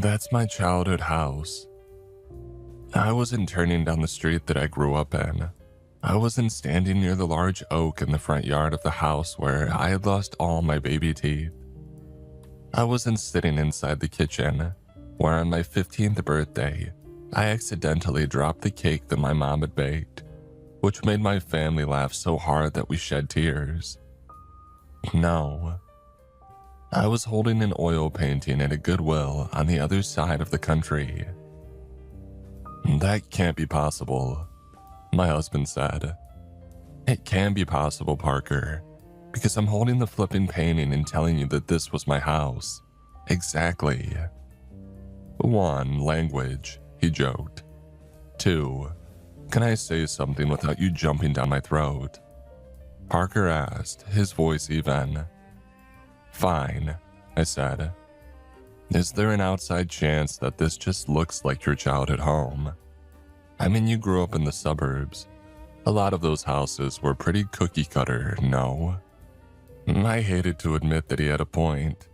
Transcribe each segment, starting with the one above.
That's my childhood house. I wasn't turning down the street that I grew up in. I wasn't standing near the large oak in the front yard of the house where I had lost all my baby teeth. I wasn't sitting inside the kitchen, where on my 15th birthday, I accidentally dropped the cake that my mom had baked, which made my family laugh so hard that we shed tears. No. I was holding an oil painting at a Goodwill on the other side of the country. That can't be possible, my husband said. It can be possible, Parker, because I'm holding the flipping painting and telling you that this was my house. Exactly. 1, language, he joked. 2, can I say something without you jumping down my throat? Parker asked, his voice even. Fine, I said. Is there an outside chance that this just looks like your childhood home? I mean, you grew up in the suburbs. A lot of those houses were pretty cookie cutter, no? I hated to admit that he had a point,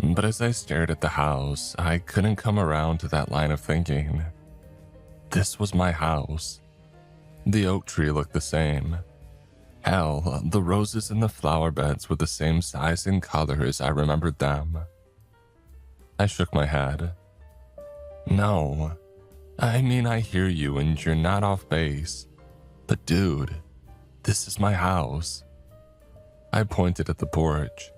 but as I stared at the house, I couldn't come around to that line of thinking. This was my house. The oak tree looked the same. Hell, the roses in the flower beds were the same size and color as I remembered them. I shook my head. No, I mean, I hear you and you're not off base. But dude, this is my house. I pointed at the porch.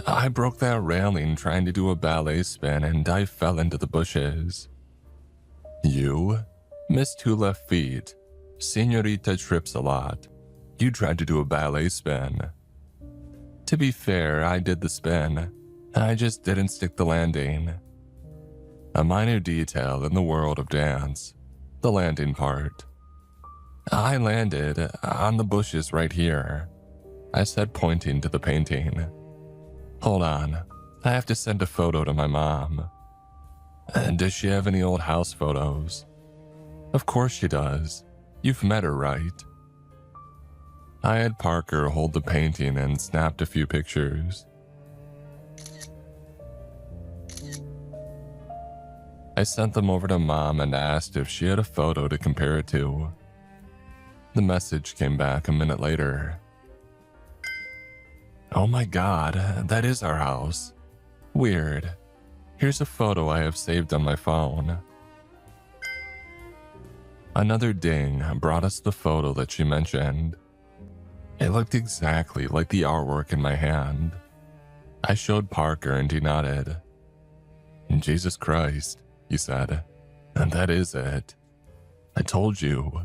I broke that railing trying to do a ballet spin and I fell into the bushes. You? Miss 2 left feet. Senorita trips a lot. You tried to do a ballet spin. To be fair, I did the spin. I just didn't stick the landing. A minor detail in the world of dance. The landing part. I landed on the bushes right here, I said, pointing to the painting. Hold on, I have to send a photo to my mom. Does she have any old house photos? Of course she does. You've met her, right? I had Parker hold the painting and snapped a few pictures. I sent them over to Mom and asked if she had a photo to compare it to. The message came back a minute later. Oh my God, that is our house. Weird. Here's a photo I have saved on my phone. Another ding brought us the photo that she mentioned. It looked exactly like the artwork in my hand. I showed Parker and he nodded. Jesus Christ, he said. And that is it. I told you.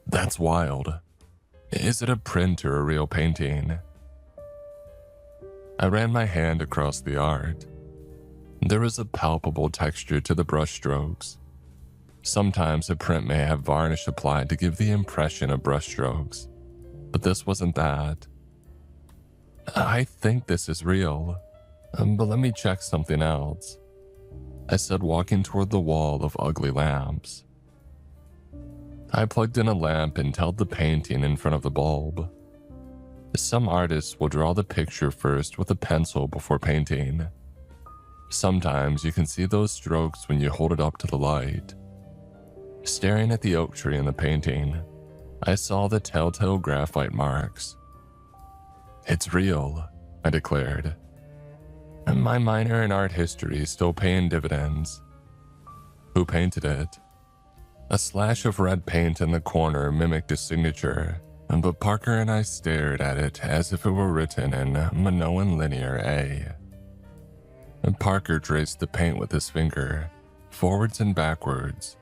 That's wild. Is it a print or a real painting? I ran my hand across the art. There was a palpable texture to the brushstrokes. Sometimes a print may have varnish applied to give the impression of brushstrokes, but this wasn't that. I think this is real, but let me check something else, I said, walking toward the wall of ugly lamps. I plugged in a lamp and held the painting in front of the bulb. Some artists will draw the picture first with a pencil before painting. Sometimes you can see those strokes when you hold it up to the light. Staring at the oak tree in the painting, I saw the telltale graphite marks. It's real, I declared. And my minor in art history is still paying dividends. Who painted it? A slash of red paint in the corner mimicked a signature, but Parker and I stared at it as if it were written in Minoan linear A. And Parker traced the paint with his finger, forwards and backwards.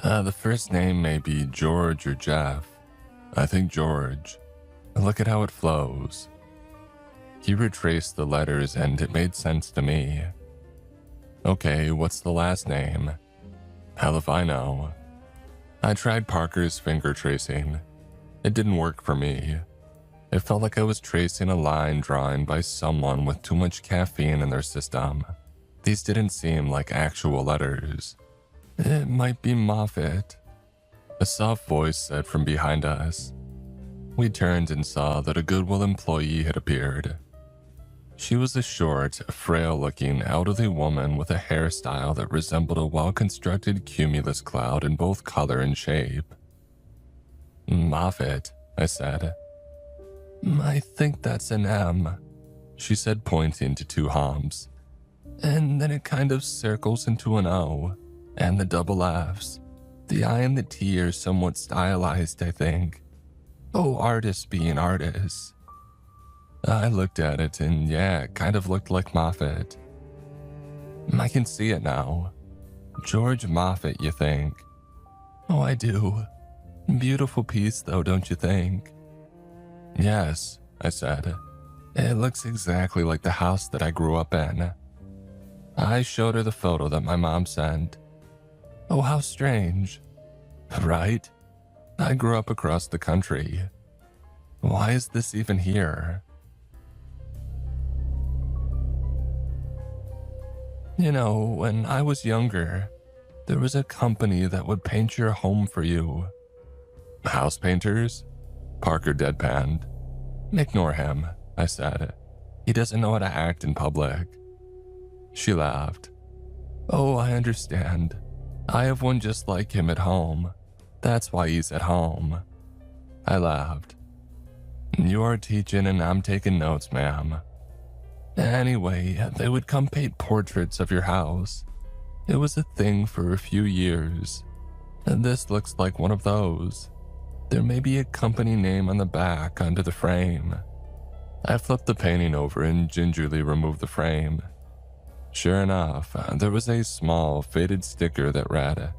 The first name may be George or Jeff. I think George. Look at how it flows. He retraced the letters and it made sense to me. Okay, what's the last name? Hell if I know. I tried Parker's finger tracing. It didn't work for me. It felt like I was tracing a line drawn by someone with too much caffeine in their system. These didn't seem like actual letters. It might be Moffat, a soft voice said from behind us. We turned and saw that a Goodwill employee had appeared. She was a short, frail-looking, elderly woman with a hairstyle that resembled a well-constructed cumulus cloud in both color and shape. "Moffat," I said. "I think that's an M," she said, pointing to two humps. "And then it kind of circles into an O, and the double Fs. The I and the T are somewhat stylized, I think. Oh, artists being artists." I looked at it and yeah, it kind of looked like Moffat. "I can see it now. George Moffat, you think?" "Oh, I do. Beautiful piece though, don't you think?" "Yes," I said. "It looks exactly like the house that I grew up in." I showed her the photo that my mom sent. "Oh, how strange." "Right? I grew up across the country. Why is this even here?" "You know, when I was younger, there was a company that would paint your home for you." "House painters?" Parker deadpanned. "Ignore him," I said. "He doesn't know how to act in public." She laughed. "Oh, I understand. I have one just like him at home. That's why he's at home." I laughed. "You are teaching and I'm taking notes, ma'am." "Anyway, they would come paint portraits of your house. It was a thing for a few years. And this looks like one of those. There may be a company name on the back under the frame." I flipped the painting over and gingerly removed the frame. Sure enough, there was a small, faded sticker that read,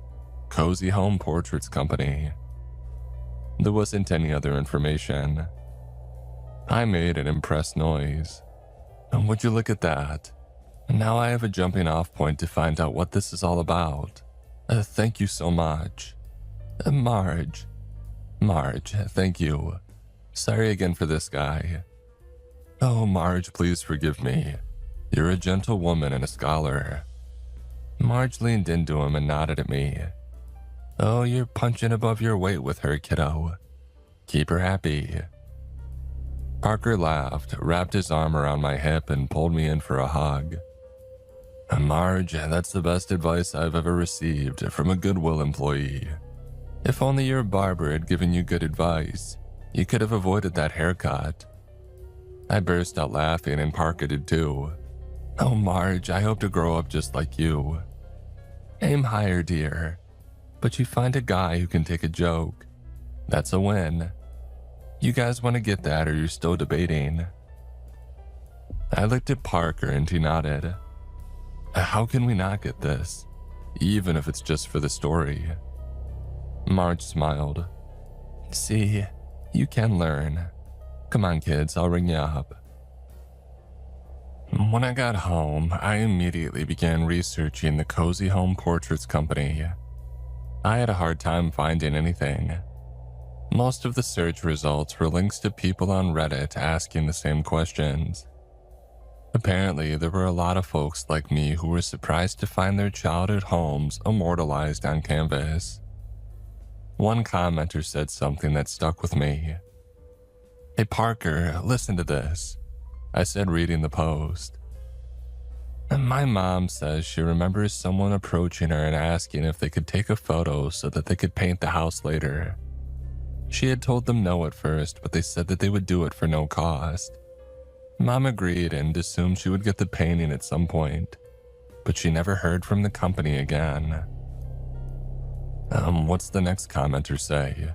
"Cozy Home Portraits Company." There wasn't any other information. I made an impressed noise. "Would you look at that? Now I have a jumping off point to find out what this is all about. Thank you so much. Marge, thank you. Sorry again for this guy." "Oh, Marge, please forgive me. You're a gentle woman and a scholar." Marge leaned into him and nodded at me. "Oh, you're punching above your weight with her, kiddo. Keep her happy." Parker laughed, wrapped his arm around my hip, and pulled me in for a hug. "Marge, that's the best advice I've ever received from a Goodwill employee. If only your barber had given you good advice, you could have avoided that haircut." I burst out laughing, and Parker did too. "Oh, Marge, I hope to grow up just like you." "Aim higher, dear. But you find a guy who can take a joke. That's a win. You guys want to get that, or you're still debating?" I looked at Parker and he nodded. "How can we not get this, even if it's just for the story?" Marge smiled. "See, you can learn. Come on, kids, I'll ring you up." When I got home, I immediately began researching the Cozy Home Portraits Company. I had a hard time finding anything. Most of the search results were links to people on Reddit asking the same questions. Apparently, there were a lot of folks like me who were surprised to find their childhood homes immortalized on canvas. One commenter said something that stuck with me. "Hey Parker, listen to this," I said, reading the post. "My mom says she remembers someone approaching her and asking if they could take a photo so that they could paint the house later. She had told them no at first, but they said that they would do it for no cost. Mom agreed and assumed she would get the painting at some point, but she never heard from the company again." What's the next commenter say?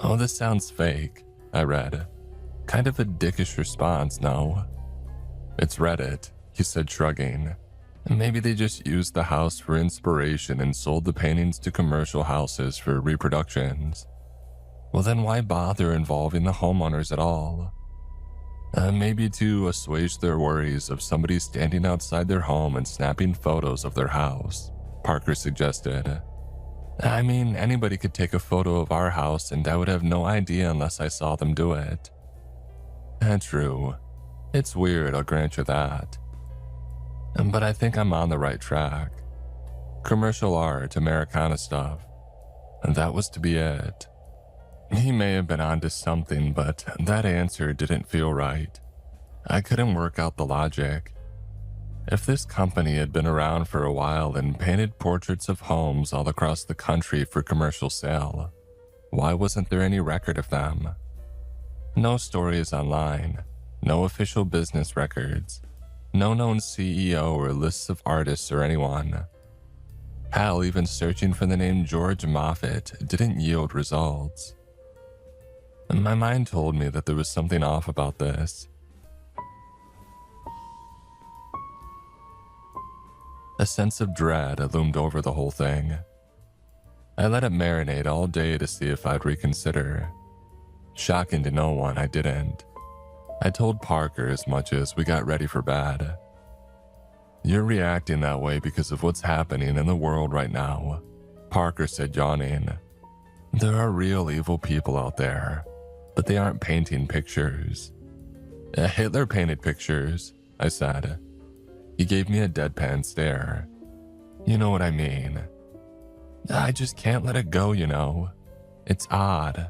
"Oh, this sounds fake," I read. "Kind of a dickish response, no?" "It's Reddit," he said, shrugging. "Maybe they just used the house for inspiration and sold the paintings to commercial houses for reproductions. Well, then why bother involving the homeowners at all? Maybe to assuage their worries of somebody standing outside their home and snapping photos of their house," Parker suggested. "I mean, anybody could take a photo of our house and I would have no idea unless I saw them do it." True. It's weird, I'll grant you that. But I think I'm on the right track. Commercial art, Americana stuff. And that was to be it. He may have been onto something, but that answer didn't feel right. I couldn't work out the logic. If this company had been around for a while and painted portraits of homes all across the country for commercial sale, why wasn't there any record of them? No stories online, no official business records, no known CEO or lists of artists or anyone. Hell, even searching for the name George Moffat didn't yield results. My mind told me that there was something off about this. A sense of dread loomed over the whole thing. I let it marinate all day to see if I'd reconsider. Shocking to no one, I didn't. I told Parker as much as we got ready for bed. "You're reacting that way because of what's happening in the world right now," Parker said, yawning. "There are real evil people out there, but they aren't painting pictures." "Hitler painted pictures," I said. He gave me a deadpan stare. "You know what I mean. I just can't let it go, you know. It's odd.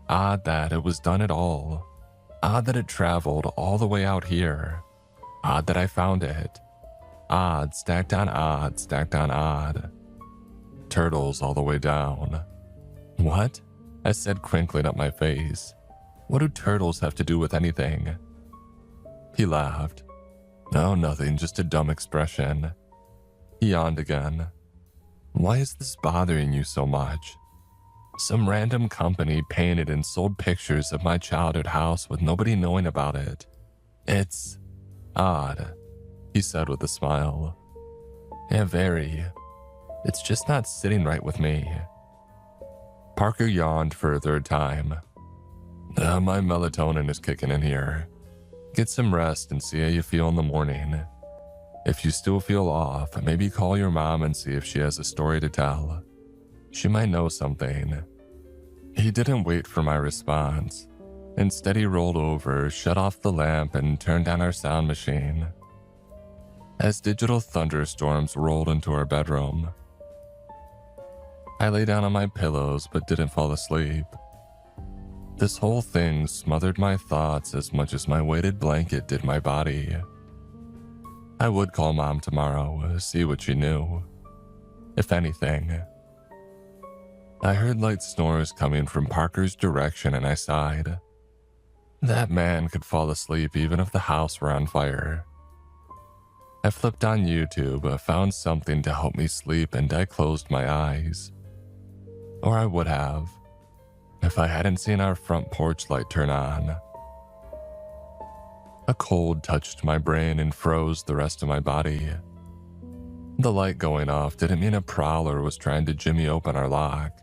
Odd that it was done at all. Odd that it traveled all the way out here. Odd that I found it. Odd stacked on odd stacked on odd. Turtles all the way down." "What?" I said, crinkling up my face. "What do turtles have to do with anything?" He laughed. "Oh, nothing, just a dumb expression." He yawned again. "Why is this bothering you so much? Some random company painted and sold pictures of my childhood house with nobody knowing about it. It's odd," he said with a smile. "Yeah, very. It's just not sitting right with me." Parker yawned for a third time. My melatonin is kicking in here. Get some rest and see how you feel in the morning. If you still feel off, maybe call your mom and see if she has a story to tell. She might know something." He didn't wait for my response. Instead, he rolled over, shut off the lamp, and turned on our sound machine. As digital thunderstorms rolled into our bedroom, I lay down on my pillows but didn't fall asleep. This whole thing smothered my thoughts as much as my weighted blanket did my body. I would call Mom tomorrow, see what she knew. If anything. I heard light snores coming from Parker's direction and I sighed. That man could fall asleep even if the house were on fire. I flipped on YouTube, found something to help me sleep, and I closed my eyes. Or I would have, if I hadn't seen our front porch light turn on. A cold touched my brain and froze the rest of my body. The light going off didn't mean a prowler was trying to jimmy open our lock.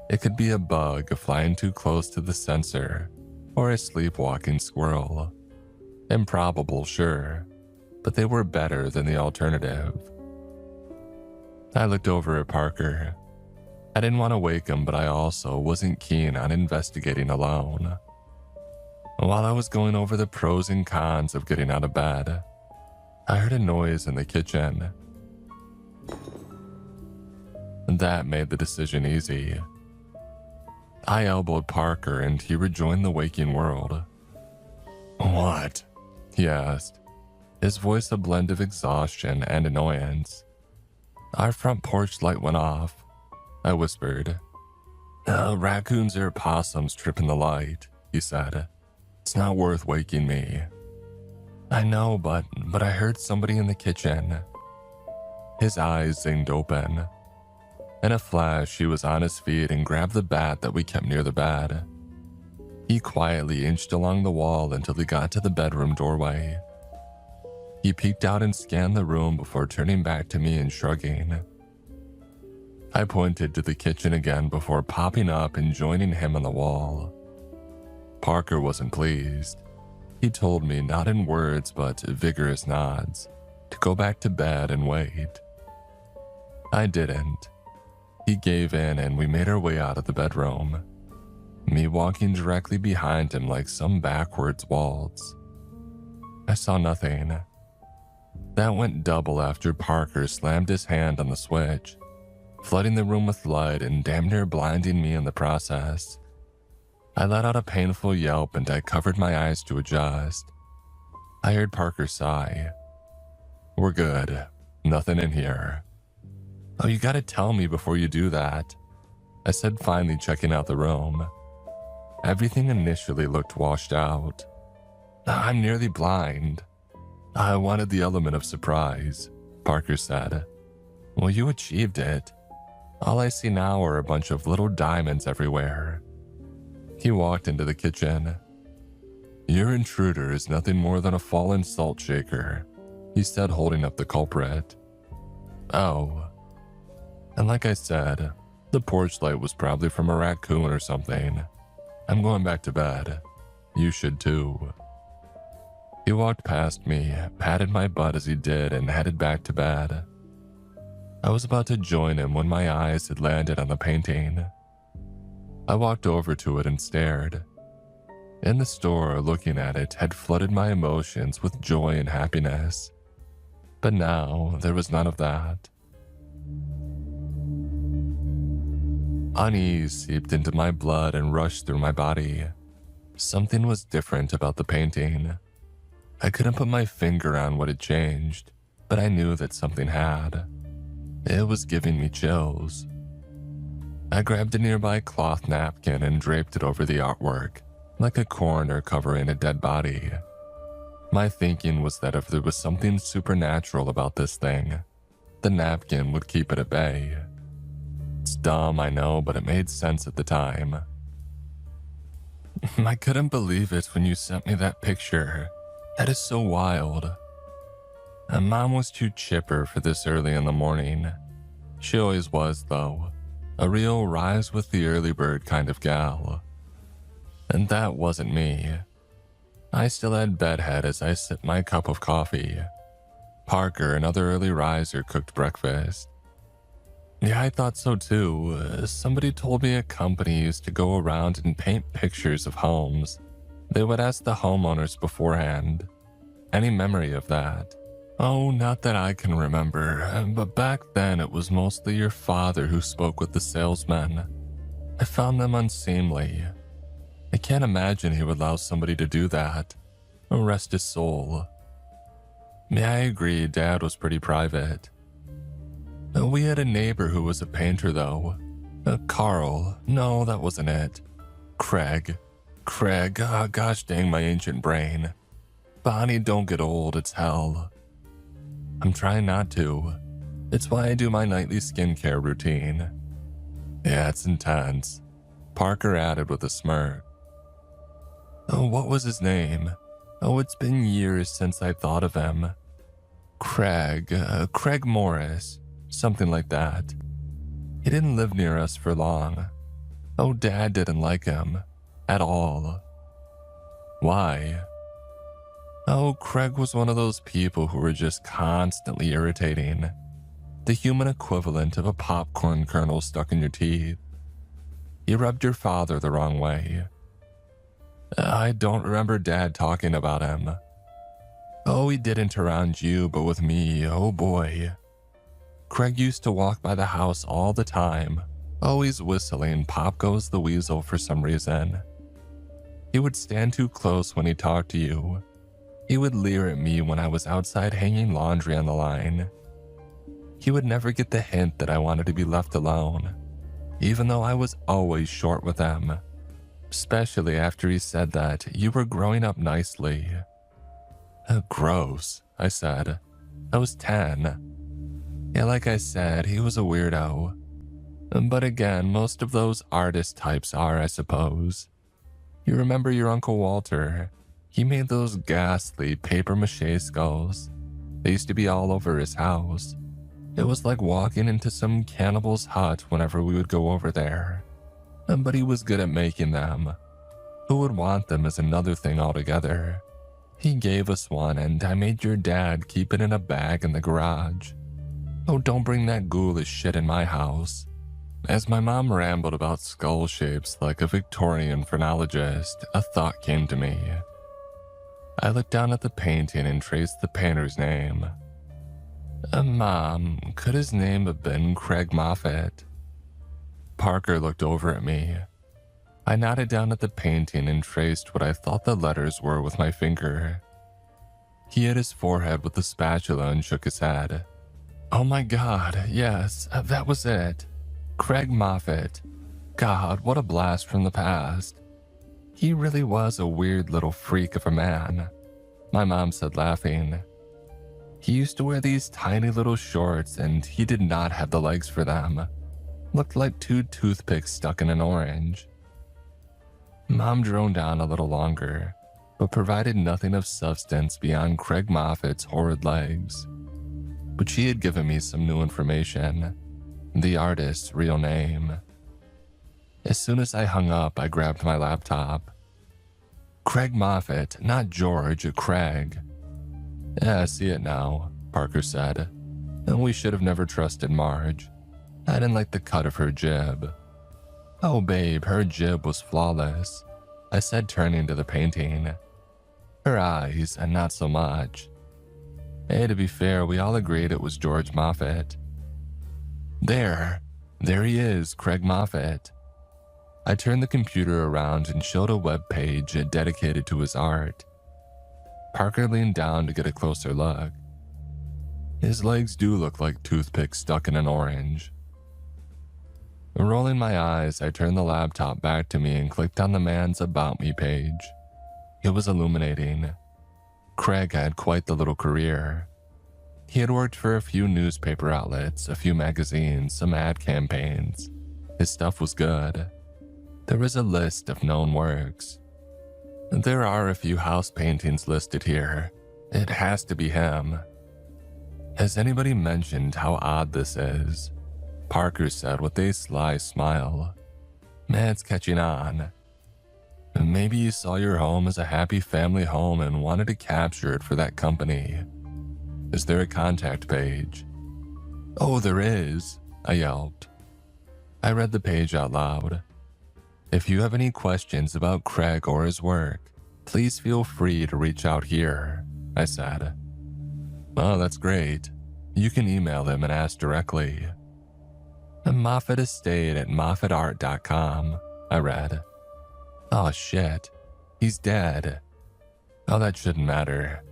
It could be a bug flying too close to the sensor, or a sleepwalking squirrel. Improbable, sure, but they were better than the alternative. I looked over at Parker. I didn't want to wake him, but I also wasn't keen on investigating alone. While I was going over the pros and cons of getting out of bed, I heard a noise in the kitchen. That made the decision easy. I elbowed Parker and he rejoined the waking world. "What?" he asked, his voice a blend of exhaustion and annoyance. "Our front porch light went off," I whispered. Raccoons or possums tripping the light," he said. "It's not worth waking me." "I know, but I heard somebody in the kitchen." His eyes zinged open. In a flash, he was on his feet and grabbed the bat that we kept near the bed. He quietly inched along the wall until he got to the bedroom doorway. He peeked out and scanned the room before turning back to me and shrugging. I pointed to the kitchen again before popping up and joining him on the wall. Parker wasn't pleased. He told me, not in words but vigorous nods, to go back to bed and wait. I didn't. He gave in and we made our way out of the bedroom, me walking directly behind him like some backwards waltz. I saw nothing. That went double after Parker slammed his hand on the switch, flooding the room with light and damn near blinding me in the process. I let out a painful yelp and I covered my eyes to adjust. I heard Parker sigh. We're good. Nothing in here. Oh, you gotta tell me before you do that, I said, finally checking out the room. Everything initially looked washed out. I'm nearly blind. I wanted the element of surprise, Parker said. Well, you achieved it. All I see now are a bunch of little diamonds everywhere. He walked into the kitchen. Your intruder is nothing more than a fallen salt shaker, he said, holding up the culprit. Oh. And like I said, the porch light was probably from a raccoon or something. I'm going back to bed. You should too. He walked past me, patted my butt as he did, and headed back to bed. I was about to join him when my eyes had landed on the painting. I walked over to it and stared. In the store, looking at it had flooded my emotions with joy and happiness. But now, there was none of that. Unease seeped into my blood and rushed through my body. Something was different about the painting. I couldn't put my finger on what had changed, but I knew that something had. It was giving me chills. I grabbed a nearby cloth napkin and draped it over the artwork, like a coroner covering a dead body. My thinking was that if there was something supernatural about this thing, the napkin would keep it at bay. It's dumb, I know, but it made sense at the time. I couldn't believe it when you sent me that picture. That is so wild. And Mom was too chipper for this early in the morning. She always was, though. A real rise with the early bird kind of gal. And that wasn't me. I still had bedhead as I sipped my cup of coffee. Parker, another early riser, cooked breakfast. Yeah, I thought so too. Somebody told me a company used to go around and paint pictures of homes. They would ask the homeowners beforehand. Any memory of that? Oh, not that I can remember, but back then it was mostly your father who spoke with the salesmen. I found them unseemly. I can't imagine he would allow somebody to do that. Rest his soul. Yeah, I agree, Dad was pretty private. We had a neighbor who was a painter, though. Carl. No, that wasn't it. Craig. Oh, gosh dang my ancient brain. Bonnie, don't get old, it's hell. I'm trying not to. It's why I do my nightly skincare routine. Yeah, it's intense, Parker added with a smirk. Oh, what was his name? Oh, it's been years since I thought of him. Craig Morris, something like that. He didn't live near us for long. Oh, Dad didn't like him. At all. Why? Oh, Craig was one of those people who were just constantly irritating. The human equivalent of a popcorn kernel stuck in your teeth. He rubbed your father the wrong way. I don't remember Dad talking about him. Oh, he didn't around you, but with me, oh boy. Craig used to walk by the house all the time, always whistling Pop Goes the Weasel for some reason. He would stand too close when he talked to you. He would leer at me when I was outside hanging laundry on the line. He would never get the hint that I wanted to be left alone, even though I was always short with him. Especially after he said that you were growing up nicely. Gross, I said. I was 10. Yeah, like I said, he was a weirdo. But again, most of those artist types are, I suppose. You remember your Uncle Walter? He made those ghastly papier-mâché skulls. They used to be all over his house. It was like walking into some cannibal's hut whenever we would go over there. But he was good at making them. Who would want them is another thing altogether. He gave us one and I made your dad keep it in a bag in the garage. Oh, don't bring that ghoulish shit in my house. As my mom rambled about skull shapes like a Victorian phrenologist, a thought came to me. I looked down at the painting and traced the painter's name. Mom, could his name have been Craig Moffat? Parker looked over at me. I nodded down at the painting and traced what I thought the letters were with my finger. He hit his forehead with the spatula and shook his head. Oh my God, yes, that was it. Craig Moffat. God, what a blast from the past. He really was a weird little freak of a man, my mom said, laughing. He used to wear these tiny little shorts and he did not have the legs for them. Looked like 2 toothpicks stuck in an orange. Mom droned on a little longer, but provided nothing of substance beyond Craig Moffat's horrid legs. But she had given me some new information, the artist's real name. As soon as I hung up, I grabbed my laptop. Craig Moffat, not George, Craig. Yeah, I see it now, Parker said. And we should have never trusted Marge. I didn't like the cut of her jib. Oh babe, her jib was flawless, I said, turning to the painting. Her eyes, and not so much. Hey, to be fair, we all agreed it was George Moffat. There he is, Craig Moffat. I turned the computer around and showed a web page dedicated to his art. Parker leaned down to get a closer look. His legs do look like toothpicks stuck in an orange. Rolling my eyes, I turned the laptop back to me and clicked on the man's About Me page. It was illuminating. Craig had quite the little career. He had worked for a few newspaper outlets, a few magazines, some ad campaigns. His stuff was good. There was a list of known works. There are a few house paintings listed here. It has to be him. Has anybody mentioned how odd this is? Parker said with a sly smile. It's catching on. Maybe you saw your home as a happy family home and wanted to capture it for that company. Is there a contact page? Oh, there is, I yelped. I read the page out loud. If you have any questions about Craig or his work, please feel free to reach out here, I said. Oh, that's great. You can email him and ask directly. Moffat Estate at moffatart.com, I read. Oh shit, he's dead. Oh, that shouldn't matter.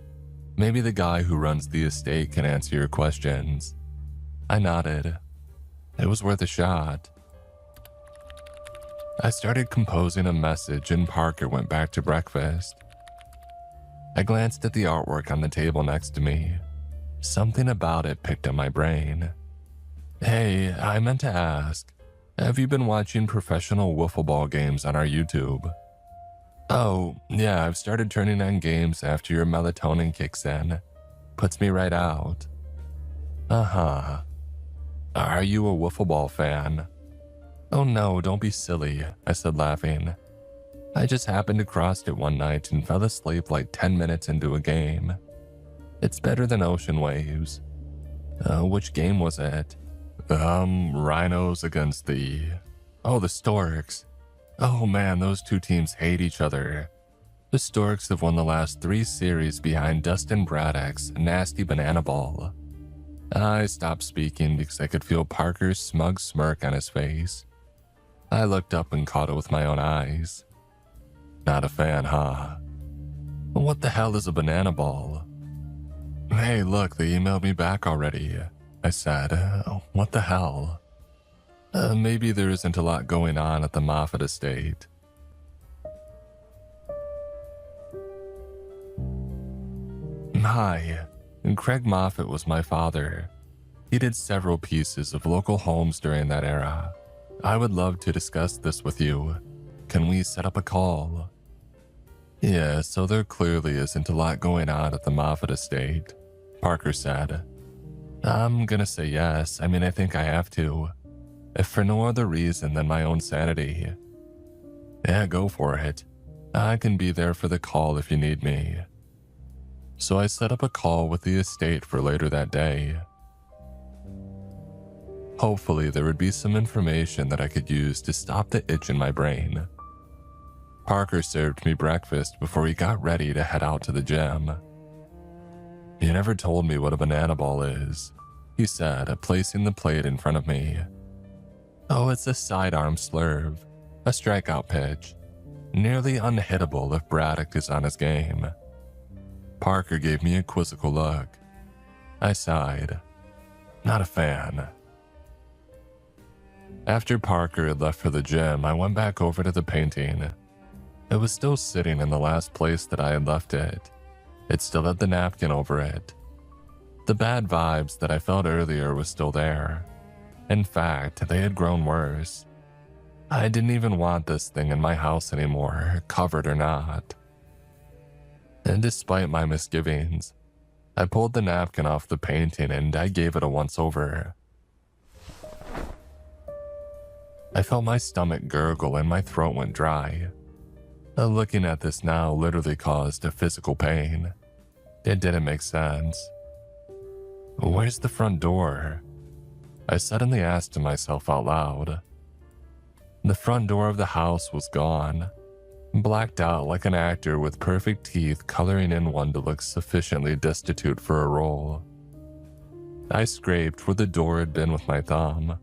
Maybe the guy who runs the estate can answer your questions. I nodded. It was worth a shot. I started composing a message and Parker went back to breakfast. I glanced at the artwork on the table next to me. Something about it picked at my brain. Hey, I meant to ask, have you been watching professional wiffle ball games on our YouTube? Oh, yeah, I've started turning on games after your melatonin kicks in. Puts me right out. Uh-huh. Are you a wiffle ball fan? Oh no, don't be silly, I said, laughing. I just happened across it one night and fell asleep like 10 minutes into a game. It's better than ocean waves. Which game was it? Rhinos against the Storks. Oh man, those two teams hate each other. The Storks have won the last 3 series behind Dustin Braddock's nasty banana ball. I stopped speaking because I could feel Parker's smug smirk on his face. I looked up and caught it with my own eyes. Not a fan, huh? What the hell is a banana ball? Hey, look, they emailed me back already, I said. What the hell? Maybe there isn't a lot going on at the Moffat estate. Hi, Craig Moffat was my father. He did several pieces of local homes during that era. I would love to discuss this with you. Can we set up a call? Yeah, so there clearly isn't a lot going on at the Moffat estate, Parker said. I'm gonna say yes. I think I have to. If for no other reason than my own sanity. Yeah, go for it. I can be there for the call if you need me. So I set up a call with the estate for later that day. Hopefully there would be some information that I could use to stop the itch in my brain. Parker served me breakfast before he got ready to head out to the gym. You never told me what a banana ball is, he said, placing the plate in front of me. Oh, it's a sidearm slurve, a strikeout pitch, nearly unhittable if Braddock is on his game. Parker gave me a quizzical look. I sighed. Not a fan. After Parker had left for the gym, I went back over to the painting. It was still sitting in the last place that I had left it. It still had the napkin over it. The bad vibes that I felt earlier was still there. In fact, they had grown worse. I didn't even want this thing in my house anymore, covered or not. And despite my misgivings, I pulled the napkin off the painting and I gave it a once-over. I felt my stomach gurgle and my throat went dry. Looking at this now literally caused a physical pain. It didn't make sense. Where's the front door? I suddenly asked myself out loud. The front door of the house was gone, blacked out like an actor with perfect teeth coloring in one to look sufficiently destitute for a role. I scraped where the door had been with my thumb.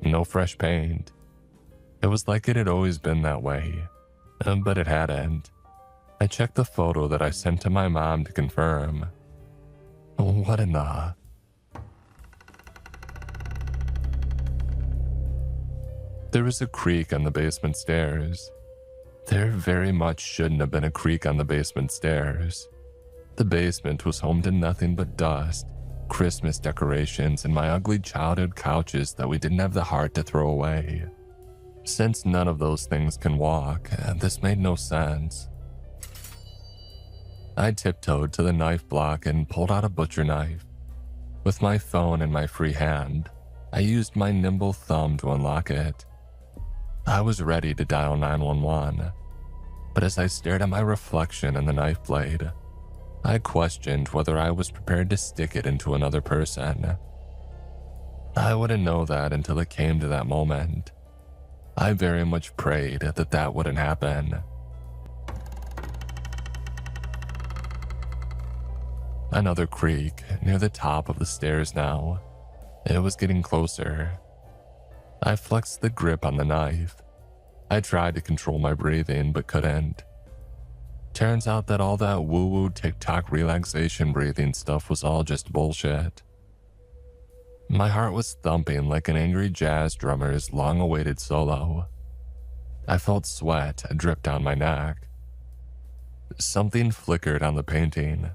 No fresh paint. It was like it had always been that way, but it hadn't. I checked the photo that I sent to my mom to confirm. What in the... There was a creak on the basement stairs. There very much shouldn't have been a creak on the basement stairs. The basement was home to nothing but dust, Christmas decorations, and my ugly childhood couches that we didn't have the heart to throw away. Since none of those things can walk, this made no sense. I tiptoed to the knife block and pulled out a butcher knife. With my phone in my free hand, I used my nimble thumb to unlock it. I was ready to dial 911, but as I stared at my reflection in the knife blade, I questioned whether I was prepared to stick it into another person. I wouldn't know that until it came to that moment. I very much prayed that that wouldn't happen. Another creak near the top of the stairs now. It was getting closer. I flexed the grip on the knife. I tried to control my breathing but couldn't. Turns out that all that woo-woo TikTok relaxation breathing stuff was all just bullshit. My heart was thumping like an angry jazz drummer's long-awaited solo. I felt sweat drip down my neck. Something flickered on the painting.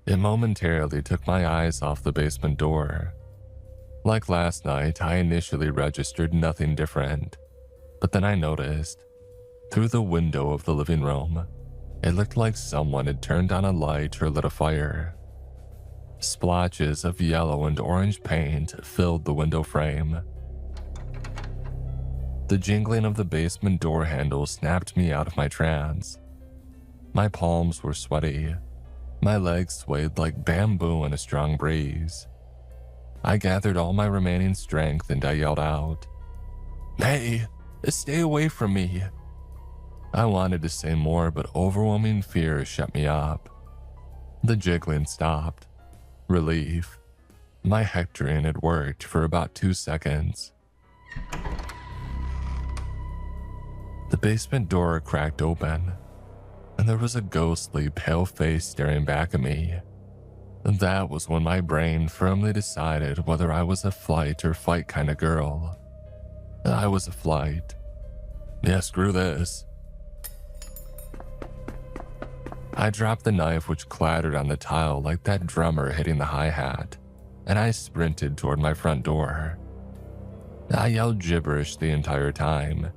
It momentarily took my eyes off the basement door. Like last night, I initially registered nothing different, but then I noticed, through the window of the living room, it looked like someone had turned on a light or lit a fire. Splotches of yellow and orange paint filled the window frame. The jingling of the basement door handle snapped me out of my trance. My palms were sweaty. My legs swayed like bamboo in a strong breeze. I gathered all my remaining strength and I yelled out, "May, stay away from me." I wanted to say more, but overwhelming fear shut me up. The jiggling stopped. Relief. My hectoring had worked for about 2 seconds. The basement door cracked open, and there was a ghostly, pale face staring back at me. That was when my brain firmly decided whether I was a flight or fight kind of girl. I was a flight. Yeah, screw this. I dropped the knife, which clattered on the tile like that drummer hitting the hi-hat, and I sprinted toward my front door. I yelled gibberish the entire time,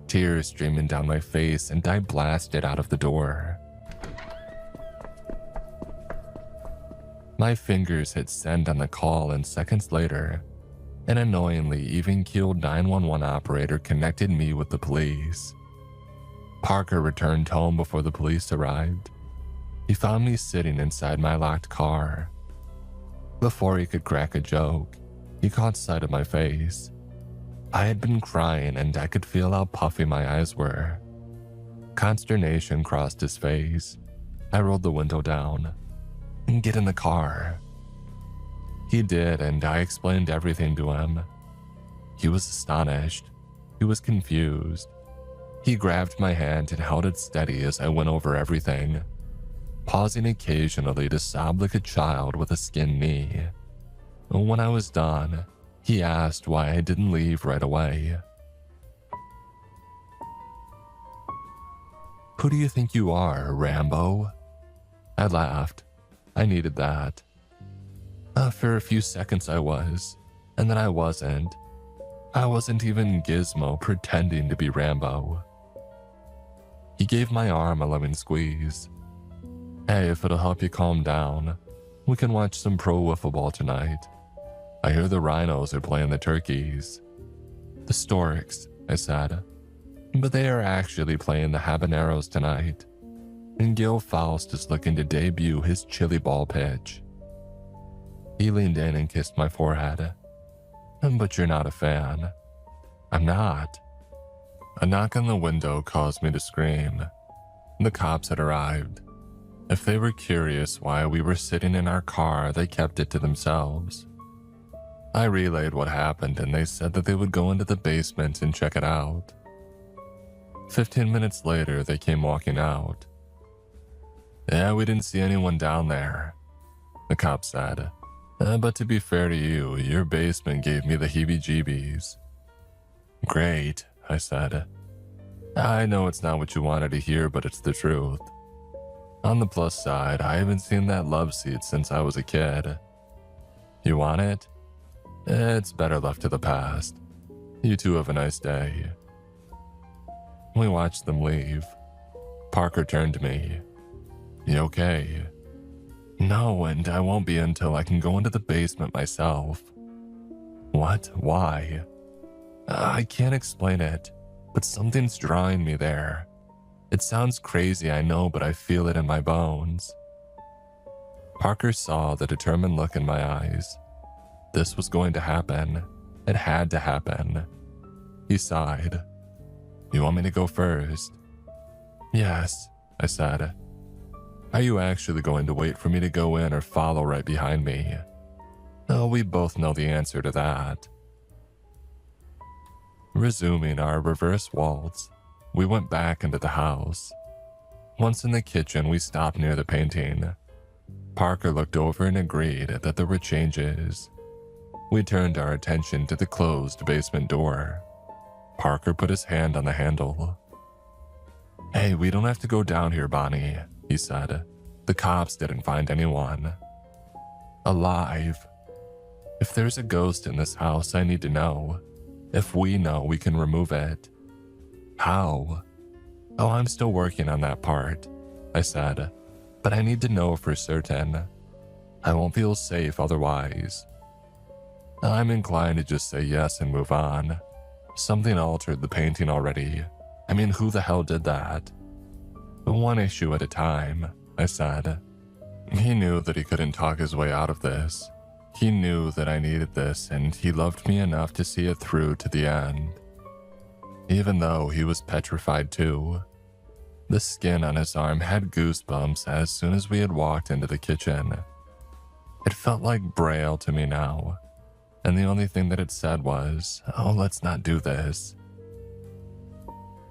tears streaming down my face, and I blasted out of the door. My fingers hit send on the call, and seconds later, an annoyingly even-keeled 911 operator connected me with the police. Parker returned home before the police arrived. He found me sitting inside my locked car. Before he could crack a joke, he caught sight of my face. I had been crying and I could feel how puffy my eyes were. Consternation crossed his face. I rolled the window down. "Get in the car." He did, and I explained everything to him. He was astonished. He was confused. He grabbed my hand and held it steady as I went over everything. pausing occasionally to sob like a child with a skinned knee. When I was done, he asked why I didn't leave right away. "Who do you think you are, Rambo?" I laughed. I needed that. For a few seconds I was, and then I wasn't. I wasn't even Gizmo pretending to be Rambo. He gave my arm a loving squeeze. "Hey, if it'll help you calm down, we can watch some pro wiffle ball tonight. I hear the rhinos are playing the turkeys." "The storks," I said. "But they are actually playing the habaneros tonight. And Gil Faust is looking to debut his chili ball pitch." He leaned in and kissed my forehead. "But you're not a fan." "I'm not." A knock on the window caused me to scream. The cops had arrived. If they were curious why we were sitting in our car, they kept it to themselves. I relayed what happened and they said that they would go into the basement and check it out. 15 minutes later, they came walking out. "Yeah, we didn't see anyone down there," the cop said. But to be fair to you, your basement gave me the heebie-jeebies." "Great," I said. "I know it's not what you wanted to hear, but it's the truth. On the plus side, I haven't seen that love seat since I was a kid. You want it? It's better left to the past. You two have a nice day." We watched them leave. Parker turned to me. "You okay?" "No, and I won't be until I can go into the basement myself." "What? Why?" I can't explain it, but something's drawing me there. It sounds crazy, I know, but I feel it in my bones." Parker saw the determined look in my eyes. This was going to happen. It had to happen. He sighed. "You want me to go first?" "Yes," I said. "Are you actually going to wait for me to go in or follow right behind me?" "Oh, we both know the answer to that." Resuming our reverse waltz, we went back into the house. Once in the kitchen, we stopped near the painting. Parker looked over and agreed that there were changes. We turned our attention to the closed basement door. Parker put his hand on the handle. "Hey, we don't have to go down here, Bonnie," he said. "The cops didn't find anyone." "Alive. If there's a ghost in this house, I need to know. If we know, we can remove it." "How?" "Oh, I'm still working on that part," I said. "But I need to know for certain. I won't feel safe otherwise." I'm inclined to just say yes and move on. Something altered the painting already. I mean, who the hell did that? "One issue at a time," I said. He knew that he couldn't talk his way out of this. He knew that I needed this, and he loved me enough to see it through to the end. Even though he was petrified too. The skin on his arm had goosebumps as soon as we had walked into the kitchen. It felt like Braille to me now, and the only thing that it said was, "Oh, let's not do this."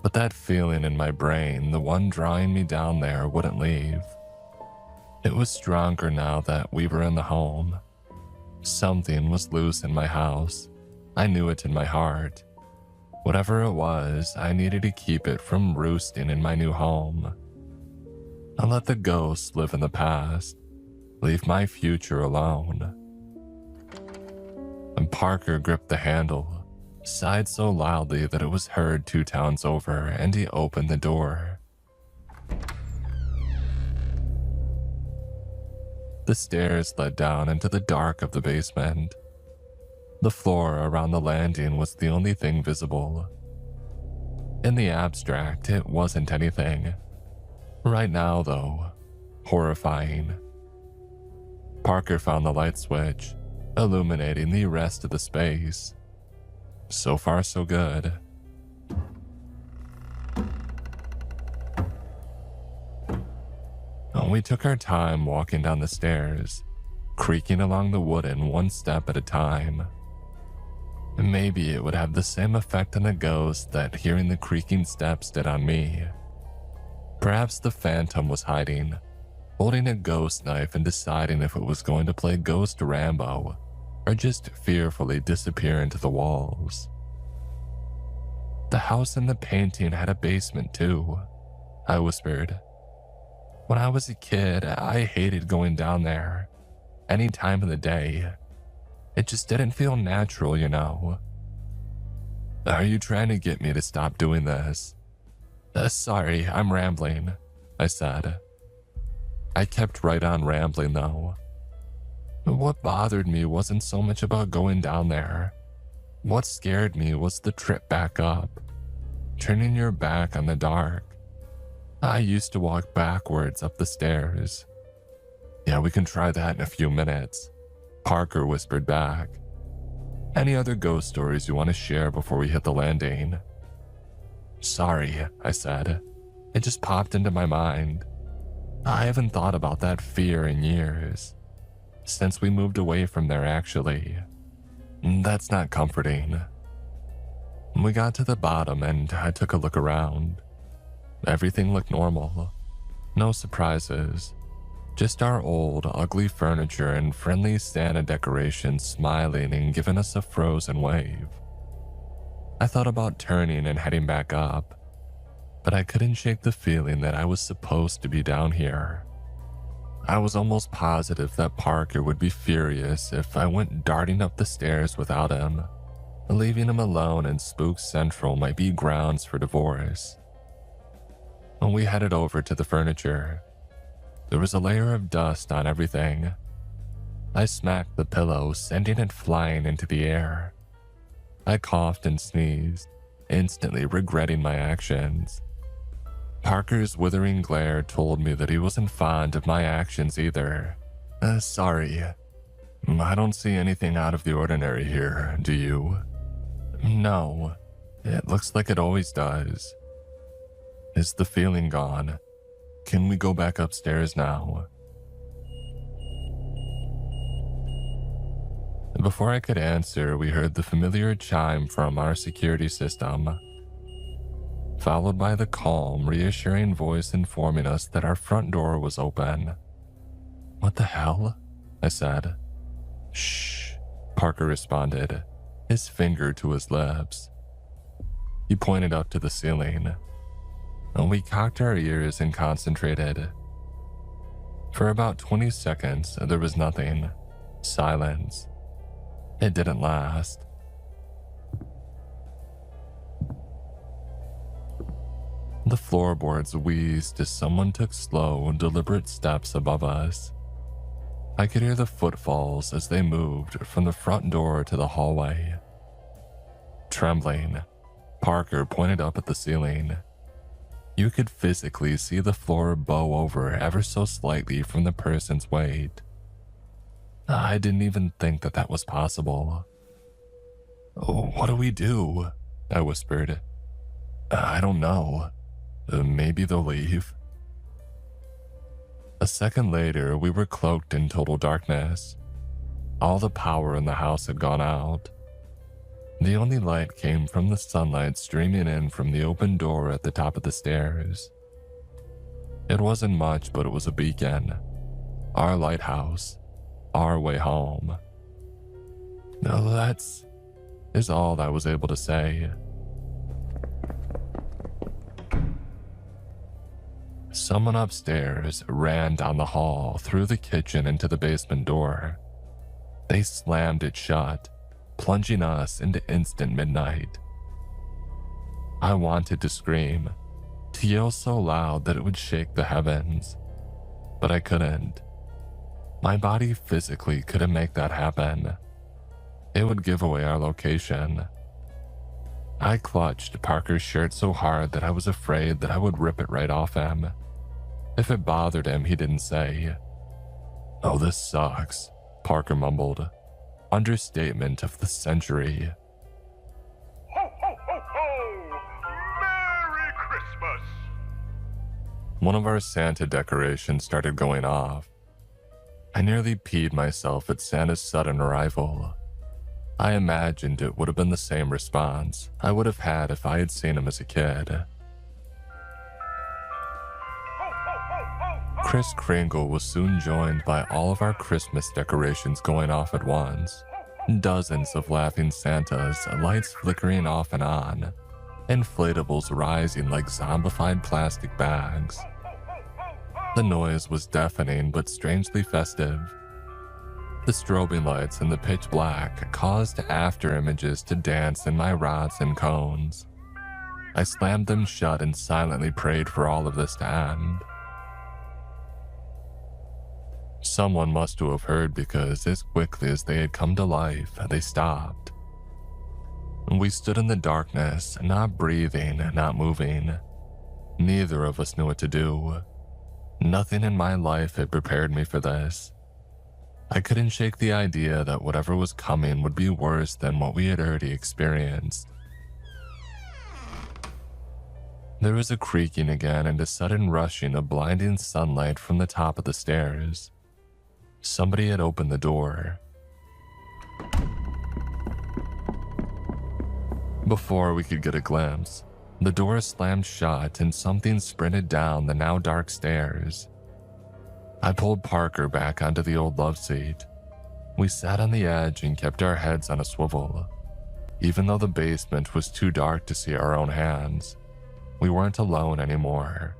But that feeling in my brain, the one drawing me down there, wouldn't leave. It was stronger now that we were in the home. Something was loose in my house. I knew it in my heart. Whatever it was, I needed to keep it from roosting in my new home. I let the ghosts live in the past. Leave my future alone. And Parker gripped the handle, sighed so loudly that it was heard 2 towns over, and he opened the door. The stairs led down into the dark of the basement. The floor around the landing was the only thing visible. In the abstract, it wasn't anything. Right now, though, horrifying. Parker found the light switch, illuminating the rest of the space. So far, so good. We took our time walking down the stairs, creaking along the wooden one step at a time. Maybe it would have the same effect on the ghost that hearing the creaking steps did on me. Perhaps the phantom was hiding, holding a ghost knife and deciding if it was going to play Ghost Rambo or just fearfully disappear into the walls. The house in the painting had a basement too, I whispered. When I was a kid, I hated going down there, any time of the day. It just didn't feel natural, you know. Are you trying to get me to stop doing this? Sorry, I'm rambling, I said. I kept right on rambling though. What bothered me wasn't so much about going down there. What scared me was the trip back up, turning your back on the dark. I used to walk backwards up the stairs. Yeah, we can try that in a few minutes, Parker whispered back. Any other ghost stories you want to share before we hit the landing? Sorry, I said. It just popped into my mind. I haven't thought about that fear in years. Since we moved away from there, actually. That's not comforting. We got to the bottom and I took a look around. Everything looked normal. No surprises. Just our old, ugly furniture and friendly Santa decorations smiling and giving us a frozen wave. I thought about turning and heading back up, but I couldn't shake the feeling that I was supposed to be down here. I was almost positive that Parker would be furious if I went darting up the stairs without him. Leaving him alone in Spook Central might be grounds for divorce. When we headed over to the furniture, there was a layer of dust on everything. I smacked the pillow, sending it flying into the air. I coughed and sneezed, instantly regretting my actions. Parker's withering glare told me that he wasn't fond of my actions either. Sorry. I don't see anything out of the ordinary here, do you? No. It looks like it always does. Is the feeling gone? Can we go back upstairs now? Before I could answer, we heard the familiar chime from our security system, followed by the calm, reassuring voice informing us that our front door was open. What the hell? I said. Shh, Parker responded, his finger to his lips. He pointed up to the ceiling, and we cocked our ears and concentrated. For about 20 seconds, there was nothing. Silence. It didn't last. The floorboards wheezed as someone took slow, deliberate steps above us. I could hear the footfalls as they moved from the front door to the hallway. Trembling, Parker pointed up at the ceiling. You could physically see the floor bow over ever so slightly from the person's weight. I didn't even think that that was possible. Oh, what do we do? I whispered. I don't know. Maybe they'll leave. A second later, we were cloaked in total darkness. All the power in the house had gone out. The only light came from the sunlight streaming in from the open door at the top of the stairs. It wasn't much, but it was a beacon. Our lighthouse. Our way home. No, that's all I was able to say. Someone upstairs ran down the hall, through the kitchen into the basement door. They slammed it shut, plunging us into instant midnight. I wanted to scream, to yell so loud that it would shake the heavens, but I couldn't. My body physically couldn't make that happen. It would give away our location. I clutched Parker's shirt so hard that I was afraid that I would rip it right off him. If it bothered him, he didn't say. Oh, this sucks, Parker mumbled. Understatement of the century. Ho, ho, ho, ho! Merry Christmas! One of our Santa decorations started going off. I nearly peed myself at Santa's sudden arrival. I imagined it would have been the same response I would have had if I had seen him as a kid. Ho, ho, ho, ho! Kris Kringle was soon joined by all of our Christmas decorations going off at once. Dozens of laughing Santas, lights flickering off and on, inflatables rising like zombified plastic bags. The noise was deafening but strangely festive. The strobing lights in the pitch black caused after images to dance in my rods and cones. I slammed them shut and silently prayed for all of this to end. Someone must have heard, because as quickly as they had come to life, they stopped. We stood in the darkness, not breathing, not moving. Neither of us knew what to do. Nothing in my life had prepared me for this. I couldn't shake the idea that whatever was coming would be worse than what we had already experienced. There was a creaking again and a sudden rushing of blinding sunlight from the top of the stairs. Somebody had opened the door. Before we could get a glimpse, the door slammed shut and something sprinted down the now dark stairs. I pulled Parker back onto the old love seat. We sat on the edge and kept our heads on a swivel. Even though the basement was too dark to see our own hands, we weren't alone anymore.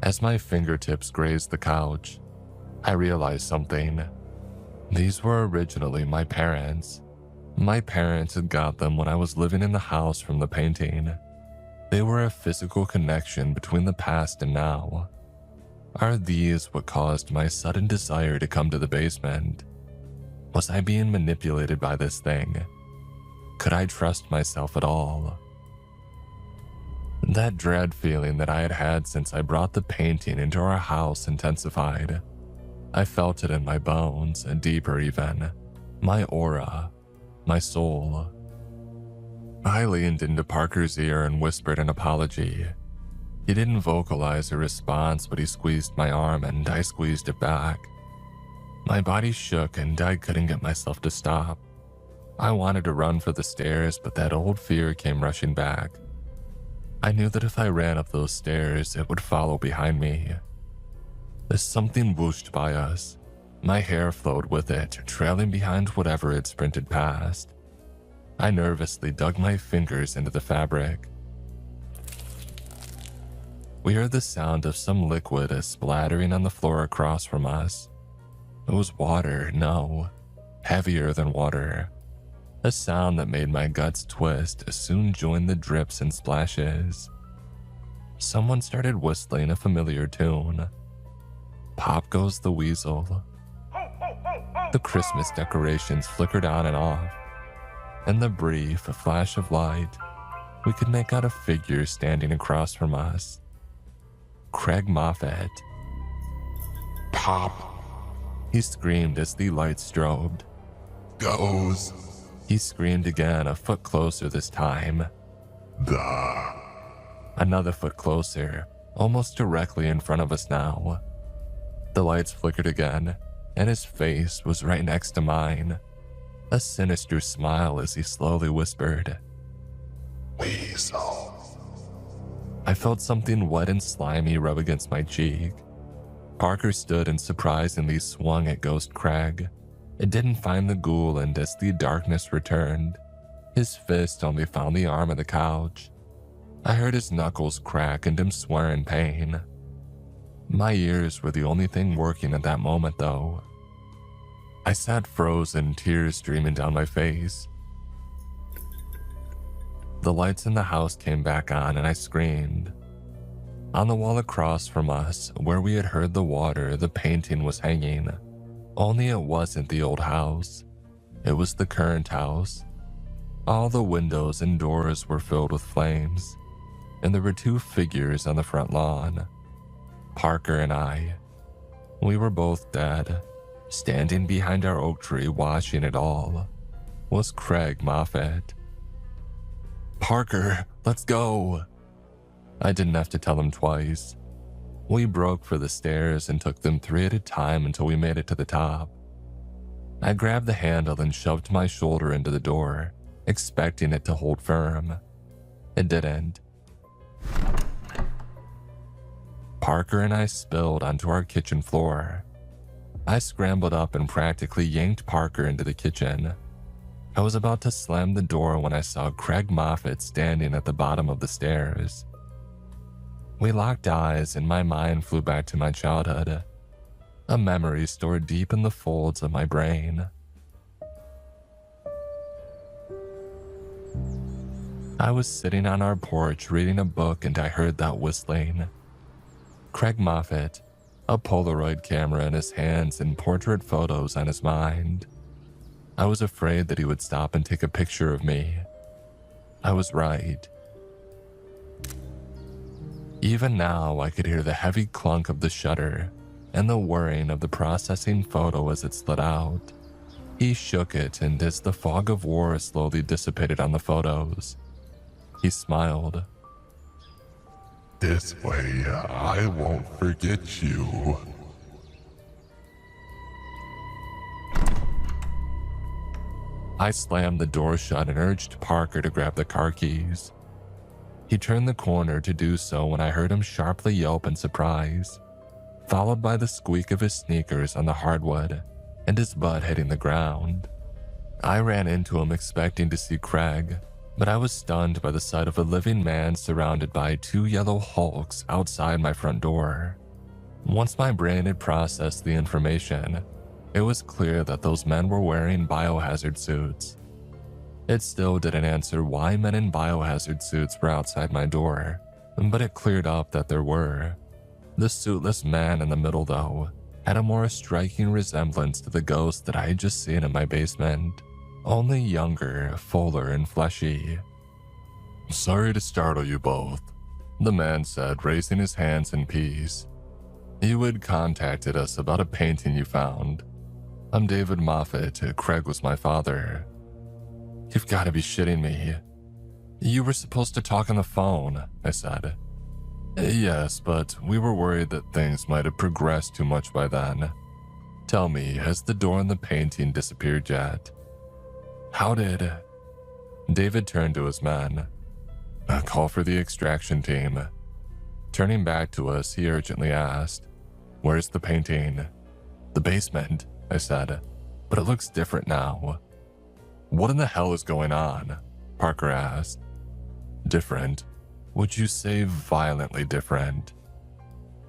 As my fingertips grazed the couch, I realized something. These were originally my parents. My parents had got them when I was living in the house from the painting. They were a physical connection between the past and now. Are these what caused my sudden desire to come to the basement? Was I being manipulated by this thing? Could I trust myself at all? That dread feeling that I had had since I brought the painting into our house intensified. I felt it in my bones, and deeper even. My aura. My soul. I leaned into Parker's ear and whispered an apology. He didn't vocalize a response, but he squeezed my arm and I squeezed it back. My body shook and I couldn't get myself to stop. I wanted to run for the stairs, but that old fear came rushing back. I knew that if I ran up those stairs, it would follow behind me. As something whooshed by us, my hair flowed with it, trailing behind whatever it sprinted past. I nervously dug my fingers into the fabric. We heard the sound of some liquid splattering on the floor across from us. It was water, no, heavier than water. A sound that made my guts twist soon joined the drips and splashes. Someone started whistling a familiar tune. Pop goes the weasel. The Christmas decorations flickered on and off. In the brief flash of light, we could make out a figure standing across from us. Craig Moffat. Pop He screamed as the light strobed. goes He screamed again, a foot closer this time. the Another foot closer, almost directly in front of us now. The lights flickered again, and his face was right next to mine. A sinister smile as he slowly whispered. weasel. I felt something wet and slimy rub against my cheek. Parker stood and surprisingly swung at Ghost Craig. It didn't find the ghoul, and as the darkness returned, his fist only found the arm of the couch. I heard his knuckles crack and him swear in pain. My ears were the only thing working at that moment, though. I sat frozen, tears streaming down my face. The lights in the house came back on and I screamed. On the wall across from us, where we had heard the water, the painting was hanging. Only it wasn't the old house. It was the current house. All the windows and doors were filled with flames, and there were two figures on the front lawn. Parker and I. We were both dead. Standing behind our oak tree watching it all was Craig Moffat. Parker, let's go. I didn't have to tell him twice. We broke for the stairs and took them 3 at a time until we made it to the top. I grabbed the handle and shoved my shoulder into the door, expecting it to hold firm. It didn't. Parker and I spilled onto our kitchen floor. I scrambled up and practically yanked Parker into the kitchen. I was about to slam the door when I saw Craig Moffat standing at the bottom of the stairs. We locked eyes and my mind flew back to my childhood, a memory stored deep in the folds of my brain. I was sitting on our porch reading a book and I heard that whistling. Craig Moffat, a Polaroid camera in his hands and portrait photos on his mind. I was afraid that he would stop and take a picture of me. I was right. Even now, I could hear the heavy clunk of the shutter and the whirring of the processing photo as it slid out. He shook it, and as the fog of war slowly dissipated on the photos, he smiled. This way, I won't forget you. I slammed the door shut and urged Parker to grab the car keys. He turned the corner to do so when I heard him sharply yelp in surprise, followed by the squeak of his sneakers on the hardwood and his butt hitting the ground. I ran into him expecting to see Craig, but I was stunned by the sight of a living man surrounded by two yellow hulks outside my front door. Once my brain had processed the information, it was clear that those men were wearing biohazard suits. It still didn't answer why men in biohazard suits were outside my door, but it cleared up that there were. The suitless man in the middle, though, had a more striking resemblance to the ghost that I had just seen in my basement, only younger, fuller, and fleshy. Sorry to startle you both, the man said, raising his hands in peace. You had contacted us about a painting you found. I'm David Moffat. Craig was my father. You've got to be shitting me. You were supposed to talk on the phone, I said. Yes, but we were worried that things might have progressed too much by then. Tell me, has the door in the painting disappeared yet? How did... David turned to his men. A call for the extraction team. Turning back to us, he urgently asked, Where's the painting? The basement, I said, but it looks different now. What in the hell is going on? Parker asked. Different? Would you say violently different?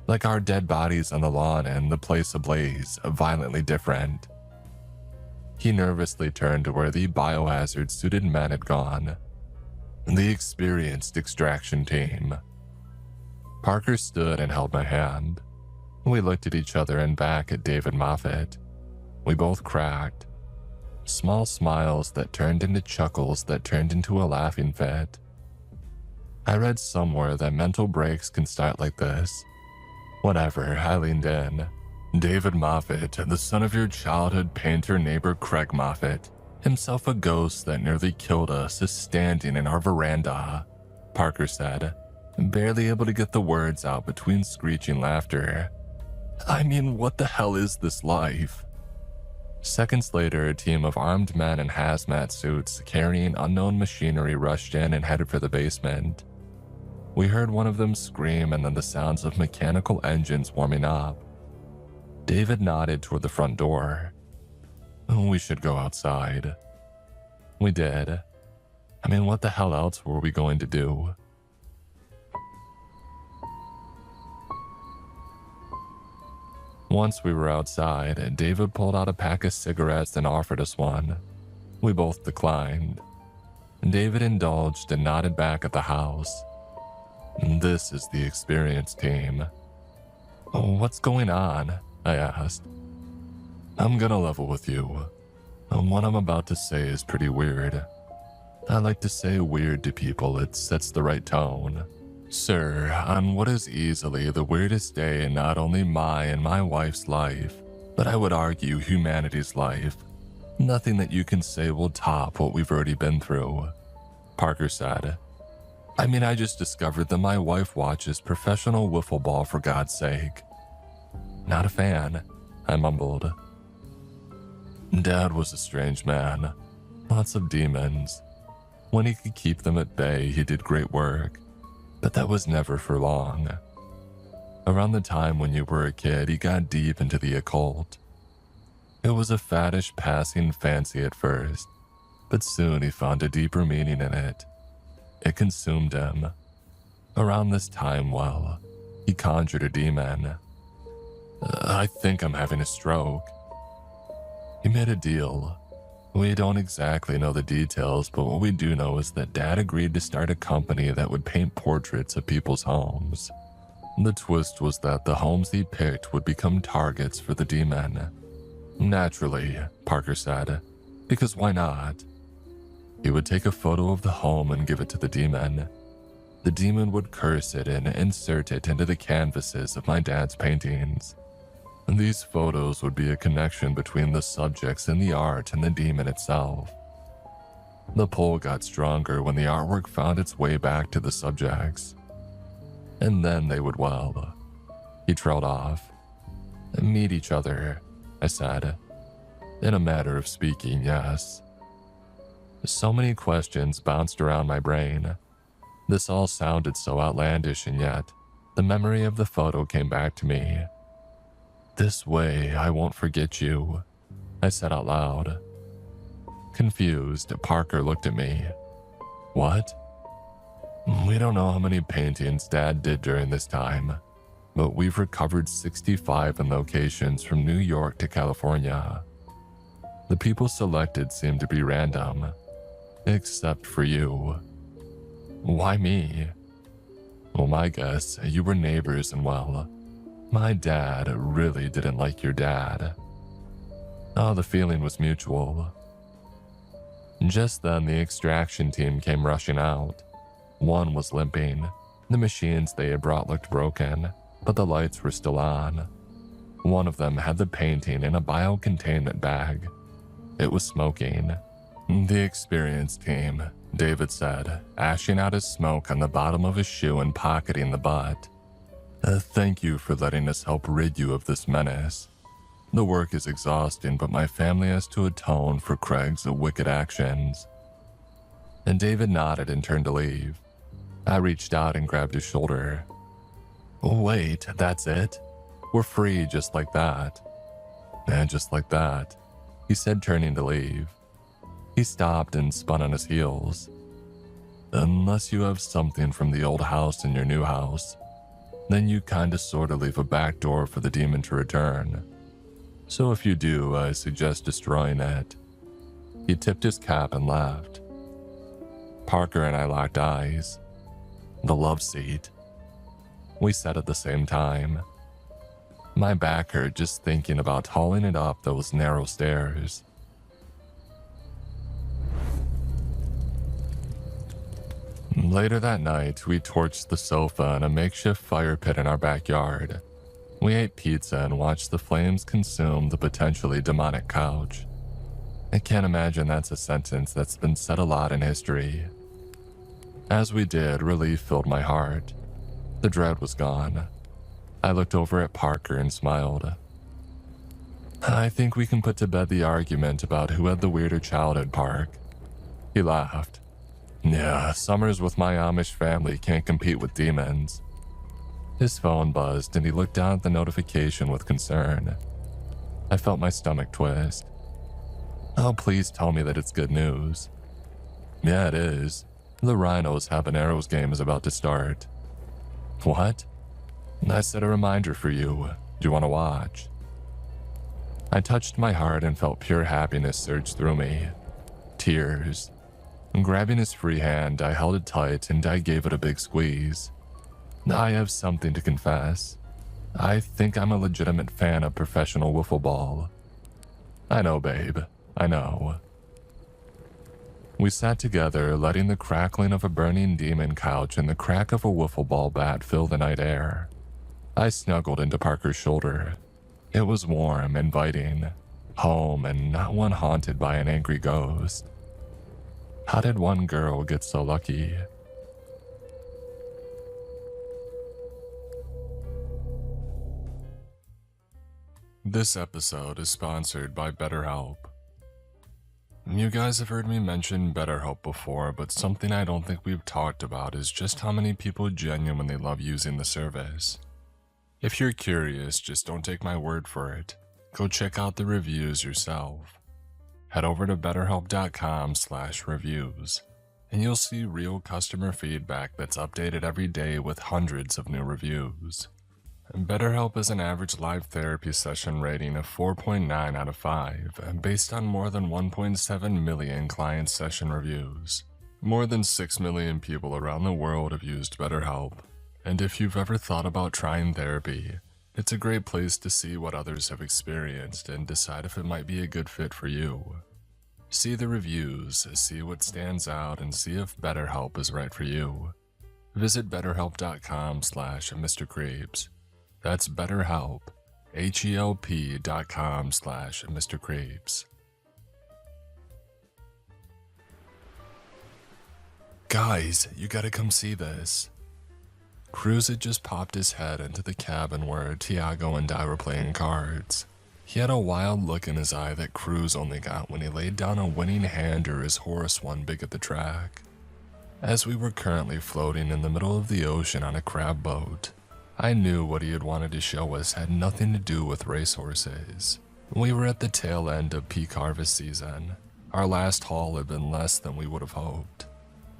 Like our dead bodies on the lawn and the place ablaze, violently different. He nervously turned to where the biohazard-suited men had gone. The experienced extraction team. Parker stood and held my hand. We looked at each other and back at David Moffat. We both cracked. Small smiles that turned into chuckles that turned into a laughing fit. I read somewhere that mental breaks can start like this. Whatever, I leaned in. David Moffat, the son of your childhood painter neighbor Craig Moffat, himself a ghost that nearly killed us, is standing in our veranda, Parker said, barely able to get the words out between screeching laughter. I mean, what the hell is this life? Seconds later, a team of armed men in hazmat suits carrying unknown machinery rushed in and headed for the basement. We heard one of them scream and then the sounds of mechanical engines warming up. David nodded toward the front door. We should go outside. We did. I mean, what the hell else were we going to do? Once we were outside, David pulled out a pack of cigarettes and offered us one. We both declined. David indulged and nodded back at the house. This is the experienced team. What's going on? I asked. I'm gonna level with you. What I'm about to say is pretty weird. I like to say weird to people, it sets the right tone. Sir, on what is easily the weirdest day in not only my and my wife's life, but I would argue humanity's life, nothing that you can say will top what we've already been through, Parker said. I mean, I just discovered that my wife watches professional wiffle ball for God's sake. Not a fan, I mumbled. Dad was a strange man. Lots of demons. When he could keep them at bay, he did great work. But that was never for long. Around the time when you were a kid, he got deep into the occult. It was a faddish passing fancy at first, but soon he found a deeper meaning in it. It consumed him. Around this time, well, he conjured a demon. I think I'm having a stroke. He made a deal. We don't exactly know the details, but what we do know is that Dad agreed to start a company that would paint portraits of people's homes. The twist was that the homes he picked would become targets for the demon. Naturally, Parker said, because why not? He would take a photo of the home and give it to the demon. The demon would curse it and insert it into the canvases of my dad's paintings. These photos would be a connection between the subjects in the art and the demon itself. The pull got stronger when the artwork found its way back to the subjects. And then they would, well, he trailed off. Meet each other, I said. In a matter of speaking, yes. So many questions bounced around my brain. This all sounded so outlandish, and yet the memory of the photo came back to me. This way, I won't forget you, I said out loud. Confused, Parker looked at me. What? We don't know how many paintings Dad did during this time, but we've recovered 65 in locations from New York to California. The people selected seemed to be random, except for you. Why me? Well, my guess, you were neighbors and well, my dad really didn't like your dad. Oh, the feeling was mutual. Just then, the extraction team came rushing out. One was limping. The machines they had brought looked broken, but the lights were still on. One of them had the painting in a biocontainment bag. It was smoking. The experienced team, David said, ashing out his smoke on the bottom of his shoe and pocketing the butt. Thank you for letting us help rid you of this menace. The work is exhausting, but my family has to atone for Craig's wicked actions. And David nodded and turned to leave. I reached out and grabbed his shoulder. Wait, that's it? We're free just like that. And just like that, he said, turning to leave. He stopped and spun on his heels. Unless you have something from the old house in your new house, then you kinda sorta leave a back door for the demon to return. So if you do, I suggest destroying it. He tipped his cap and laughed. Parker and I locked eyes. The love seat. We said at the same time. My back hurt just thinking about hauling it up those narrow stairs. Later that night, we torched the sofa in a makeshift fire pit in our backyard. We ate pizza and watched the flames consume the potentially demonic couch. I can't imagine that's a sentence that's been said a lot in history. As we did, relief filled my heart. The dread was gone. I looked over at Parker and smiled. I think we can put to bed the argument about who had the weirder childhood, Park. He laughed. Yeah, summers with my Amish family can't compete with demons. His phone buzzed and he looked down at the notification with concern. I felt my stomach twist. Oh, please tell me that it's good news. Yeah, it is. The Rhinos Habaneros game is about to start. What? I set a reminder for you. Do you want to watch? I touched my heart and felt pure happiness surge through me. Tears. Grabbing his free hand, I held it tight and I gave it a big squeeze. I have something to confess. I think I'm a legitimate fan of professional wiffle ball. I know, babe. I know. We sat together, letting the crackling of a burning demon couch and the crack of a wiffle ball bat fill the night air. I snuggled into Parker's shoulder. It was warm, inviting. Home, and not one haunted by an angry ghost. How did one girl get so lucky? This episode is sponsored by BetterHelp. You guys have heard me mention BetterHelp before, but something I don't think we've talked about is just how many people genuinely love using the service. If you're curious, just don't take my word for it. Go check out the reviews yourself. Head over to betterhelp.com/reviews, and you'll see real customer feedback that's updated every day with hundreds of new reviews. BetterHelp is an average live therapy session rating of 4.9 out of 5, based on more than 1.7 million client session reviews. More than 6 million people around the world have used BetterHelp, and if you've ever thought about trying therapy, it's a great place to see what others have experienced and decide if it might be a good fit for you. See the reviews, see what stands out, and see if BetterHelp is right for you. Visit betterhelp.com/Mr. Creeps. That's BetterHelp, HELP.com/Mr. Creeps. Guys, you gotta come see this. Cruz had just popped his head into the cabin where Tiago and I were playing cards. He had a wild look in his eye that Cruz only got when he laid down a winning hand or his horse won big at the track. As we were currently floating in the middle of the ocean on a crab boat, I knew what he had wanted to show us had nothing to do with racehorses. We were at the tail end of peak harvest season. Our last haul had been less than we would have hoped.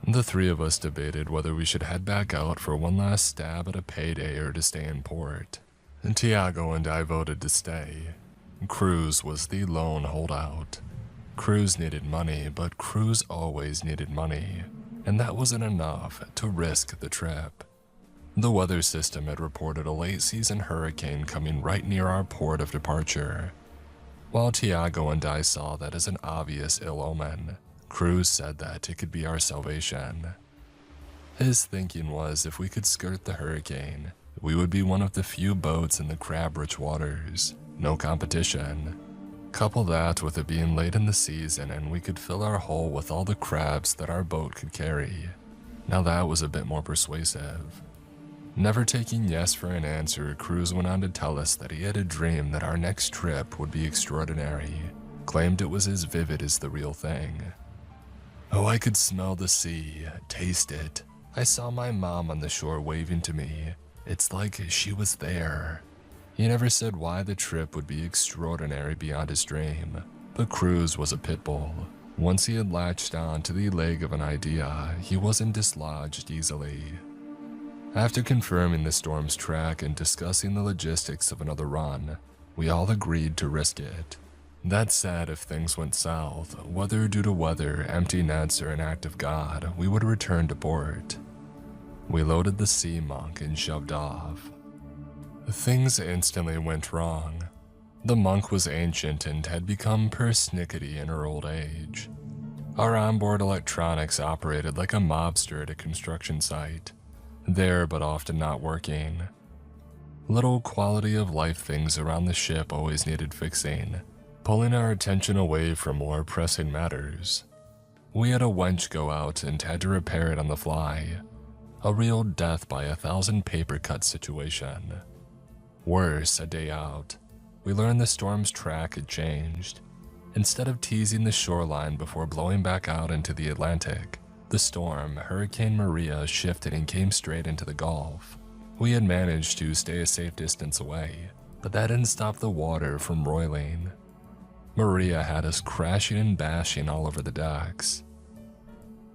The three of us debated whether we should head back out for one last stab at a payday or to stay in port. Tiago and I voted to stay. Cruz was the lone holdout. Cruz needed money, but Cruz always needed money, and that wasn't enough to risk the trip. The weather system had reported a late-season hurricane coming right near our port of departure. While Tiago and I saw that as an obvious ill omen, Cruz said that it could be our salvation. His thinking was if we could skirt the hurricane, we would be one of the few boats in the crab-rich waters. No competition. Couple that with it being late in the season and we could fill our hull with all the crabs that our boat could carry. Now that was a bit more persuasive. Never taking yes for an answer, Cruz went on to tell us that he had a dream that our next trip would be extraordinary. Claimed it was as vivid as the real thing. Oh, I could smell the sea, taste it. I saw my mom on the shore waving to me. It's like she was there. He never said why the trip would be extraordinary beyond his dream, but Cruz was a pit bull. Once he had latched on to the leg of an idea, he wasn't dislodged easily. After confirming the storm's track and discussing the logistics of another run, we all agreed to risk it. That said, if things went south, whether due to weather, empty nets, or an act of God, we would return to port. We loaded the sea monk and shoved off. Things instantly went wrong. The monk was ancient and had become persnickety in her old age. Our onboard electronics operated like a mobster at a construction site. There but often not working. Little quality of life things around the ship always needed fixing, pulling our attention away from more pressing matters. We had a wench go out and had to repair it on the fly. A real death by 1,000 paper cut situation. Worse, a day out, we learned the storm's track had changed. Instead of teasing the shoreline before blowing back out into the Atlantic, the storm, Hurricane Maria, shifted and came straight into the Gulf. We had managed to stay a safe distance away, but that didn't stop the water from roiling. Maria had us crashing and bashing all over the decks.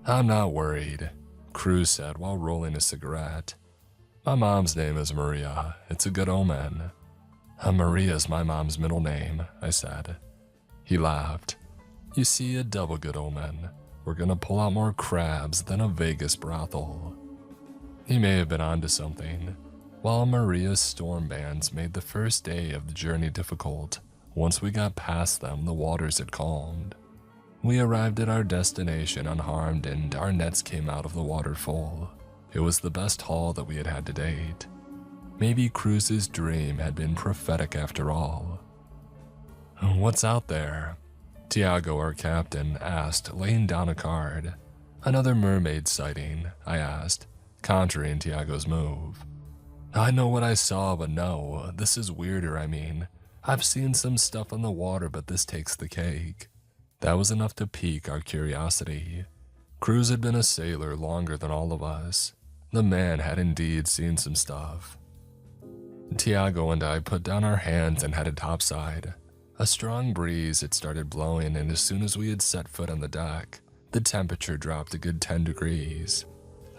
I'm not worried, Cruz said while rolling a cigarette. My mom's name is Maria. It's a good omen. Maria's my mom's middle name, I said. He laughed. You see, a double good omen. We're gonna pull out more crabs than a Vegas brothel. He may have been onto something. While Maria's storm bands made the first day of the journey difficult, once we got past them, the waters had calmed. We arrived at our destination unharmed and our nets came out of the water full. It was the best haul that we had had to date. Maybe Cruz's dream had been prophetic after all. What's out there? Tiago, our captain, asked, laying down a card. Another mermaid sighting, I asked, contraring Tiago's move. I know what I saw, but no, this is weirder, I mean. I've seen some stuff on the water, but this takes the cake. That was enough to pique our curiosity. Cruz had been a sailor longer than all of us. The man had indeed seen some stuff. Tiago and I put down our hands and headed topside. A strong breeze had started blowing, and as soon as we had set foot on the deck, the temperature dropped a good 10 degrees.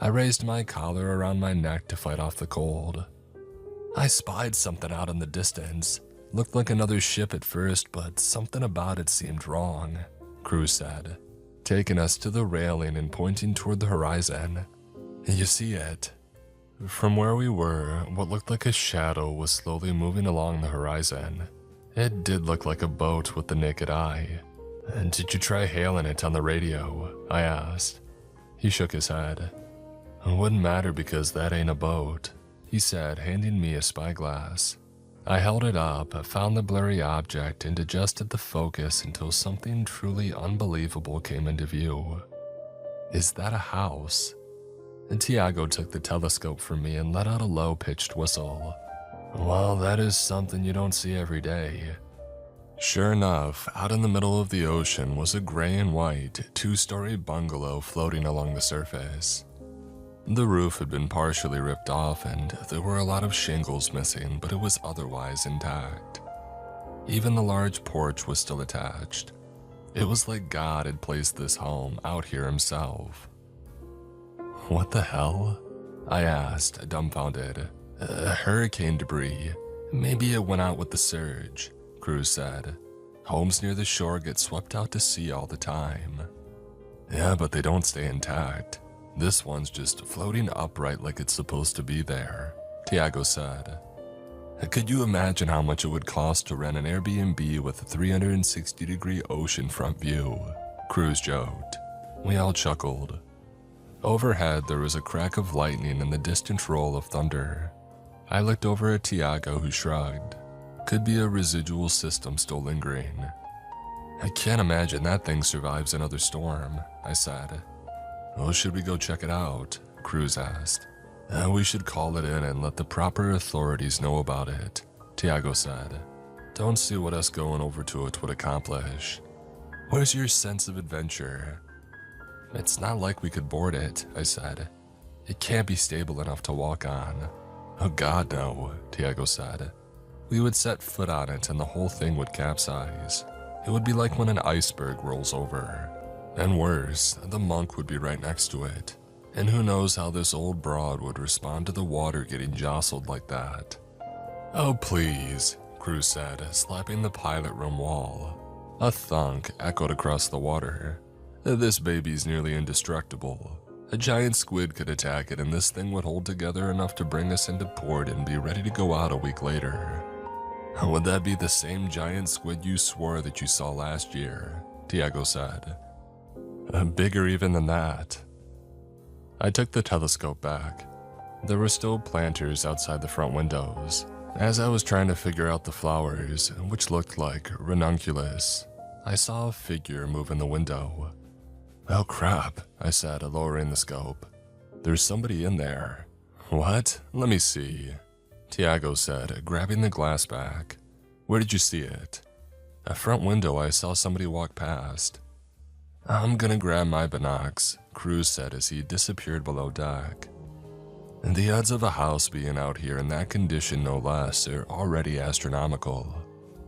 I raised my collar around my neck to fight off the cold. I spied something out in the distance. Looked like another ship at first, but something about it seemed wrong, Cruz said, taking us to the railing and pointing toward the horizon. You see it? From where we were, what looked like a shadow was slowly moving along the horizon. It did look like a boat with the naked eye. And did you try hailing it on the radio? I asked. He shook his head. It wouldn't matter because that ain't a boat, he said, handing me a spyglass. I held it up, found the blurry object, and adjusted the focus until something truly unbelievable came into view. Is that a house? And Tiago took the telescope from me and let out a low-pitched whistle. Well, that is something you don't see every day. Sure enough, out in the middle of the ocean was a gray and white, two-story bungalow floating along the surface. The roof had been partially ripped off and there were a lot of shingles missing, but it was otherwise intact. Even the large porch was still attached. It was like God had placed this home out here himself. What the hell? I asked, dumbfounded. Hurricane debris. Maybe it went out with the surge, Cruz said. Homes near the shore get swept out to sea all the time. Yeah, but they don't stay intact. This one's just floating upright like it's supposed to be there, Tiago said. Could you imagine how much it would cost to rent an Airbnb with a 360-degree oceanfront view? Cruz joked. We all chuckled. Overhead, there was a crack of lightning and the distant roll of thunder. I looked over at Tiago, who shrugged. Could be a residual system still lingering. I can't imagine that thing survives another storm, I said. Well, should we go check it out? Cruz asked. We should call it in and let the proper authorities know about it, Tiago said. Don't see what us going over to it would accomplish. Where's your sense of adventure? It's not like we could board it, I said. It can't be stable enough to walk on. Oh God, no, Tiago said. We would set foot on it and the whole thing would capsize. It would be like when an iceberg rolls over. And worse, the monk would be right next to it. And who knows how this old broad would respond to the water getting jostled like that. Oh please, Cruz said, slapping the pilot room wall. A thunk echoed across the water. This baby's nearly indestructible. A giant squid could attack it and this thing would hold together enough to bring us into port and be ready to go out a week later. Would that be the same giant squid you swore that you saw last year? Tiago said. Bigger even than that. I took the telescope back. There were still planters outside the front windows. As I was trying to figure out the flowers, which looked like ranunculus, I saw a figure move in the window. Oh crap, I said, lowering the scope. There's somebody in there. What? Let me see. Tiago said, grabbing the glass back. Where did you see it? A front window. I saw somebody walk past. I'm gonna grab my binocs, Cruz said as he disappeared below deck. And the odds of a house being out here in that condition, no less, are already astronomical,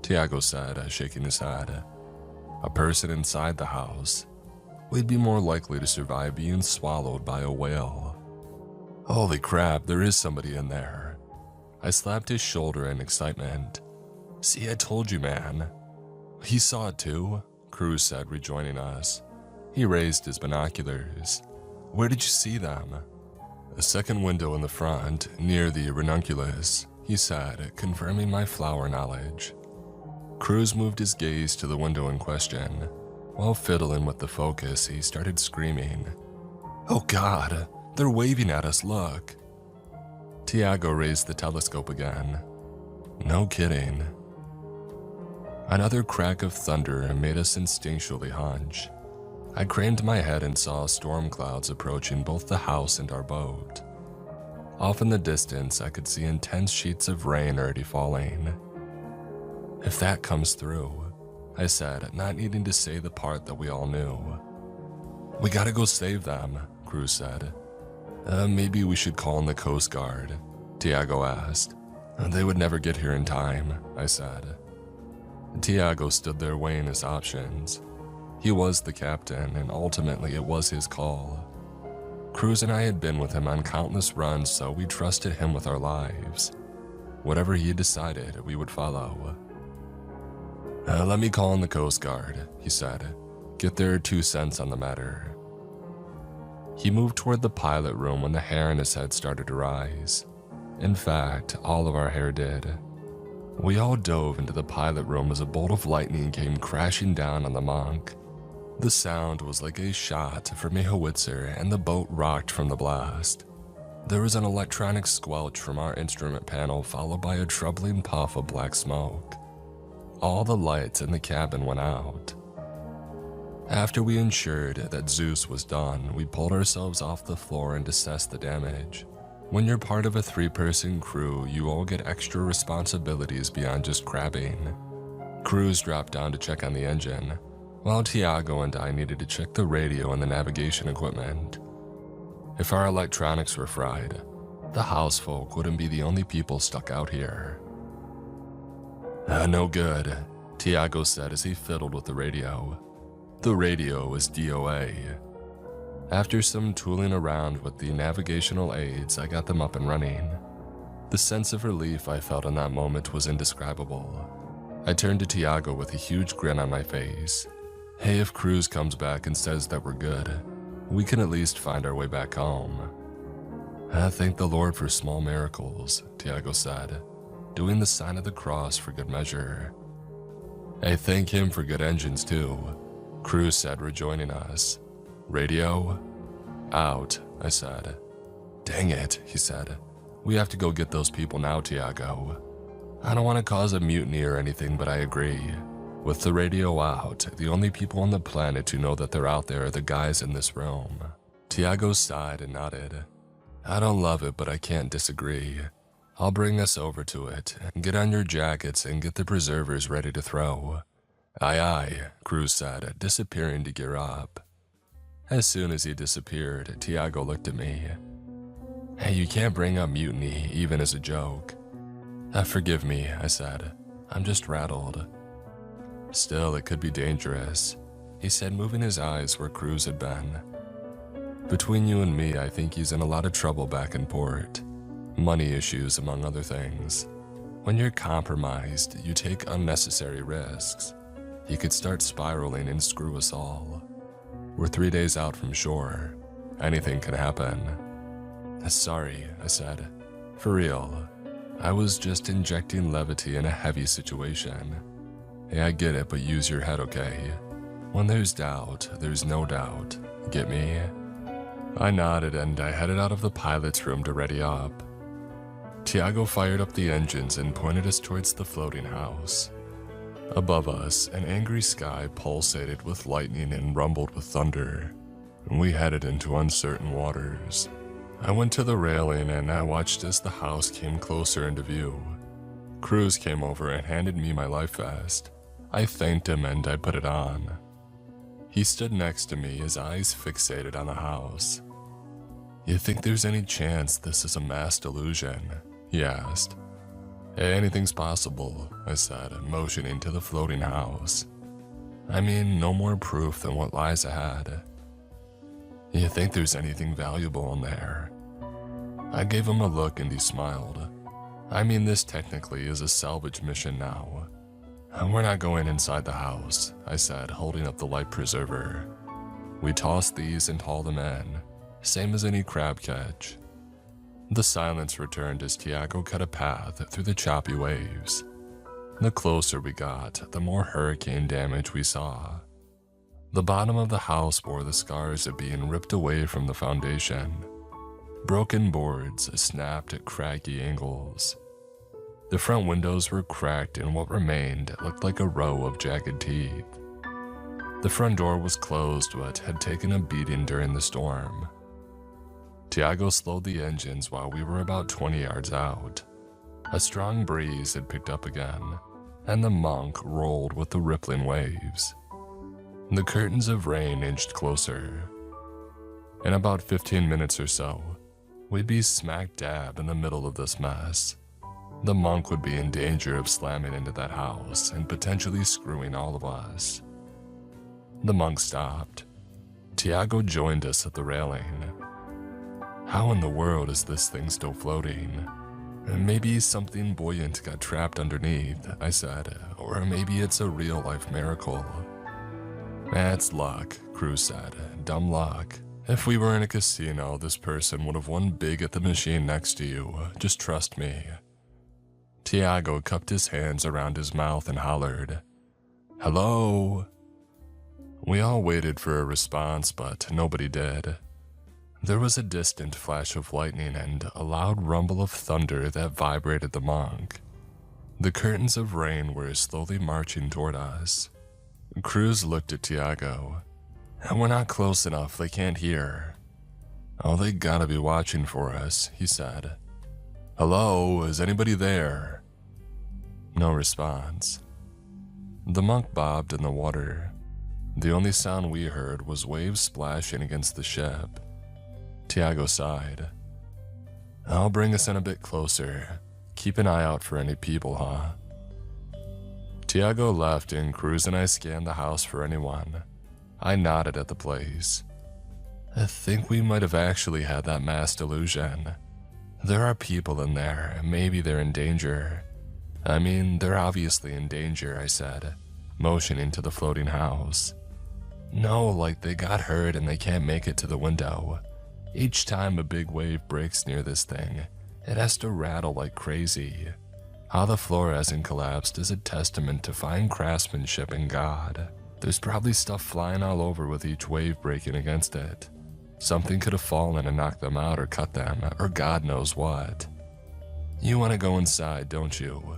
Tiago said, shaking his head. A person inside the house. We'd be more likely to survive being swallowed by a whale. Holy crap, there is somebody in there. I slapped his shoulder in excitement. See, I told you, man. He saw it too, Cruz said, rejoining us. He raised his binoculars. Where did you see them? A second window in the front, near the ranunculus, he said, confirming my flower knowledge. Cruz moved his gaze to the window in question. While fiddling with the focus, he started screaming. Oh God, they're waving at us, look. Tiago raised the telescope again. No kidding. Another crack of thunder made us instinctually hunch. I craned my head and saw storm clouds approaching both the house and our boat. Off in the distance, I could see intense sheets of rain already falling. If that comes through, I said, not needing to say the part that we all knew. We gotta go save them, Cruz said. Maybe we should call in the Coast Guard, Tiago asked. They would never get here in time, I said. Tiago stood there weighing his options. He was the captain, and ultimately it was his call. Cruz and I had been with him on countless runs, so we trusted him with our lives. Whatever he decided, we would follow. Let me call in the Coast Guard, he said. Get their 2 cents on the matter. He moved toward the pilot room when the hair on his head started to rise. In fact, all of our hair did. We all dove into the pilot room as a bolt of lightning came crashing down on the monk. The sound was like a shot from a howitzer, and the boat rocked from the blast. There was an electronic squelch from our instrument panel, followed by a troubling puff of black smoke. All the lights in the cabin went out. After we ensured that Zeus was done, we pulled ourselves off the floor and assessed the damage. When you're part of a 3-person crew, you all get extra responsibilities beyond just crabbing. Cruz dropped down to check on the engine, while Tiago and I needed to check the radio and the navigation equipment. If our electronics were fried, the housefolk wouldn't be the only people stuck out here. No good, Tiago said as he fiddled with the radio. The radio was DOA. After some tooling around with the navigational aids, I got them up and running. The sense of relief I felt in that moment was indescribable. I turned to Tiago with a huge grin on my face. Hey, if Cruz comes back and says that we're good, we can at least find our way back home. I thank the Lord for small miracles, Tiago said, doing the sign of the cross for good measure. I thank him for good engines too, Cruz said, rejoining us. Radio? Out, I said. Dang it, he said. We have to go get those people now, Tiago. I don't want to cause a mutiny or anything, but I agree. With the radio out, the only people on the planet who know that they're out there are the guys in this room. Tiago sighed and nodded. I don't love it, but I can't disagree. I'll bring us over to it. Get on your jackets and get the preservers ready to throw. Aye, aye, Cruz said, disappearing to gear up. As soon as he disappeared, Tiago looked at me. Hey, you can't bring up mutiny, even as a joke. Forgive me, I said. I'm just rattled. Still, it could be dangerous, he said, moving his eyes where Cruz had been. Between you and me, I think he's in a lot of trouble back in port. Money issues, among other things. When you're compromised, you take unnecessary risks. He could start spiraling and screw us all. We're 3 days out from shore. Anything can happen. Sorry, I said. For real. I was just injecting levity in a heavy situation. Hey, I get it, but use your head, okay? When there's doubt, there's no doubt. Get me? I nodded and I headed out of the pilot's room to ready up. Tiago fired up the engines and pointed us towards the floating house. Above us, an angry sky pulsated with lightning and rumbled with thunder. We headed into uncertain waters. I went to the railing and I watched as the house came closer into view. Cruz came over and handed me my life vest. I thanked him and I put it on. He stood next to me, his eyes fixated on the house. You think there's any chance this is a mass delusion? He asked. Hey, anything's possible, I said, motioning to the floating house. I mean, no more proof than what lies ahead. You think there's anything valuable in there? I gave him a look and he smiled. I mean, this technically is a salvage mission now. We're not going inside the house, I said, holding up the light preserver. We toss these and haul them in, same as any crab catch. The silence returned as Tiago cut a path through the choppy waves. The closer we got, the more hurricane damage we saw. The bottom of the house bore the scars of being ripped away from the foundation. Broken boards snapped at craggy angles. The front windows were cracked and what remained looked like a row of jagged teeth. The front door was closed but had taken a beating during the storm. Tiago slowed the engines while we were about 20 yards out. A strong breeze had picked up again, and the monk rolled with the rippling waves. The curtains of rain inched closer. In about 15 minutes or so, we'd be smack dab in the middle of this mess. The monk would be in danger of slamming into that house and potentially screwing all of us. The monk stopped. Tiago joined us at the railing. How in the world is this thing still floating? Maybe something buoyant got trapped underneath, I said, or maybe it's a real-life miracle. That's luck, Cruz said. Dumb luck. If we were in a casino, this person would have won big at the machine next to you. Just trust me. Tiago cupped his hands around his mouth and hollered, "Hello?" We all waited for a response, but nobody did. There was a distant flash of lightning and a loud rumble of thunder that vibrated the monk. The curtains of rain were slowly marching toward us. Cruz looked at Tiago. "We're not close enough, they can't hear." "Oh, they gotta be watching for us," he said. "Hello, is anybody there?" No response. The monk bobbed in the water. The only sound we heard was waves splashing against the ship. Tiago sighed. "I'll bring us in a bit closer. Keep an eye out for any people, huh?" Tiago left and Cruz and I scanned the house for anyone. I nodded at the place. I think we might have actually had that mass delusion. There are people in there, maybe they're in danger. I mean, they're obviously in danger, I said, motioning to the floating house. No, like they got hurt and they can't make it to the window. Each time a big wave breaks near this thing, it has to rattle like crazy. How the floor hasn't collapsed is a testament to fine craftsmanship and God. There's probably stuff flying all over with each wave breaking against it. Something could have fallen and knocked them out or cut them, or God knows what. You want to go inside, don't you?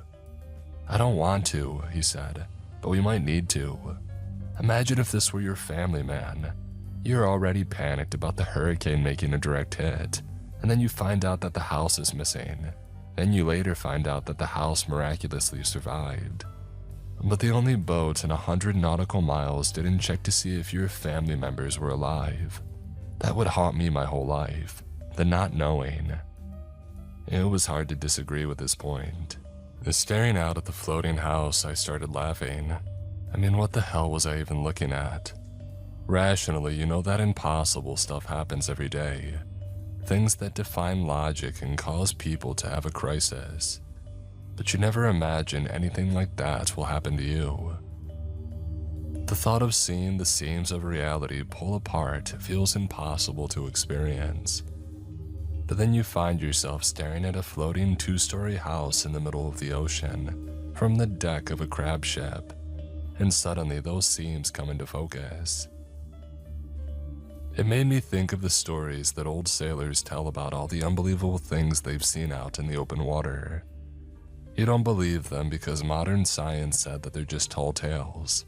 I don't want to, he said, but we might need to. Imagine if this were your family, man. You're already panicked about the hurricane making a direct hit, and then you find out that the house is missing. Then you later find out that the house miraculously survived. But the only boat in 100 nautical miles didn't check to see if your family members were alive. That would haunt me my whole life, the not knowing. It was hard to disagree with this point. Staring out at the floating house, I started laughing. I mean, what the hell was I even looking at? Rationally, you know that impossible stuff happens every day. Things that define logic and cause people to have a crisis. But you never imagine anything like that will happen to you. The thought of seeing the seams of reality pull apart feels impossible to experience. But then you find yourself staring at a floating 2-story house in the middle of the ocean from the deck of a crab ship, and suddenly those seams come into focus. It made me think of the stories that old sailors tell about all the unbelievable things they've seen out in the open water. You don't believe them because modern science said that they're just tall tales.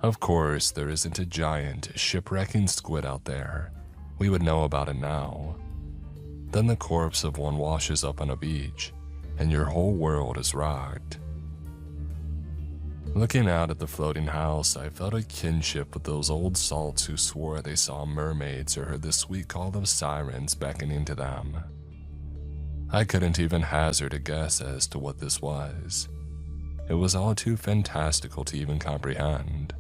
Of course, there isn't a giant, shipwrecking squid out there. We would know about it now. Then the corpse of one washes up on a beach, and your whole world is rocked. Looking out at the floating house, I felt a kinship with those old salts who swore they saw mermaids or heard the sweet call of sirens beckoning to them. I couldn't even hazard a guess as to what this was. It was all too fantastical to even comprehend.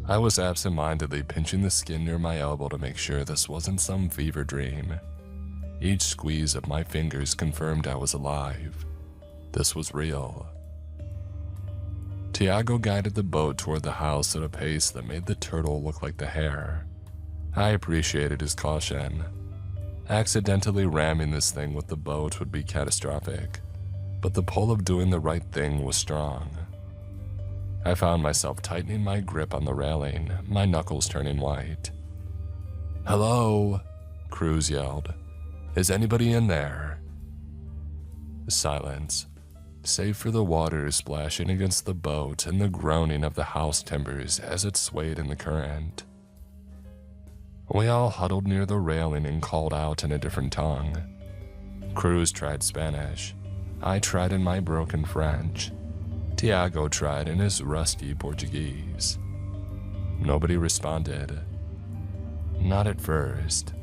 I was absent-mindedly pinching the skin near my elbow to make sure this wasn't some fever dream. Each squeeze of my fingers confirmed I was alive. This was real. Tiago guided the boat toward the house at a pace that made the turtle look like the hare. I appreciated his caution. Accidentally ramming this thing with the boat would be catastrophic, but the pull of doing the right thing was strong. I found myself tightening my grip on the railing, my knuckles turning white. "Hello?" Cruz yelled. "Is anybody in there?" Silence, save for the water splashing against the boat and the groaning of the house timbers as it swayed in the current. We all huddled near the railing and called out in a different tongue. Cruz tried Spanish. I tried in my broken French. Tiago tried in his rusty Portuguese. Nobody responded. Not at first.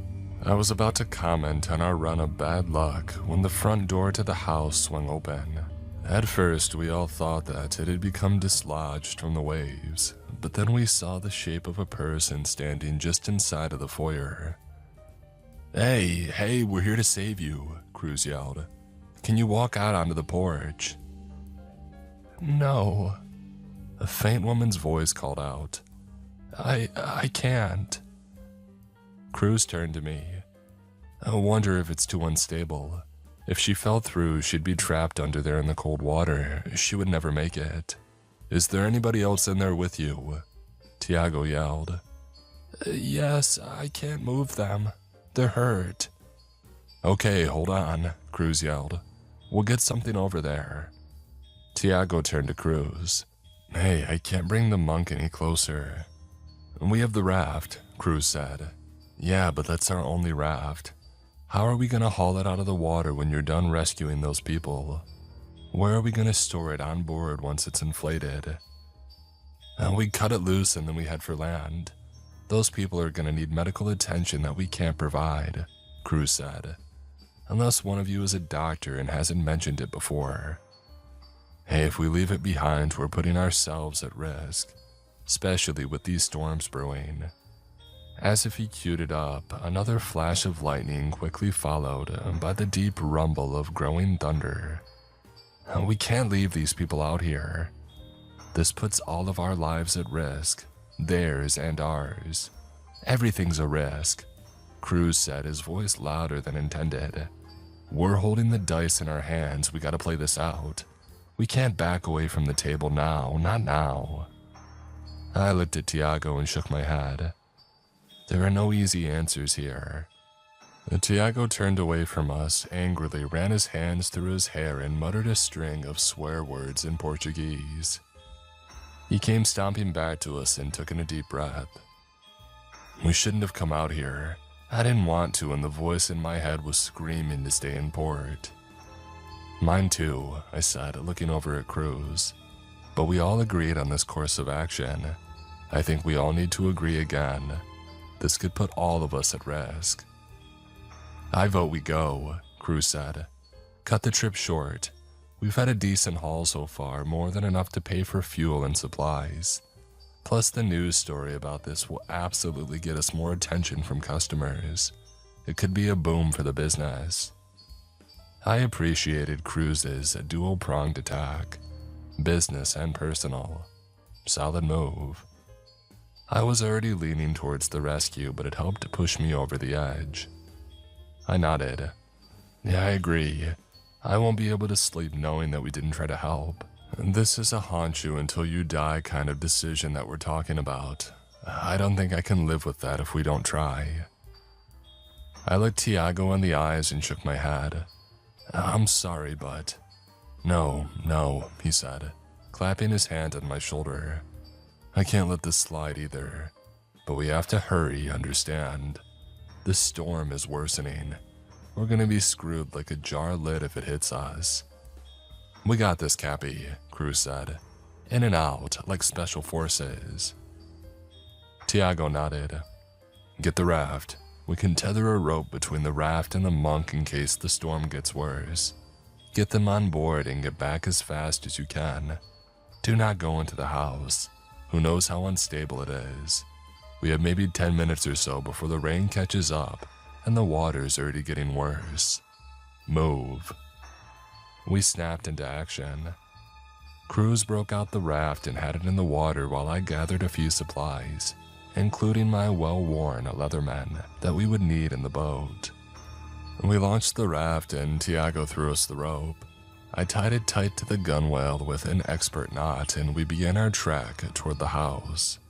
I was about to comment on our run of bad luck when the front door to the house swung open. At first, we all thought that it had become dislodged from the waves, but then we saw the shape of a person standing just inside of the foyer. Hey, we're here to save you," Cruz yelled. "Can you walk out onto the porch?" "No," a faint woman's voice called out. I can't." Cruz turned to me. "I wonder if it's too unstable. If she fell through, she'd be trapped under there in the cold water. She would never make it. Is there anybody else in there with you?" Tiago yelled. "Yes, I can't move them. They're hurt." "Okay, hold on," Cruz yelled. "We'll get something over there." Tiago turned to Cruz. "Hey, I can't bring the monk any closer." "We have the raft," Cruz said. "Yeah, but that's our only raft. How are we going to haul it out of the water when you're done rescuing those people? Where are we going to store it on board once it's inflated?" "We cut it loose and then we head for land. Those people are going to need medical attention that we can't provide," Cruz said. "Unless one of you is a doctor and hasn't mentioned it before. Hey, if we leave it behind, we're putting ourselves at risk, especially with these storms brewing." As if he queued it up, another flash of lightning quickly followed by the deep rumble of growing thunder. "We can't leave these people out here. This puts all of our lives at risk, theirs and ours. Everything's a risk," Cruz said, his voice louder than intended. "We're holding the dice in our hands. We gotta play this out. We can't back away from the table now, not now." I looked at Tiago and shook my head. There are no easy answers here. Tiago turned away from us, angrily ran his hands through his hair and muttered a string of swear words in Portuguese. He came stomping back to us and took in a deep breath. "We shouldn't have come out here. I didn't want to, and the voice in my head was screaming to stay in port." "Mine too," I said, looking over at Cruz. "But we all agreed on this course of action. I think we all need to agree again. This could put all of us at risk." "I vote we go," Cruz said. "Cut the trip short. We've had a decent haul so far, more than enough to pay for fuel and supplies. Plus the news story about this will absolutely get us more attention from customers. It could be a boom for the business." I appreciated Cruz's dual-pronged attack, business and personal. Solid move. I was already leaning towards the rescue, but it helped to push me over the edge. I nodded. "Yeah, I agree. I won't be able to sleep knowing that we didn't try to help. This is a haunt you until you die kind of decision that we're talking about. I don't think I can live with that if we don't try." I looked Tiago in the eyes and shook my head. "I'm sorry, but..." No, he said, clapping his hand on my shoulder. "I can't let this slide either. But we have to hurry, understand? This storm is worsening. We're gonna be screwed like a jar lid if it hits us." "We got this, Cappy," Cruz said. "In and out, like special forces." Tiago nodded. "Get the raft. We can tether a rope between the raft and the monk in case the storm gets worse. Get them on board and get back as fast as you can. Do not go into the house. Who knows how unstable it is. We have maybe 10 minutes or so before the rain catches up and the water's already getting worse. Move." We snapped into action. Cruz broke out the raft and had it in the water while I gathered a few supplies, including my well-worn Leatherman that we would need in the boat. We launched the raft and Tiago threw us the rope. I tied it tight to the gunwale with an expert knot and we began our trek toward the house.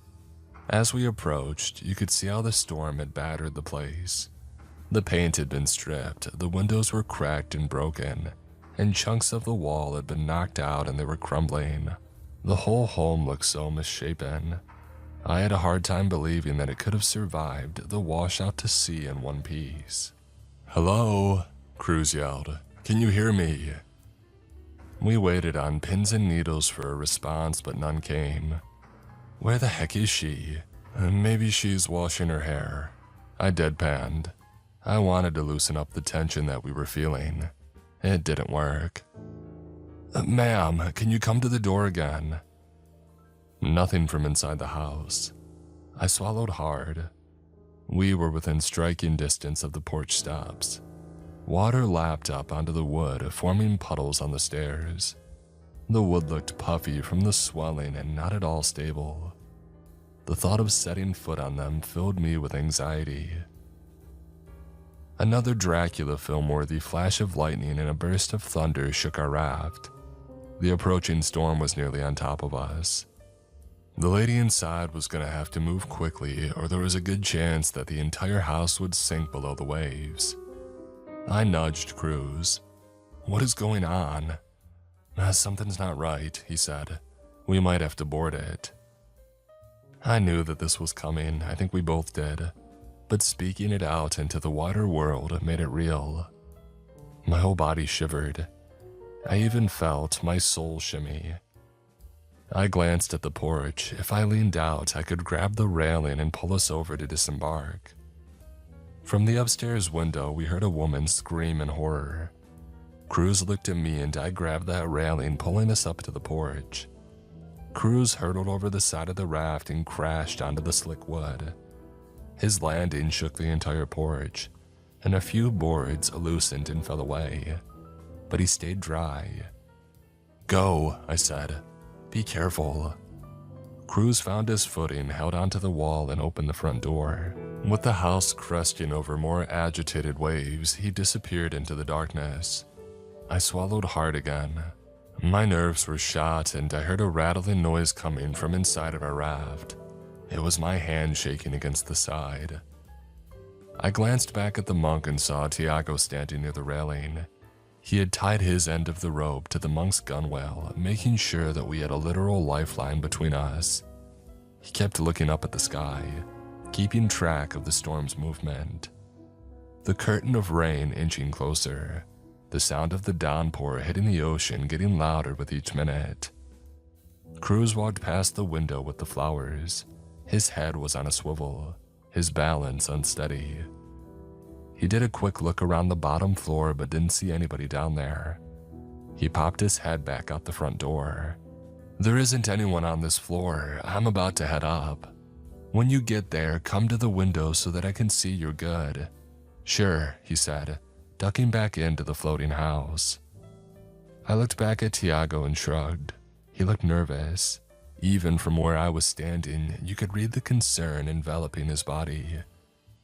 As we approached, you could see how the storm had battered the place. The paint had been stripped, the windows were cracked and broken, and chunks of the wall had been knocked out and they were crumbling. The whole home looked so misshapen. I had a hard time believing that it could have survived the washout to sea in one piece. "Hello?" Cruz yelled. "Can you hear me?" We waited on pins and needles for a response, but none came. "Where the heck is she?" "Maybe she's washing her hair," I deadpanned. I wanted to loosen up the tension that we were feeling. It didn't work. Ma'am, can you come to the door again? Nothing from inside the house. I swallowed hard. We were within striking distance of the porch steps. Water lapped up onto the wood, forming puddles on the stairs. The wood looked puffy from the swelling and not at all stable. The thought of setting foot on them filled me with anxiety. Another Dracula film-worthy flash of lightning and a burst of thunder shook our raft. The approaching storm was nearly on top of us. The lady inside was going to have to move quickly, or there was a good chance that the entire house would sink below the waves. I nudged Cruz. "What is going on?" "Something's not right," he said. "We might have to board it." I knew that this was coming, I think we both did, but speaking it out into the wider world made it real. My whole body shivered. I even felt my soul shimmy. I glanced at the porch. If I leaned out, I could grab the railing and pull us over to disembark. From the upstairs window, we heard a woman scream in horror. Cruz looked at me and I grabbed that railing, pulling us up to the porch. Cruz hurtled over the side of the raft and crashed onto the slick wood. His landing shook the entire porch, and a few boards loosened and fell away, but he stayed dry. "Go," I said. "Be careful." Cruz found his footing, held onto the wall, and opened the front door. With the house cresting over more agitated waves, he disappeared into the darkness. I swallowed hard again. My nerves were shot, and I heard a rattling noise coming from inside of our raft. It was my hand shaking against the side. I glanced back at the monk and saw Tiago standing near the railing. He had tied his end of the rope to the monk's gunwale, making sure that we had a literal lifeline between us. He kept looking up at the sky, keeping track of the storm's movement. The curtain of rain inching closer, the sound of the downpour hitting the ocean getting louder with each minute. Cruz walked past the window with the flowers. His head was on a swivel, his balance unsteady. He did a quick look around the bottom floor but didn't see anybody down there. He popped his head back out the front door. "There isn't anyone on this floor. I'm about to head up. When you get there, come to the window so that I can see you're good." "Sure," he said, ducking back into the floating house. I looked back at Tiago and shrugged. He looked nervous. Even from where I was standing, you could read the concern enveloping his body.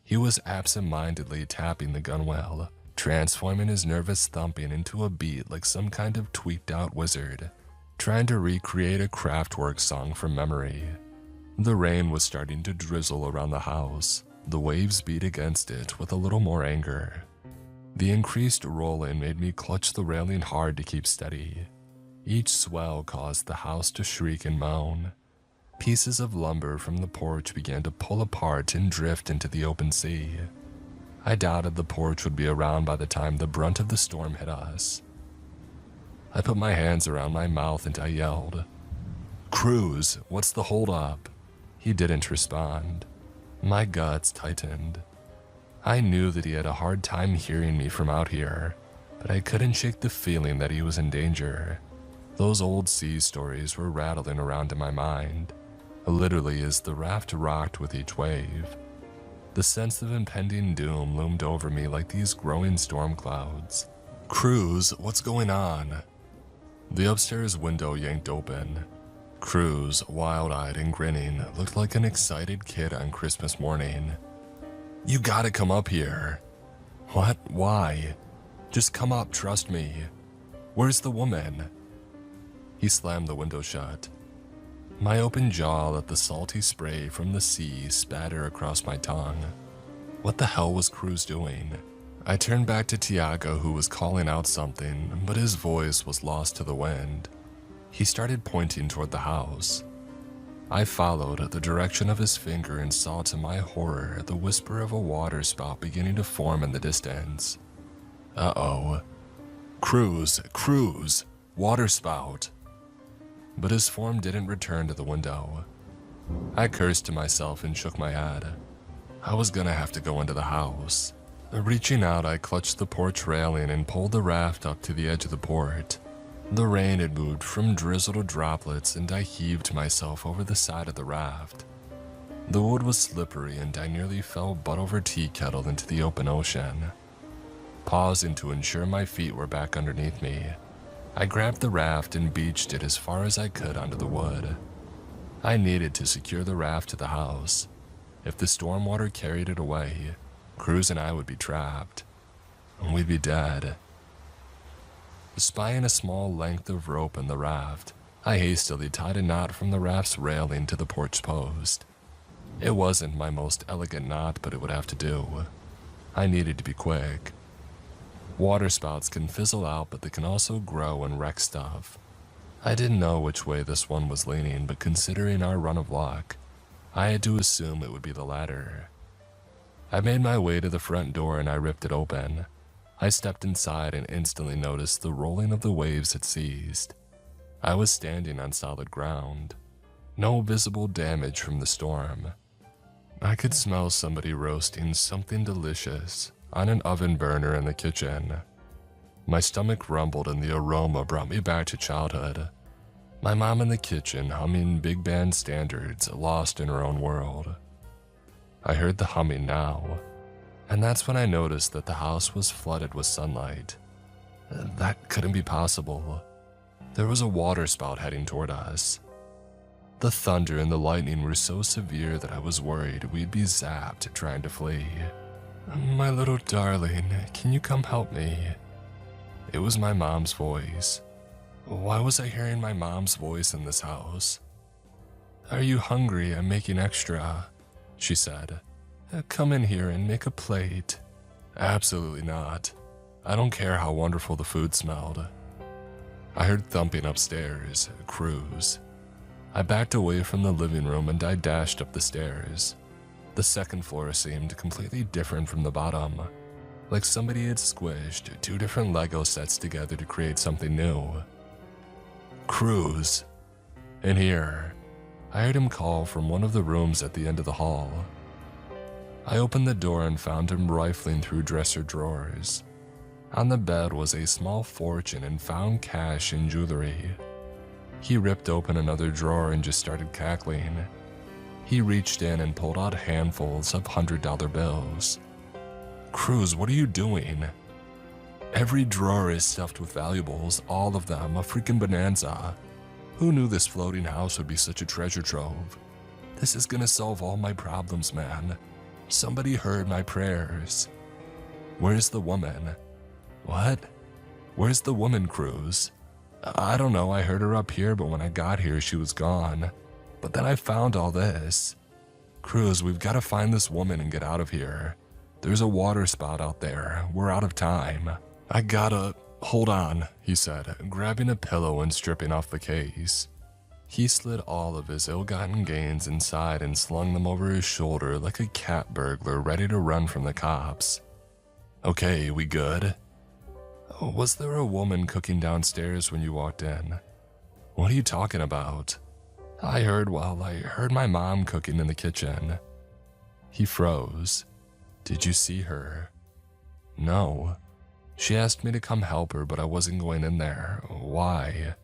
He was absent-mindedly tapping the gunwale, transforming his nervous thumping into a beat like some kind of tweaked-out wizard, trying to recreate a Kraftwerk song from memory. The rain was starting to drizzle around the house. The waves beat against it with a little more anger. The increased rolling made me clutch the railing hard to keep steady. Each swell caused the house to shriek and moan. Pieces of lumber from the porch began to pull apart and drift into the open sea. I doubted the porch would be around by the time the brunt of the storm hit us. I put my hands around my mouth and I yelled, "Cruz, what's the holdup?" He didn't respond. My guts tightened. I knew that he had a hard time hearing me from out here, but I couldn't shake the feeling that he was in danger. Those old sea stories were rattling around in my mind, literally as the raft rocked with each wave. The sense of impending doom loomed over me like these growing storm clouds. "Cruz, what's going on?" The upstairs window yanked open. Cruz, wild-eyed and grinning, looked like an excited kid on Christmas morning. "You gotta come up here." "What? Why?" "Just come up, trust me." "Where's the woman?" He slammed the window shut. My open jaw let the salty spray from the sea spatter across my tongue. What the hell was Cruz doing? I turned back to Tiago, who was calling out something, but his voice was lost to the wind. He started pointing toward the house. I followed the direction of his finger and saw to my horror the whisper of a water spout beginning to form in the distance. Uh-oh. "Cruz, Cruz, water spout." But his form didn't return to the window. I cursed to myself and shook my head. I was gonna have to go into the house. Reaching out, I clutched the porch railing and pulled the raft up to the edge of the port. The rain had moved from drizzle to droplets, and I heaved myself over the side of the raft. The wood was slippery, and I nearly fell butt over tea kettle into the open ocean. Pausing to ensure my feet were back underneath me, I grabbed the raft and beached it as far as I could onto the wood. I needed to secure the raft to the house. If the stormwater carried it away, Cruz and I would be trapped. We'd be dead. Spying a small length of rope in the raft, I hastily tied a knot from the raft's railing to the porch post. It wasn't my most elegant knot, but it would have to do. I needed to be quick. Waterspouts can fizzle out, but they can also grow and wreck stuff. I didn't know which way this one was leaning, but considering our run of luck, I had to assume it would be the latter. I made my way to the front door and I ripped it open. I stepped inside and instantly noticed the rolling of the waves had ceased. I was standing on solid ground. No visible damage from the storm. I could smell somebody roasting something delicious on an oven burner in the kitchen. My stomach rumbled and the aroma brought me back to childhood. My mom in the kitchen humming big band standards, lost in her own world. I heard the humming now, and that's when I noticed that the house was flooded with sunlight. That couldn't be possible. There was a waterspout heading toward us. The thunder and the lightning were so severe that I was worried we'd be zapped trying to flee. "My little darling, can you come help me?" It was my mom's voice. Why was I hearing my mom's voice in this house? "Are you hungry? I'm making extra," she said. "Come in here and make a plate." Absolutely not. I don't care how wonderful the food smelled. I heard thumping upstairs, Cruz. I backed away from the living room and I dashed up the stairs. The second floor seemed completely different from the bottom, like somebody had squished two different Lego sets together to create something new. "Cruz!" In here, I heard him call from one of the rooms at the end of the hall. I opened the door and found him rifling through dresser drawers. On the bed was a small fortune in found cash and jewelry. He ripped open another drawer and just started cackling. He reached in and pulled out handfuls of $100 bills. "Cruz, what are you doing?" "Every drawer is stuffed with valuables, all of them, a freaking bonanza. Who knew this floating house would be such a treasure trove? This is gonna solve all my problems, man. Somebody heard my prayers." "Where's the woman?" "What? Where's the woman, Cruz?" "I don't know, I heard her up here, but when I got here, she was gone. But then I found all this." "Cruz, we've got to find this woman and get out of here. There's a water spout out there. We're out of time." "I gotta... Hold on," he said, grabbing a pillow and stripping off the case. He slid all of his ill-gotten gains inside and slung them over his shoulder like a cat burglar ready to run from the cops. "Okay, we good?" "Was there a woman cooking downstairs when you walked in?" "What are you talking about?" I heard my mom cooking in the kitchen." He froze. "Did you see her?" "No. She asked me to come help her, but I wasn't going in there. Why?"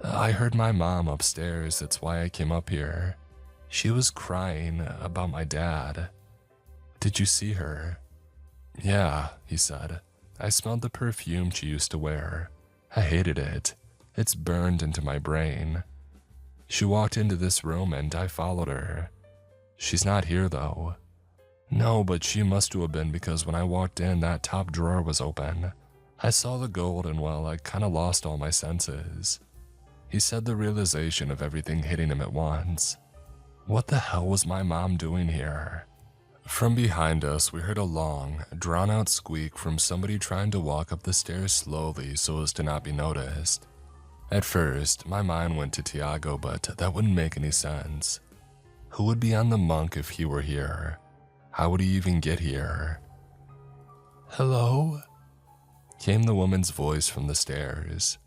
"I heard my mom upstairs, that's why I came up here. She was crying about my dad." "Did you see her?" "Yeah," he said. "I smelled the perfume she used to wear. I hated it. It's burned into my brain. She walked into this room and I followed her. She's not here though." "No, but she must have been because when I walked in, that top drawer was open. I saw the gold and well, I kinda lost all my senses." He said, the realization of everything hitting him at once. What the hell was my mom doing here? From behind us, we heard a long, drawn-out squeak from somebody trying to walk up the stairs slowly so as to not be noticed. At first, my mind went to Tiago, but that wouldn't make any sense. Who would be on the monk if he were here? How would he even get here? "Hello?" came the woman's voice from the stairs.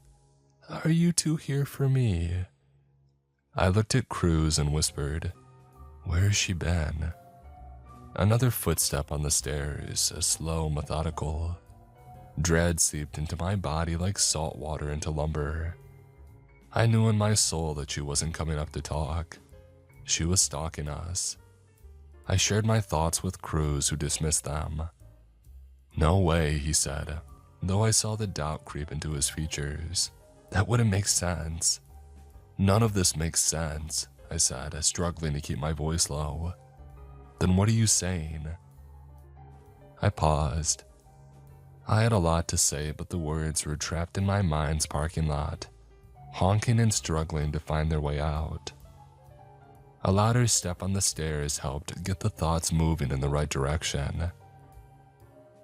"Are you two here for me?" I looked at Cruz and whispered, "Where has she been?" Another footstep on the stairs, a slow, methodical. Dread seeped into my body like salt water into lumber. I knew in my soul that she wasn't coming up to talk. She was stalking us. I shared my thoughts with Cruz, who dismissed them. "No way," he said, though I saw the doubt creep into his features. "That wouldn't make sense." "None of this makes sense," I said, struggling to keep my voice low. "Then what are you saying?" I paused. I had a lot to say, but the words were trapped in my mind's parking lot, honking and struggling to find their way out. A louder step on the stairs helped get the thoughts moving in the right direction.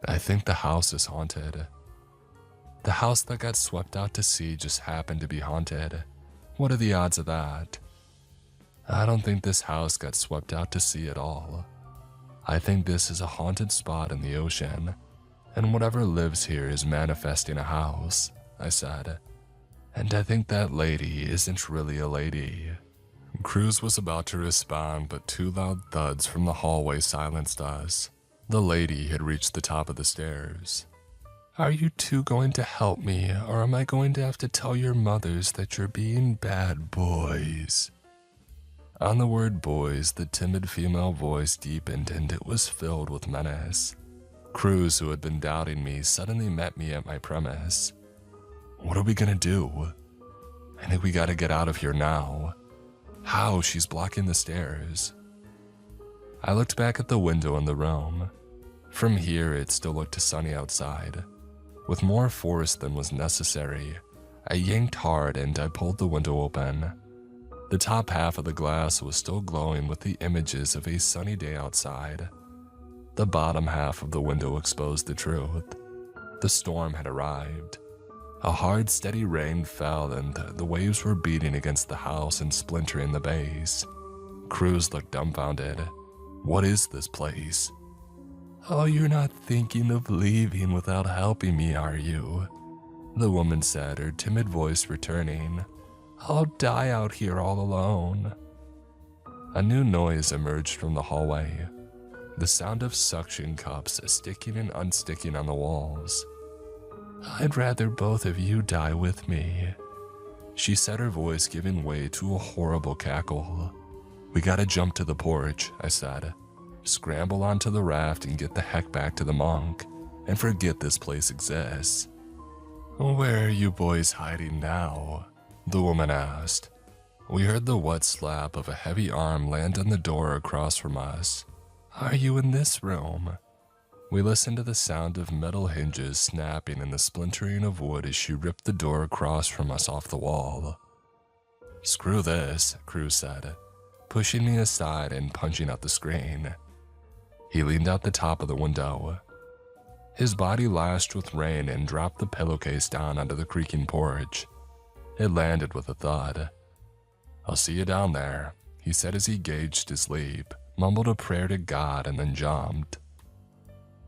"I think the house is haunted." The house that got swept out to sea just happened to be haunted. What are the odds of that? "I don't think this house got swept out to sea at all. I think this is a haunted spot in the ocean, and whatever lives here is manifesting a house," I said. "And I think that lady isn't really a lady." Cruz was about to respond, but two loud thuds from the hallway silenced us. The lady had reached the top of the stairs. "Are you two going to help me, or am I going to have to tell your mothers that you're being bad boys?" On the word boys, the timid female voice deepened and it was filled with menace. Cruz, who had been doubting me, suddenly met me at my premise. "What are we gonna do?" "I think we gotta get out of here now." "How? She's blocking the stairs." I looked back at the window in the room. From here, it still looked sunny outside. With more force than was necessary, I yanked hard and I pulled the window open. The top half of the glass was still glowing with the images of a sunny day outside. The bottom half of the window exposed the truth. The storm had arrived. A hard, steady rain fell and the waves were beating against the house and splintering the base. Cruz looked dumbfounded. "What is this place?" "Oh, you're not thinking of leaving without helping me, are you?" the woman said, her timid voice returning. "I'll die out here all alone." A new noise emerged from the hallway. The sound of suction cups sticking and unsticking on the walls. "I'd rather both of you die with me," she said, her voice giving way to a horrible cackle. "We gotta jump to the porch," I said. "Scramble onto the raft and get the heck back to the monk, and forget this place exists." "Where are you boys hiding now?" the woman asked. We heard the wet slap of a heavy arm land on the door across from us. "Are you in this room?" We listened to the sound of metal hinges snapping and the splintering of wood as she ripped the door across from us off the wall. "Screw this," Cruz said, pushing me aside and punching out the screen. He leaned out the top of the window. His body lashed with rain and dropped the pillowcase down onto the creaking porch. It landed with a thud. "I'll see you down there," he said as he gauged his leap, mumbled a prayer to God, and then jumped.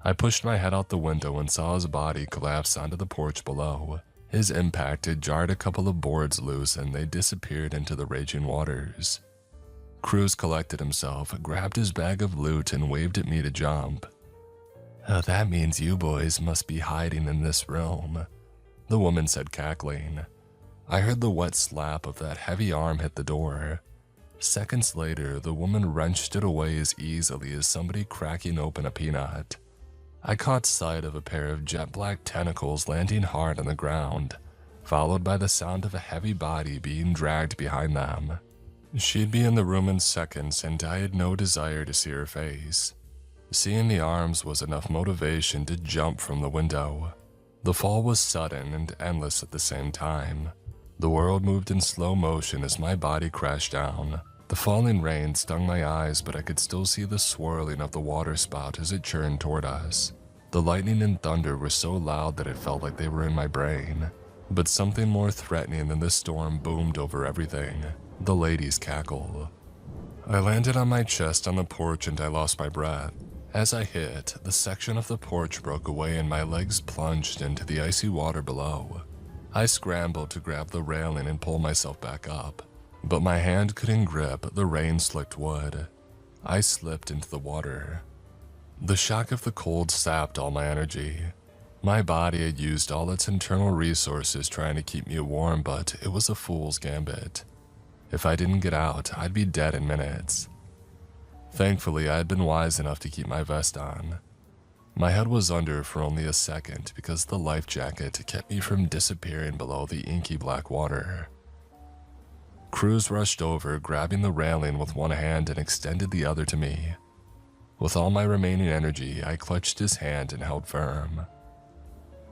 I pushed my head out the window and saw his body collapse onto the porch below. His impact had jarred a couple of boards loose and they disappeared into the raging waters. Cruz collected himself, grabbed his bag of loot, and waved at me to jump. "Oh, that means you boys must be hiding in this room," the woman said, cackling. I heard the wet slap of that heavy arm hit the door. Seconds later, the woman wrenched it away as easily as somebody cracking open a peanut. I caught sight of a pair of jet-black tentacles landing hard on the ground, followed by the sound of a heavy body being dragged behind them. She'd be in the room in seconds, and I had no desire to see her face. Seeing the arms was enough motivation to jump from the window. The fall was sudden and endless at the same time. The world moved in slow motion as my body crashed down. The falling rain stung my eyes, but I could still see the swirling of the water spout as it churned toward us. The lightning and thunder were so loud that it felt like they were in my brain. But something more threatening than the storm boomed over everything: the lady's cackle. I landed on my chest on the porch and I lost my breath. As I hit, the section of the porch broke away and my legs plunged into the icy water below. I scrambled to grab the railing and pull myself back up, but my hand couldn't grip the rain-slicked wood. I slipped into the water. The shock of the cold sapped all my energy. My body had used all its internal resources trying to keep me warm, but it was a fool's gambit. If I didn't get out, I'd be dead in minutes. Thankfully, I had been wise enough to keep my vest on. My head was under for only a second because the life jacket kept me from disappearing below the inky black water. Cruz rushed over, grabbing the railing with one hand and extended the other to me. With all my remaining energy, I clutched his hand and held firm.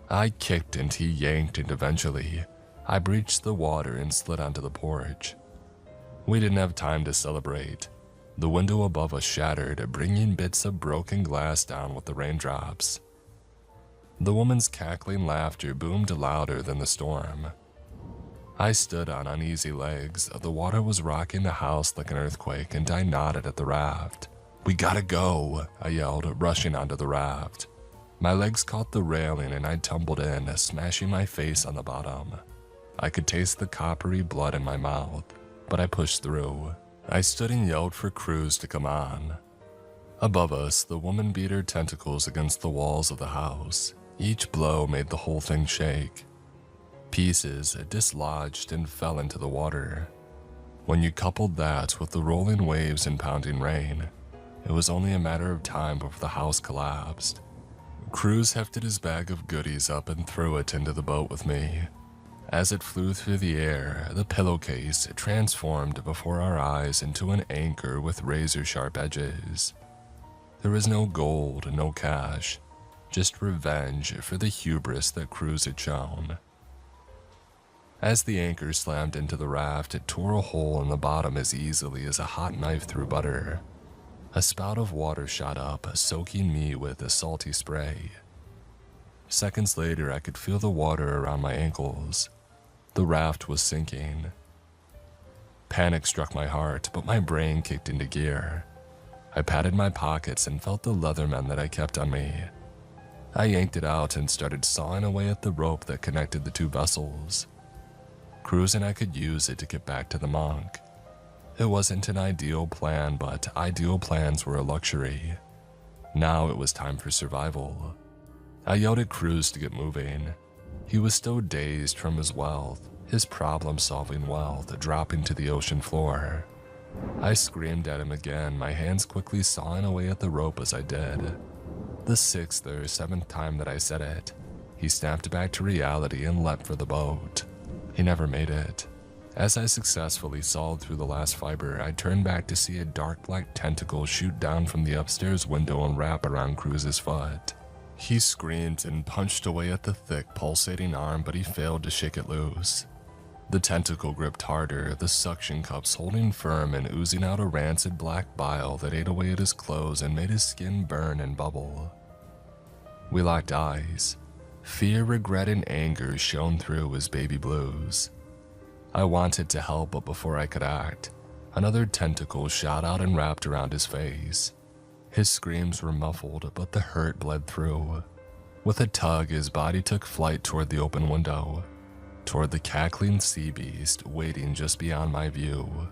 I kicked and he yanked, and eventually, I breached the water and slid onto the porch. We didn't have time to celebrate. The window above us shattered, bringing bits of broken glass down with the raindrops. The woman's cackling laughter boomed louder than the storm. I stood on uneasy legs. The water was rocking the house like an earthquake, and I nodded at the raft. "We gotta go," I yelled, rushing onto the raft. My legs caught the railing and I tumbled in, smashing my face on the bottom. I could taste the coppery blood in my mouth, but I pushed through. I stood and yelled for Cruz to come on. Above us, the woman beat her tentacles against the walls of the house. Each blow made the whole thing shake. Pieces dislodged and fell into the water. When you coupled that with the rolling waves and pounding rain, it was only a matter of time before the house collapsed. Cruz hefted his bag of goodies up and threw it into the boat with me. As it flew through the air, the pillowcase transformed before our eyes into an anchor with razor-sharp edges. There was no gold, no cash, just revenge for the hubris that Cruz had shown. As the anchor slammed into the raft, it tore a hole in the bottom as easily as a hot knife through butter. A spout of water shot up, soaking me with a salty spray. Seconds later, I could feel the water around my ankles. The raft was sinking. Panic struck my heart, but my brain kicked into gear. I patted my pockets and felt the Leatherman that I kept on me. I yanked it out and started sawing away at the rope that connected the two vessels. Cruz and I could use it to get back to the monk. It wasn't an ideal plan, but ideal plans were a luxury. Now it was time for survival. I yelled at Cruz to get moving. He was still dazed from his wealth, his problem-solving wealth dropping to the ocean floor. I screamed at him again, my hands quickly sawing away at the rope as I did. The 6th or 7th time that I said it, he snapped back to reality and leapt for the boat. He never made it. As I successfully sawed through the last fiber, I turned back to see a dark black tentacle shoot down from the upstairs window and wrap around Cruz's foot. He screamed and punched away at the thick, pulsating arm, but he failed to shake it loose. The tentacle gripped harder, the suction cups holding firm and oozing out a rancid black bile that ate away at his clothes and made his skin burn and bubble. We locked eyes. Fear, regret, and anger shone through his baby blues. I wanted to help, but before I could act, another tentacle shot out and wrapped around his face. His screams were muffled, but the hurt bled through. With a tug, his body took flight toward the open window, toward the cackling sea beast waiting just beyond my view.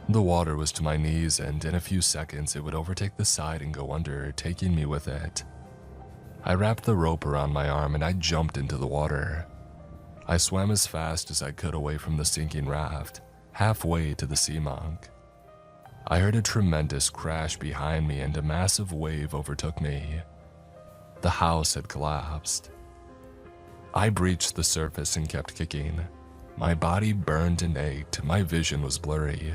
The water was to my knees, and in a few seconds it would overtake the side and go under, taking me with it. I wrapped the rope around my arm and I jumped into the water. I swam as fast as I could away from the sinking raft, halfway to the sea monk. I heard a tremendous crash behind me and a massive wave overtook me. The house had collapsed. I breached the surface and kept kicking. My body burned and ached, my vision was blurry.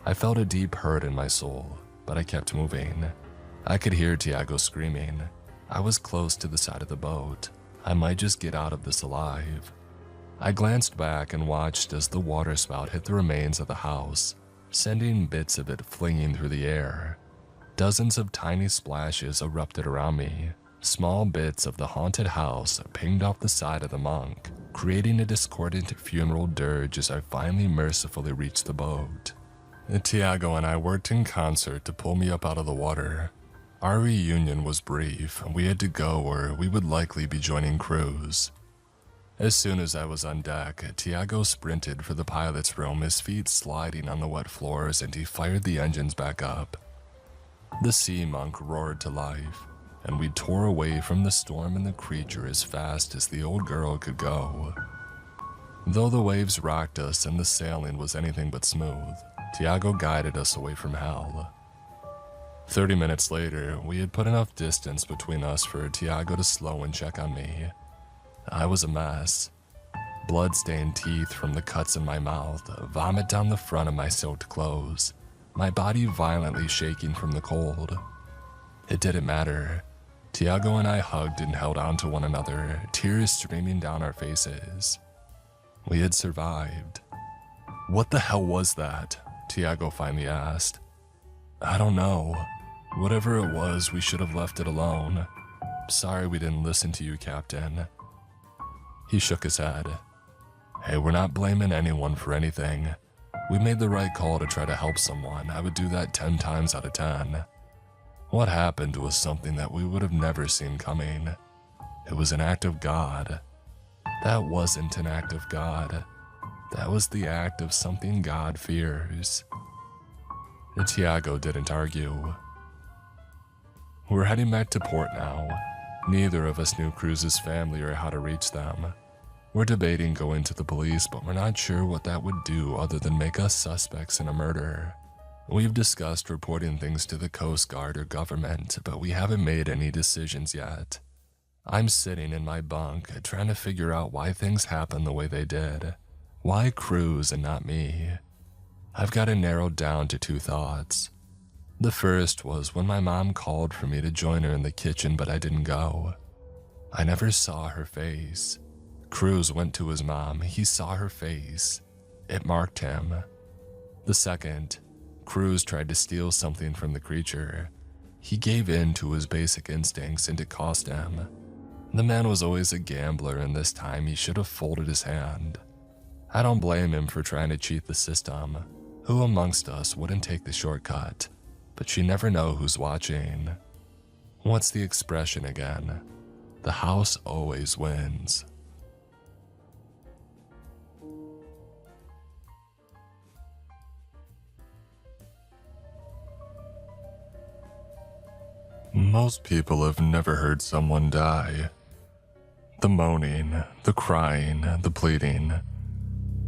I felt a deep hurt in my soul, but I kept moving. I could hear Tiago screaming. I was close to the side of the boat. I might just get out of this alive. I glanced back and watched as the waterspout hit the remains of the house, sending bits of it flinging through the air. Dozens of tiny splashes erupted around me. Small bits of the haunted house pinged off the side of the monk, creating a discordant funeral dirge as I finally mercifully reached the boat. Tiago and I worked in concert to pull me up out of the water. Our reunion was brief. We had to go or we would likely be joining Cruz. As soon as I was on deck, Tiago sprinted for the pilot's room, his feet sliding on the wet floors, and he fired the engines back up. The sea monk roared to life, and we tore away from the storm and the creature as fast as the old girl could go. Though the waves rocked us and the sailing was anything but smooth, Tiago guided us away from hell. 30 minutes later, we had put enough distance between us for Tiago to slow and check on me. I was a mess. Blood-stained teeth from the cuts in my mouth, vomit down the front of my soaked clothes, my body violently shaking from the cold. It didn't matter. Tiago and I hugged and held on to one another, tears streaming down our faces. We had survived. "What the hell was that?" Tiago finally asked. "I don't know. Whatever it was, we should have left it alone. Sorry we didn't listen to you, Captain." He shook his head. "Hey, we're not blaming anyone for anything. We made the right call to try to help someone. I would do that 10 times out of 10. What happened was something that we would have never seen coming. It was an act of God. That wasn't an act of God. That was the act of something God fears." Tiago didn't argue. We're heading back to port now. Neither of us knew Cruz's family or how to reach them. We're debating going to the police, but we're not sure what that would do other than make us suspects in a murder. We've discussed reporting things to the Coast Guard or government, but we haven't made any decisions yet. I'm sitting in my bunk, trying to figure out why things happened the way they did. Why Cruz and not me? I've got it narrowed down to 2 thoughts. The first was when my mom called for me to join her in the kitchen, but I didn't go. I never saw her face. Cruz went to his mom. He saw her face. It marked him. The second, Cruz tried to steal something from the creature. He gave in to his basic instincts and it cost him. The man was always a gambler, and this time he should have folded his hand. I don't blame him for trying to cheat the system. Who amongst us wouldn't take the shortcut? But you never know who's watching. What's the expression again? The house always wins. Most people have never heard someone die. The moaning, the crying, the pleading.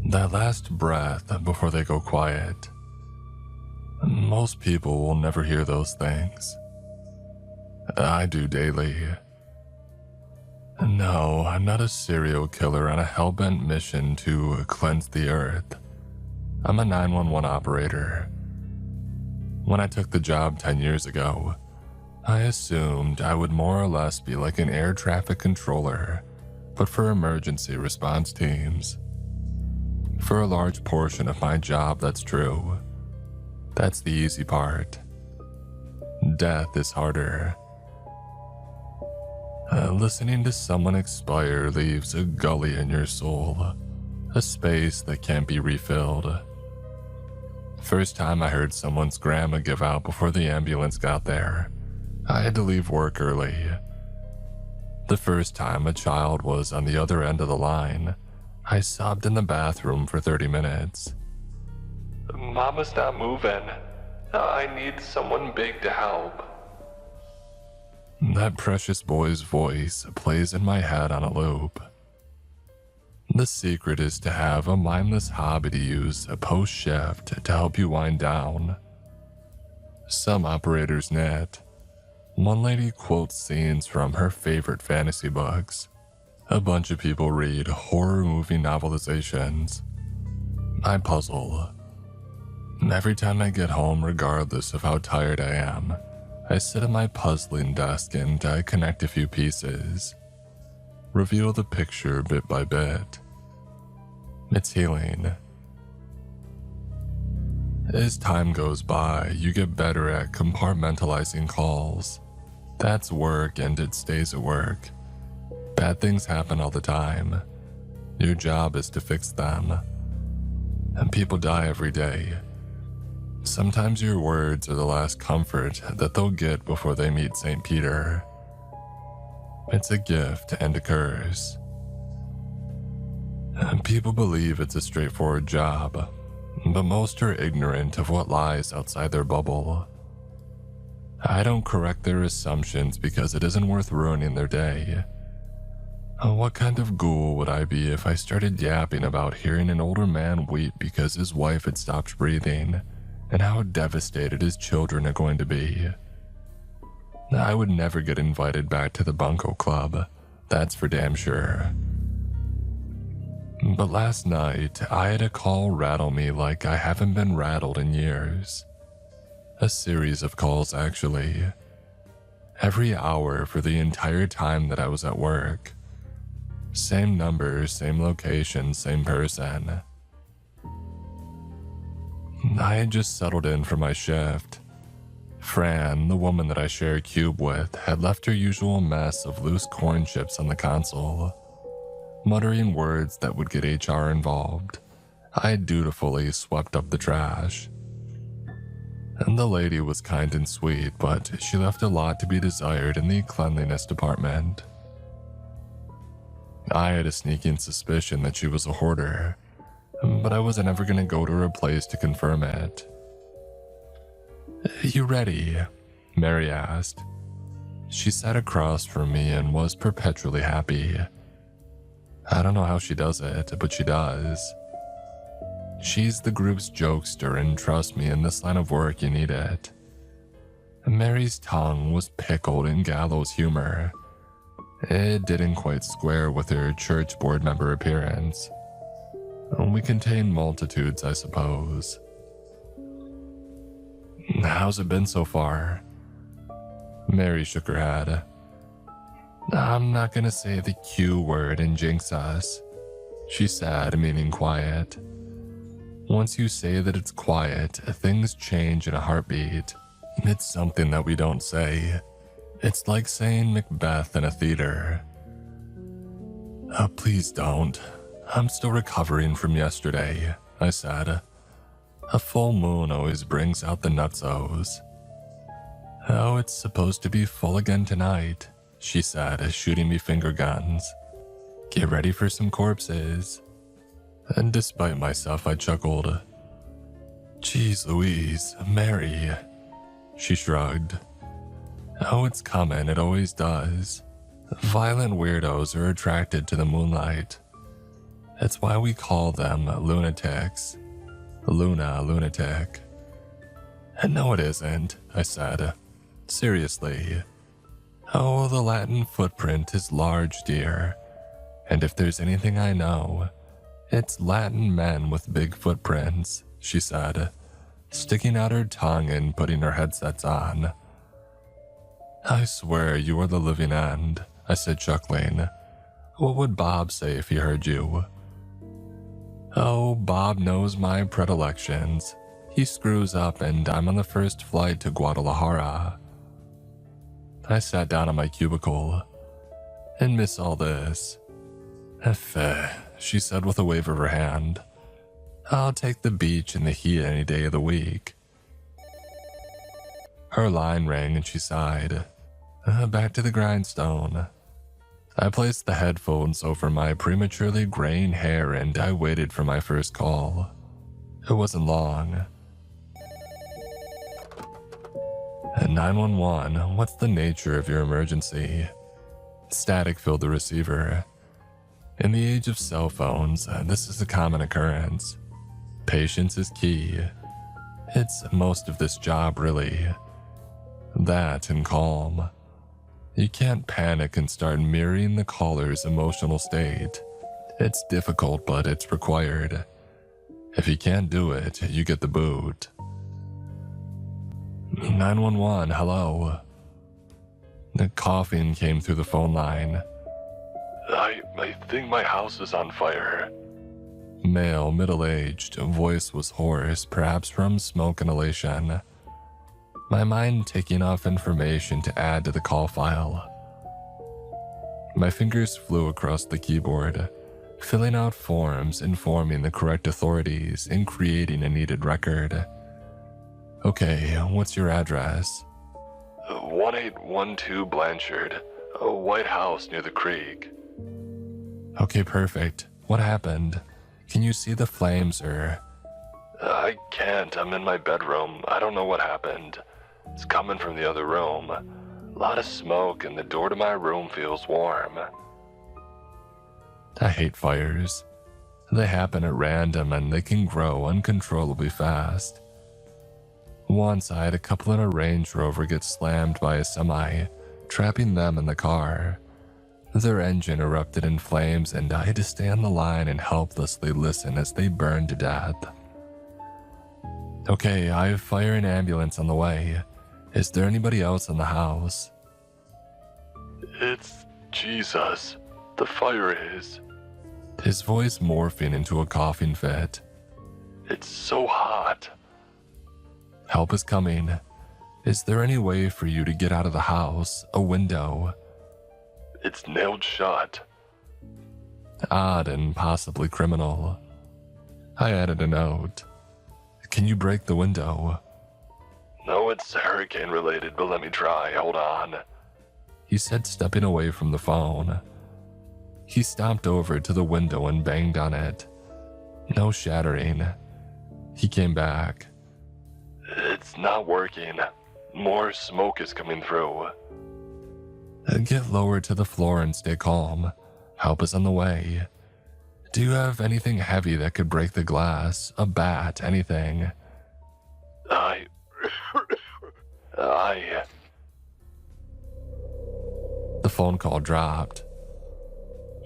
That last breath before they go quiet. Most people will never hear those things. I do daily. No, I'm not a serial killer on a hell-bent mission to cleanse the earth. I'm a 911 operator. When I took the job 10 years ago, I assumed I would more or less be like an air traffic controller, but for emergency response teams. For a large portion of my job, that's true. That's the easy part. Death is harder. Listening to someone expire leaves a gully in your soul, a space that can't be refilled. First time I heard someone's grandma give out before the ambulance got there, I had to leave work early. The first time a child was on the other end of the line, I sobbed in the bathroom for 30 minutes. "Mama's not moving. I need someone big to help." That precious boy's voice plays in my head on a loop. The secret is to have a mindless hobby to use post-shift to help you wind down. Some operators knit. One lady quotes scenes from her favorite fantasy books. A bunch of people read horror movie novelizations. I puzzle. Every time I get home, regardless of how tired I am, I sit at my puzzling desk and I connect a few pieces. Reveal the picture bit by bit. It's healing. As time goes by, you get better at compartmentalizing calls. That's work and it stays at work. Bad things happen all the time. Your job is to fix them. And people die every day. Sometimes your words are the last comfort that they'll get before they meet St. Peter. It's a gift and a curse. People believe it's a straightforward job, but most are ignorant of what lies outside their bubble. I don't correct their assumptions because it isn't worth ruining their day. What kind of ghoul would I be if I started yapping about hearing an older man weep because his wife had stopped breathing and how devastated his children are going to be? I would never get invited back to the Bunko Club, that's for damn sure. But last night, I had a call rattle me like I haven't been rattled in years. A series of calls, actually. Every hour for the entire time that I was at work. Same number, same location, same person. I had just settled in for my shift. Fran, the woman that I share a cube with, had left her usual mess of loose corn chips on the console. Muttering words that would get HR involved, I dutifully swept up the trash. And the lady was kind and sweet, but she left a lot to be desired in the cleanliness department. I had a sneaking suspicion that she was a hoarder, but I wasn't ever going to go to her place to confirm it. "You ready?" Mary asked. She sat across from me and was perpetually happy. I don't know how she does it, but she does. She's the group's jokester, and trust me, in this line of work you need it. Mary's tongue was pickled in gallows humor. It didn't quite square with her church board member appearance. We contain multitudes, I suppose. "How's it been so far?" Mary shook her head. "I'm not gonna say the Q word and jinx us," she said, meaning quiet. Once you say that it's quiet, things change in a heartbeat. It's something that we don't say. It's like saying Macbeth in a theater. Please don't. I'm still recovering from yesterday," I said. A full moon always brings out the nutsos. "Oh, it's supposed to be full again tonight," she said, shooting me finger guns. "Get ready for some corpses." And despite myself, I chuckled. "Geez Louise, Mary." She shrugged. "Oh, it's coming, it always does. Violent weirdos are attracted to the moonlight. That's why we call them lunatics. Luna, lunatic." "No, it isn't," I said. "Seriously." "Oh, the Latin footprint is large, dear. And if there's anything I know, it's Latin men with big footprints," she said, sticking out her tongue and putting her headsets on. "I swear you are the living end," I said, chuckling. "What would Bob say if he heard you?" "Oh, Bob knows my predilections. He screws up and I'm on the first flight to Guadalajara." I sat down on my cubicle. "And miss all this." "Effeh," she said with a wave of her hand. "I'll take the beach and the heat any day of the week." Her line rang and she sighed. Back to the grindstone." I placed the headphones over my prematurely graying hair and I waited for my first call. It wasn't long. 911, what's the nature of your emergency?" Static filled the receiver. In the age of cell phones, this is a common occurrence. Patience is key. It's most of this job, really. That and calm. You can't panic and start mirroring the caller's emotional state. It's difficult, but it's required. If you can't do it, you get the boot. 911, hello. The coughing came through the phone line. I think my house is on fire." Male, middle-aged, voice was hoarse, perhaps from smoke inhalation. My mind ticking off information to add to the call file. My fingers flew across the keyboard, filling out forms, informing the correct authorities, and creating a needed record. "Okay, what's your address?" 1812 Blanchard, a white house near the creek." "Okay, perfect. What happened? Can you see the flames or—" "I can't. I'm in my bedroom. I don't know what happened. It's coming from the other room. A lot of smoke and the door to my room feels warm. I hate fires. They happen at random and they can grow uncontrollably fast. Once I had a couple in a Range Rover get slammed by a semi, trapping them in the car. Their engine erupted in flames and I had to stay on the line and helplessly listen as they burned to death. Okay, I have fire and ambulance on the way. Is there anybody else in the house? It's Jesus. The fire is. His voice morphing into a coughing fit. It's so hot. Help is coming. Is there any way for you to get out of the house? A window? It's nailed shut. Odd and possibly criminal. I added a note. Can you break the window? No, it's hurricane related, but let me try. Hold on. He said, stepping away from the phone. He stomped over to the window and banged on it. No shattering. He came back. It's not working. More smoke is coming through. Get lower to the floor and stay calm. Help is on the way. Do you have anything heavy that could break the glass? A bat, anything? The phone call dropped.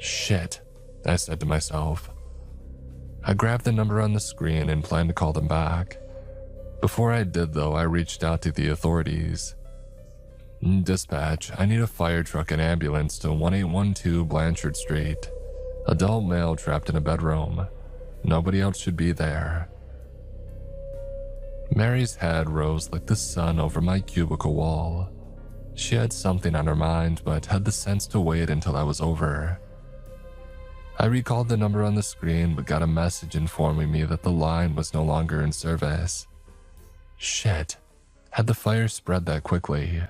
Shit, I said to myself. I grabbed the number on the screen and planned to call them back. Before I did, though, I reached out to the authorities. Dispatch, I need a fire truck and ambulance to 1812 Blanchard Street. Adult male trapped in a bedroom. Nobody else should be there. Mary's head rose like the sun over my cubicle wall. She had something on her mind, but had the sense to wait until I was over. I recalled the number on the screen, but got a message informing me that the line was no longer in service. Shit, had the fire spread that quickly?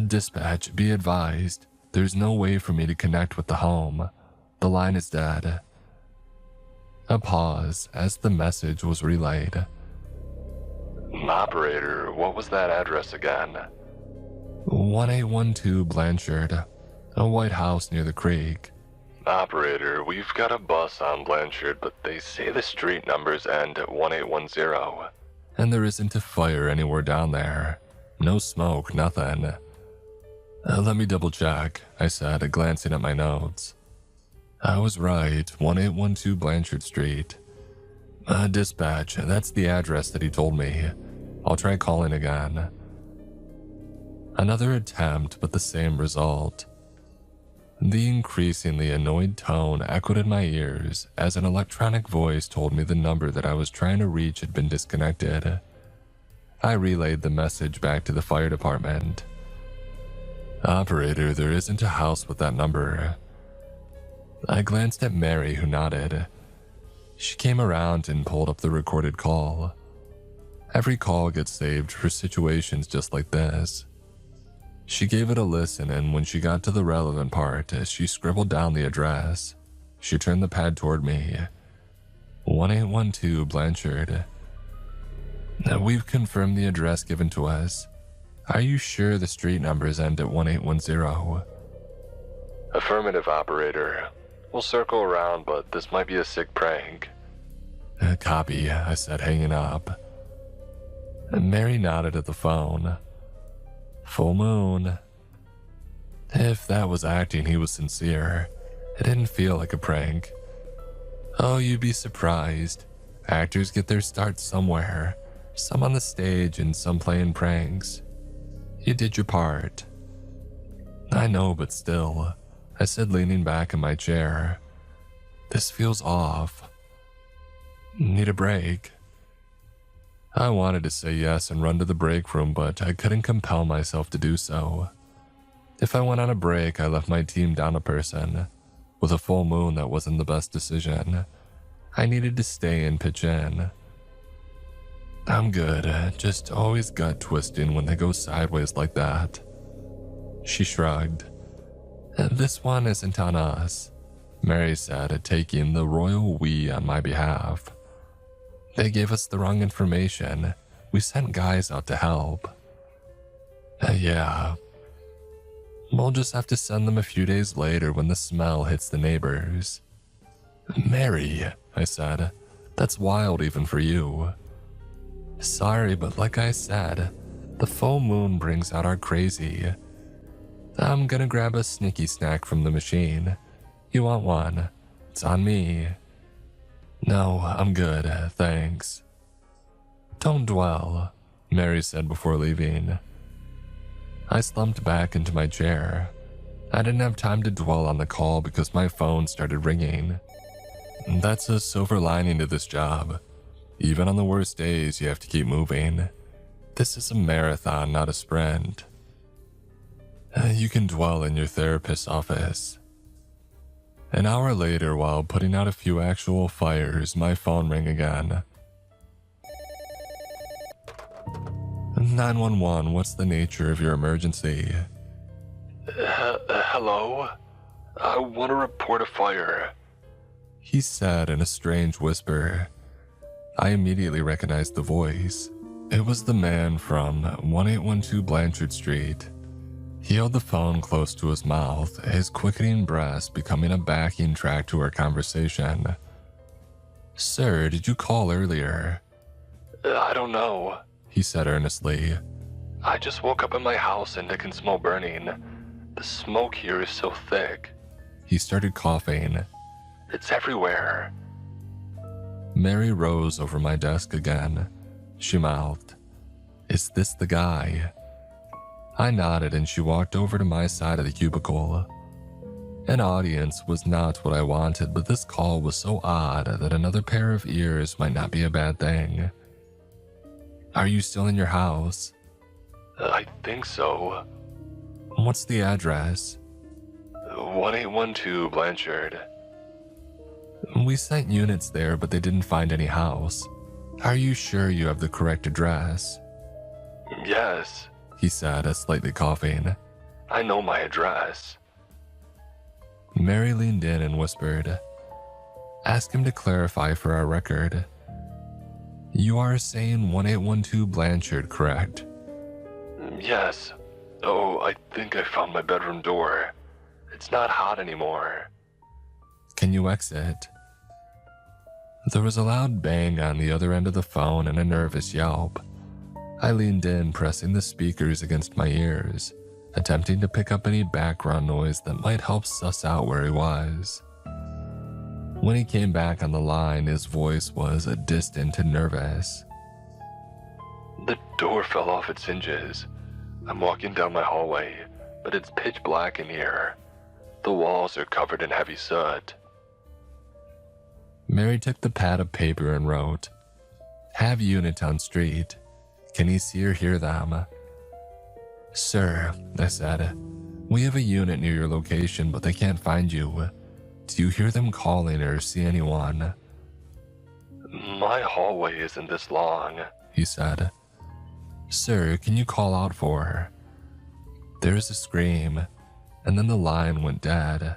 Dispatch, be advised, there's no way for me to connect with the home. The line is dead. A pause as the message was relayed. Operator, what was that address again? 1812 Blanchard, a white house near the creek. Operator, we've got a bus on Blanchard, but they say the street numbers end at 1810. And there isn't a fire anywhere down there. No smoke, nothing. Let me double check, I said, glancing at my notes. I was right, 1812 Blanchard Street. Dispatch, that's the address that he told me. I'll try calling again. Another attempt, but the same result. The increasingly annoyed tone echoed in my ears as an electronic voice told me the number that I was trying to reach had been disconnected. I relayed the message back to the fire department. Operator, there isn't a house with that number. I glanced at Mary, who nodded. She came around and pulled up the recorded call. Every call gets saved for situations just like this. She gave it a listen, and when she got to the relevant part, she scribbled down the address. She turned the pad toward me. 1812 Blanchard. We've confirmed the address given to us. Are you sure the street numbers end at 1810? Affirmative, operator. We'll circle around, but this might be a sick prank. Copy, I said, hanging up. Mary nodded at the phone. Full moon. If that was acting, he was sincere. It didn't feel like a prank. Oh, you'd be surprised. Actors get their start somewhere. Some on the stage and some playing pranks. You did your part. I know, but still, I said, leaning back in my chair. This feels off. Need a break? I wanted to say yes and run to the break room, but I couldn't compel myself to do so. If I went on a break, I left my team down a person. With a full moon, that wasn't the best decision. I needed to stay and pitch in. I'm good, just always gut twisting when they go sideways like that. She shrugged. This one isn't on us, Mary said, taking the royal we on my behalf. They gave us the wrong information. We sent guys out to help. Yeah. We'll just have to send them a few days later when the smell hits the neighbors. Mary, I said, that's wild even for you. Sorry, but like I said, the full moon brings out our crazy. I'm gonna grab a sneaky snack from the machine. You want one? It's on me. No, I'm good, thanks. Don't dwell, Mary said before leaving. I slumped back into my chair. I didn't have time to dwell on the call because my phone started ringing. That's a silver lining to this job. Even on the worst days, you have to keep moving. This is a marathon, not a sprint. You can dwell in your therapist's office. An hour later, while putting out a few actual fires, my phone rang again. 911, what's the nature of your emergency? Hello? I want to report a fire. He said in a strange whisper. I immediately recognized the voice. It was the man from 1812 Blanchard Street. He held the phone close to his mouth, his quickening breaths becoming a backing track to our conversation. Sir, did you call earlier? I don't know, he said earnestly. I just woke up in my house and I can smell burning. The smoke here is so thick. He started coughing. It's everywhere. Mary rose over my desk again. She mouthed, Is this the guy? I nodded and she walked over to my side of the cubicle. An audience was not what I wanted, but this call was so odd that another pair of ears might not be a bad thing. Are you still in your house? I think so. What's the address? 1812 Blanchard. We sent units there, but they didn't find any house. Are you sure you have the correct address? Yes, he said, slightly coughing. I know my address. Mary leaned in and whispered, Ask him to clarify for our record. You are saying 1812 Blanchard, correct? Yes. Oh, I think I found my bedroom door. It's not hot anymore. Can you exit? There was a loud bang on the other end of the phone and a nervous yelp. I leaned in, pressing the speakers against my ears, attempting to pick up any background noise that might help suss out where he was. When he came back on the line, his voice was distant and nervous. The door fell off its hinges. I'm walking down my hallway, but it's pitch black in here. The walls are covered in heavy soot. Mary took the pad of paper and wrote, Have unit on street. Can he see or hear them? Sir, I said, we have a unit near your location, but they can't find you. Do you hear them calling or see anyone? My hallway isn't this long, he said. Sir, can you call out for her? There was a scream, and then the line went dead.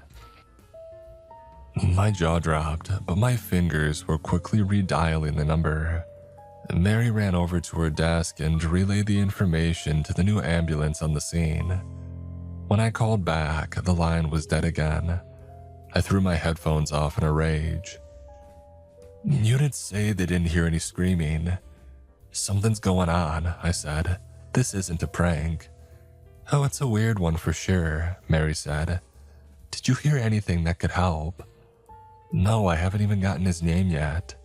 My jaw dropped, but my fingers were quickly redialing the number. Mary ran over to her desk and relayed the information to the new ambulance on the scene. When I called back, the line was dead again. I threw my headphones off in a rage. Units say they didn't hear any screaming. Something's going on, I said. This isn't a prank. Oh, it's a weird one for sure, Mary said. Did you hear anything that could help? No, I haven't even gotten his name yet.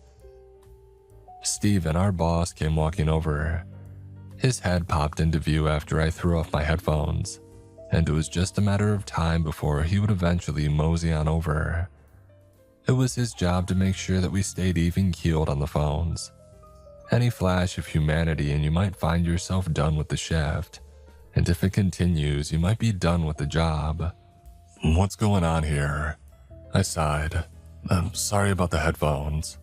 Steven, our boss, came walking over. His head popped into view after I threw off my headphones, and it was just a matter of time before he would eventually mosey on over. It was his job to make sure that we stayed even-keeled on the phones. Any flash of humanity and you might find yourself done with the shift, and if it continues, you might be done with the job. What's going on here? I sighed. I'm sorry about the headphones.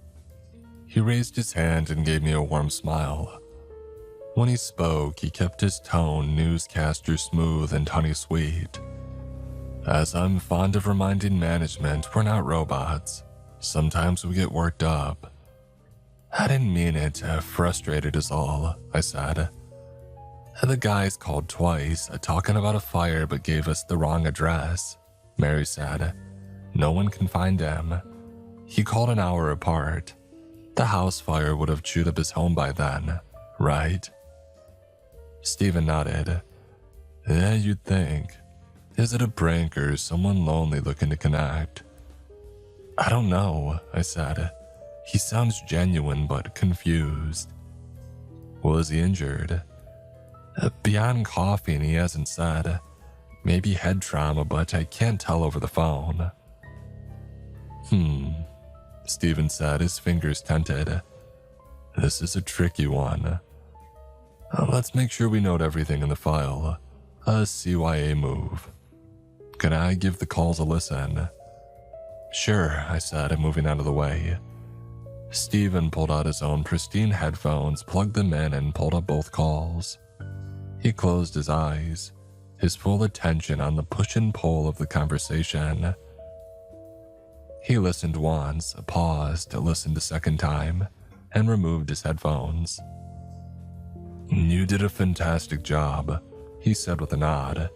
He raised his hand and gave me a warm smile. When he spoke, he kept his tone newscaster smooth and honey-sweet. As I'm fond of reminding management, we're not robots. Sometimes we get worked up. I didn't mean it. Frustrated is all, I said. The guys called twice, talking about a fire but gave us the wrong address, Mary said. No one can find him. He called an hour apart. The house fire would have chewed up his home by then, right? Stephen nodded. Yeah, you'd think. Is it a prank or someone lonely looking to connect? I don't know, I said. He sounds genuine but confused. Was he injured? Beyond coughing, he hasn't said. Maybe head trauma, but I can't tell over the phone. Stephen said, his fingers tented. This is a tricky one. Let's make sure we note everything in the file. A CYA move. Can I give the calls a listen? Sure, I said, moving out of the way. Stephen pulled out his own pristine headphones, plugged them in, and pulled up both calls. He closed his eyes, his full attention on the push and pull of the conversation. He listened once, paused, listened a second time, and removed his headphones. You did a fantastic job, he said with a nod.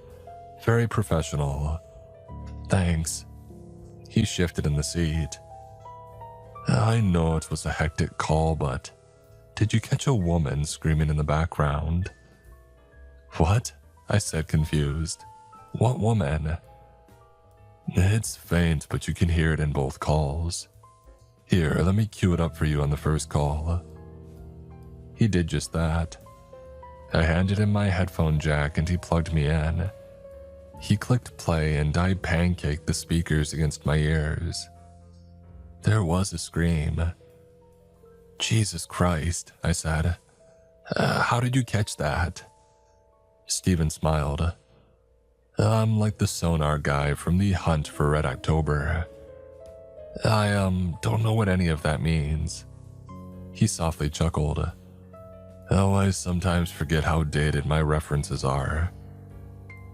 Very professional. Thanks. He shifted in the seat. I know it was a hectic call, but did you catch a woman screaming in the background? What? I said, confused. What woman? It's faint, but you can hear it in both calls. Here, let me cue it up for you on the first call. He did just that. I handed him my headphone jack and he plugged me in. He clicked play and I pancaked the speakers against my ears. There was a scream. Jesus Christ, I said. How did you catch that? Stephen smiled. I'm like the sonar guy from the Hunt for Red October. I don't know what any of that means. He softly chuckled. Oh, I sometimes forget how dated my references are.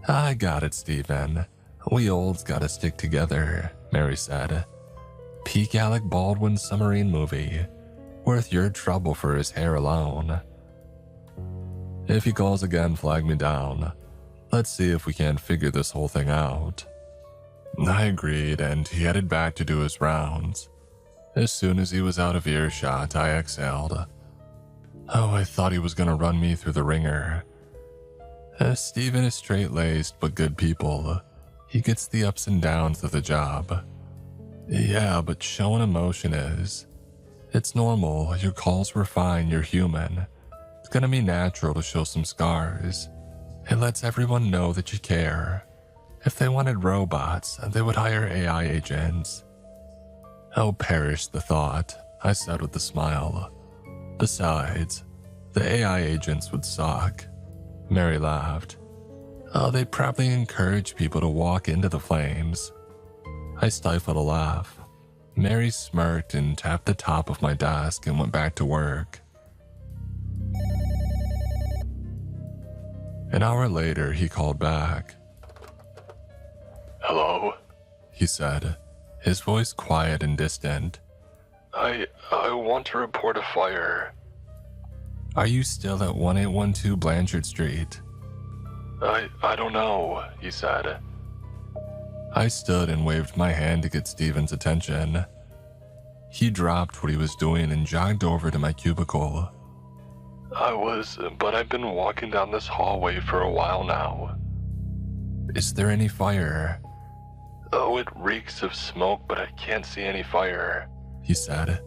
I got it, Stephen. We olds gotta stick together, Mary said. Peak Alec Baldwin submarine movie. Worth your trouble for his hair alone. If he calls again, flag me down. Let's see if we can't figure this whole thing out. I agreed, and he headed back to do his rounds. As soon as he was out of earshot, I exhaled. Oh, I thought he was gonna run me through the ringer. Stephen is straight-laced but good people. He gets the ups and downs of the job. Yeah, but showing emotion is. It's normal, your calls were fine, you're human. It's gonna be natural to show some scars. It lets everyone know that you care. If they wanted robots, they would hire AI agents. Oh, perish the thought, I said with a smile. Besides, the AI agents would suck. Mary laughed. Oh, they'd probably encourage people to walk into the flames. I stifled a laugh. Mary smirked and tapped the top of my desk and went back to work. An hour later, he called back. Hello, he said, his voice quiet and distant. I want to report a fire. Are you still at 1812 Blanchard Street? I don't know, he said. I stood and waved my hand to get Stephen's attention. He dropped what he was doing and jogged over to my cubicle. But I've been walking down this hallway for a while now. Is there any fire? Oh, it reeks of smoke, but I can't see any fire, he said.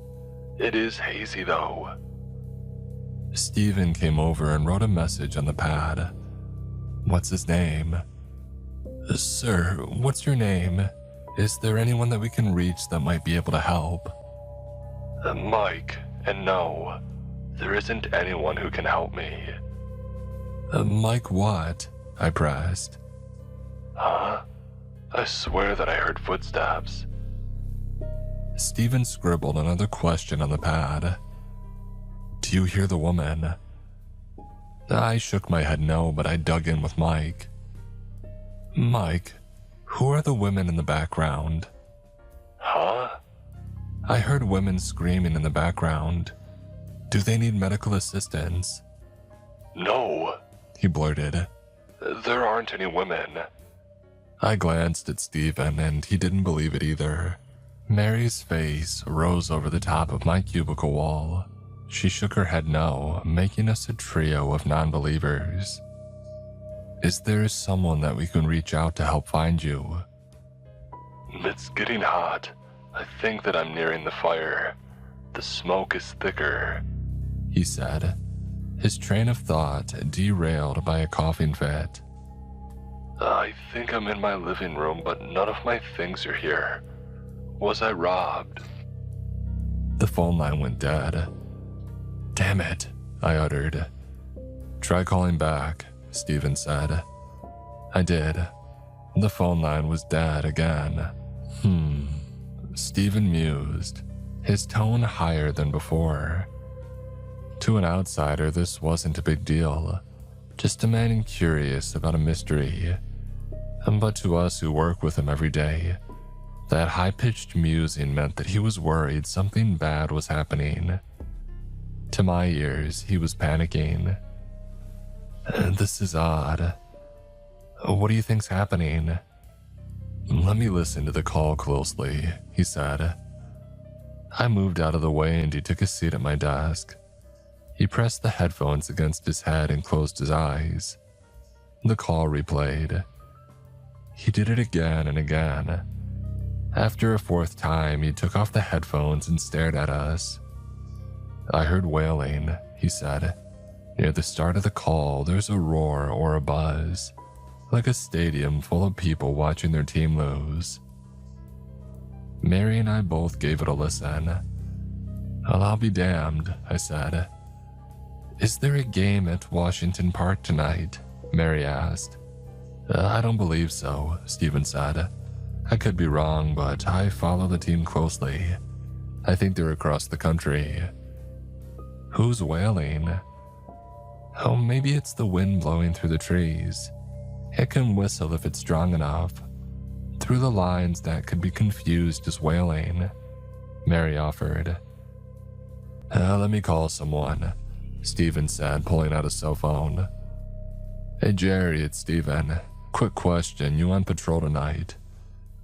It is hazy, though. Stephen came over and wrote a message on the pad. What's his name? Sir, what's your name? Is there anyone that we can reach that might be able to help? Mike, and no, there isn't anyone who can help me. Mike what? I pressed. Huh? I swear that I heard footsteps. Stephen scribbled another question on the pad. Do you hear the woman? I shook my head no, but I dug in with Mike. Mike, who are the women in the background? Huh? I heard women screaming in the background. Do they need medical assistance? No, He blurted. there aren't any women. I glanced at Stephen and he didn't believe it either. Mary's face rose over the top of my cubicle wall. She shook her head no, making us a trio of non-believers. Is there someone that we can reach out to help find you? It's getting hot. I think that I'm nearing the fire. The smoke is thicker, He said, his train of thought derailed by a coughing fit. I think I'm in my living room, but none of my things are here. Was I robbed? The phone line went dead. Damn it, I uttered. Try calling back, Stephen said. I did. The phone line was dead again. Stephen mused, his tone higher than before. To an outsider, this wasn't a big deal, just a man curious about a mystery. But to us who work with him every day, that high-pitched musing meant that he was worried something bad was happening. To my ears, he was panicking. This is odd. What do you think's happening? Let me listen to the call closely, he said. I moved out of the way and he took a seat at my desk. He pressed the headphones against his head and closed his eyes. The call replayed. He did it again and again. After a fourth time, he took off the headphones and stared at us. I heard wailing, he said. Near the start of the call, there's a roar or a buzz, like a stadium full of people watching their team lose. Mary and I both gave it a listen. Well, I'll be damned, I said. Is there a game at Washington Park tonight? Mary asked. I don't believe so, Stephen said. I could be wrong, but I follow the team closely. I think they're across the country. Who's wailing? Oh, maybe it's the wind blowing through the trees. It can whistle if it's strong enough. Through the lines that could be confused as wailing, Mary offered. Let me call someone, Stephen said, pulling out his cell phone. Hey Jerry, it's Stephen. Quick question, you on patrol tonight?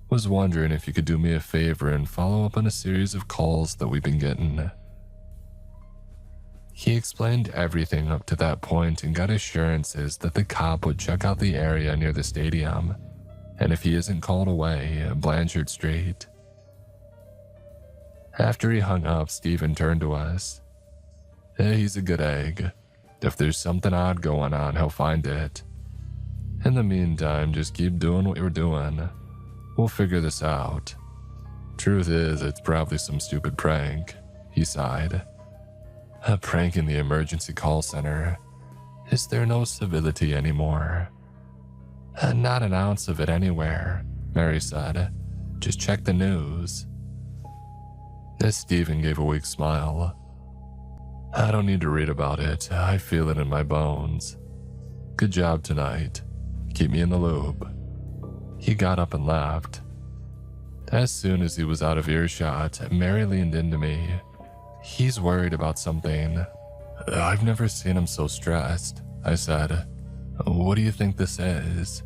Was wondering if you could do me a favor and follow up on a series of calls that we've been getting. He explained everything up to that point and got assurances that the cop would check out the area near the stadium, and if he isn't called away, Blanchard Street. After he hung up, Stephen turned to us. He's a good egg. If there's something odd going on, he'll find it. In the meantime, just keep doing what you're doing. We'll figure this out. Truth is, it's probably some stupid prank, he sighed. A prank in the emergency call center. Is there no civility anymore? Not an ounce of it anywhere, Mary said. Just check the news. Stephen gave a weak smile. I don't need to read about it. I feel it in my bones. Good job tonight. Keep me in the loop. He got up and laughed. As soon as he was out of earshot, Mary leaned into me. He's worried about something. I've never seen him so stressed, I said. What do you think this is?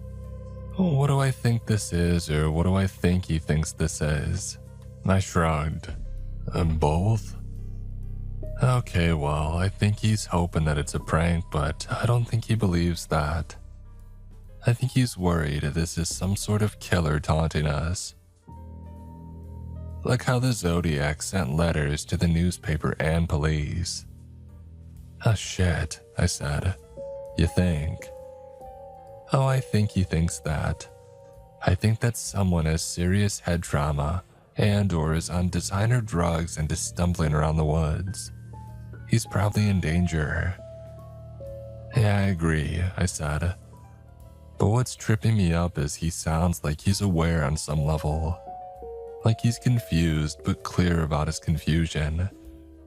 What do I think this is, or what do I think he thinks this is? I shrugged. Both? Okay, well, I think he's hoping that it's a prank, but I don't think he believes that. I think he's worried this is some sort of killer taunting us. Like how the Zodiac sent letters to the newspaper and police. Oh shit, I said. You think? Oh, I think he thinks that. I think that someone has serious head trauma and or is on designer drugs and is stumbling around the woods. He's probably in danger. Yeah, I agree, I said. But what's tripping me up is he sounds like he's aware on some level. Like he's confused but clear about his confusion,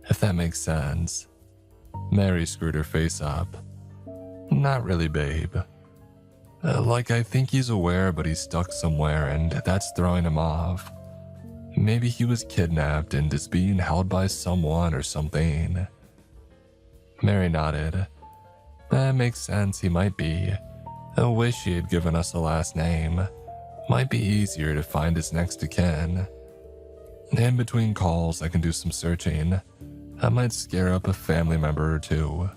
if that makes sense. Mary screwed her face up. Not really, babe. Like I think he's aware but he's stuck somewhere and that's throwing him off. Maybe he was kidnapped and is being held by someone or something. Mary nodded. That makes sense, he might be. I wish he had given us a last name. Might be easier to find his next of kin. In between calls, I can do some searching. I might scare up a family member or two.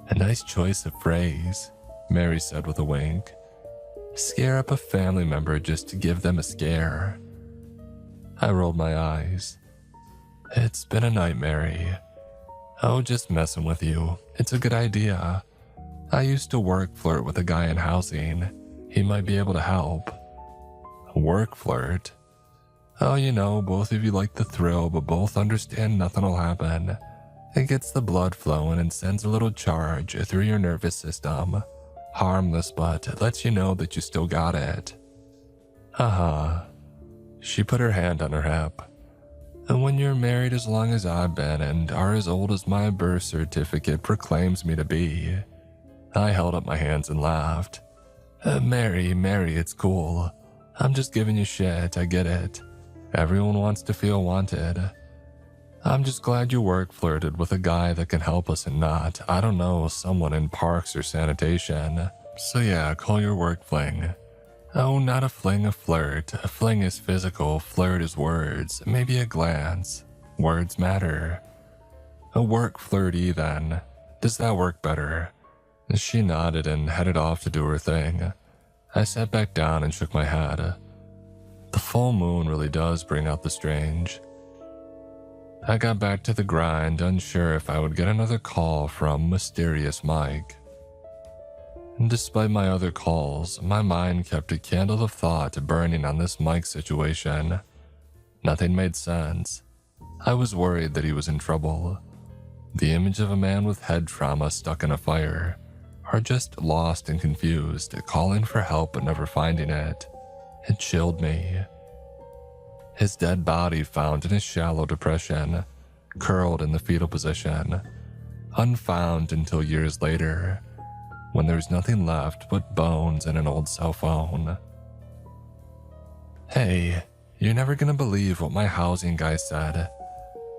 A nice choice of phrase, Mary said with a wink. Scare up a family member just to give them a scare. I rolled my eyes. It's been a night, Mary. Oh, just messing with you. It's a good idea. I used to work flirt with a guy in housing. He might be able to help. Work flirt? Oh, you know, both of you like the thrill, but both understand nothing'll happen. It gets the blood flowing and sends a little charge through your nervous system. Harmless, but it lets you know that you still got it. She put her hand on her hip. And when you're married as long as I've been and are as old as my birth certificate proclaims me to be. I held up my hands and laughed. Mary, it's cool. I'm just giving you shit, I get it. Everyone wants to feel wanted. I'm just glad you work flirted with a guy that can help us and not, I don't know, someone in parks or sanitation. So yeah, call your work fling. Oh, not a fling, a flirt. A fling is physical, flirt is words, maybe a glance. Words matter. A work flirty then. Does that work better? She nodded and headed off to do her thing. I sat back down and shook my head. The full moon really does bring out the strange. I got back to the grind, unsure if I would get another call from mysterious Mike. Despite my other calls, my mind kept a candle of thought burning on this Mike situation. Nothing made sense. I was worried that he was in trouble. The image of a man with head trauma stuck in a fire, or just lost and confused, calling for help but never finding it. It chilled me. His dead body found in a shallow depression, curled in the fetal position, unfound until years later, when there's nothing left but bones and an old cell phone. Hey, you're never gonna believe what my housing guy said,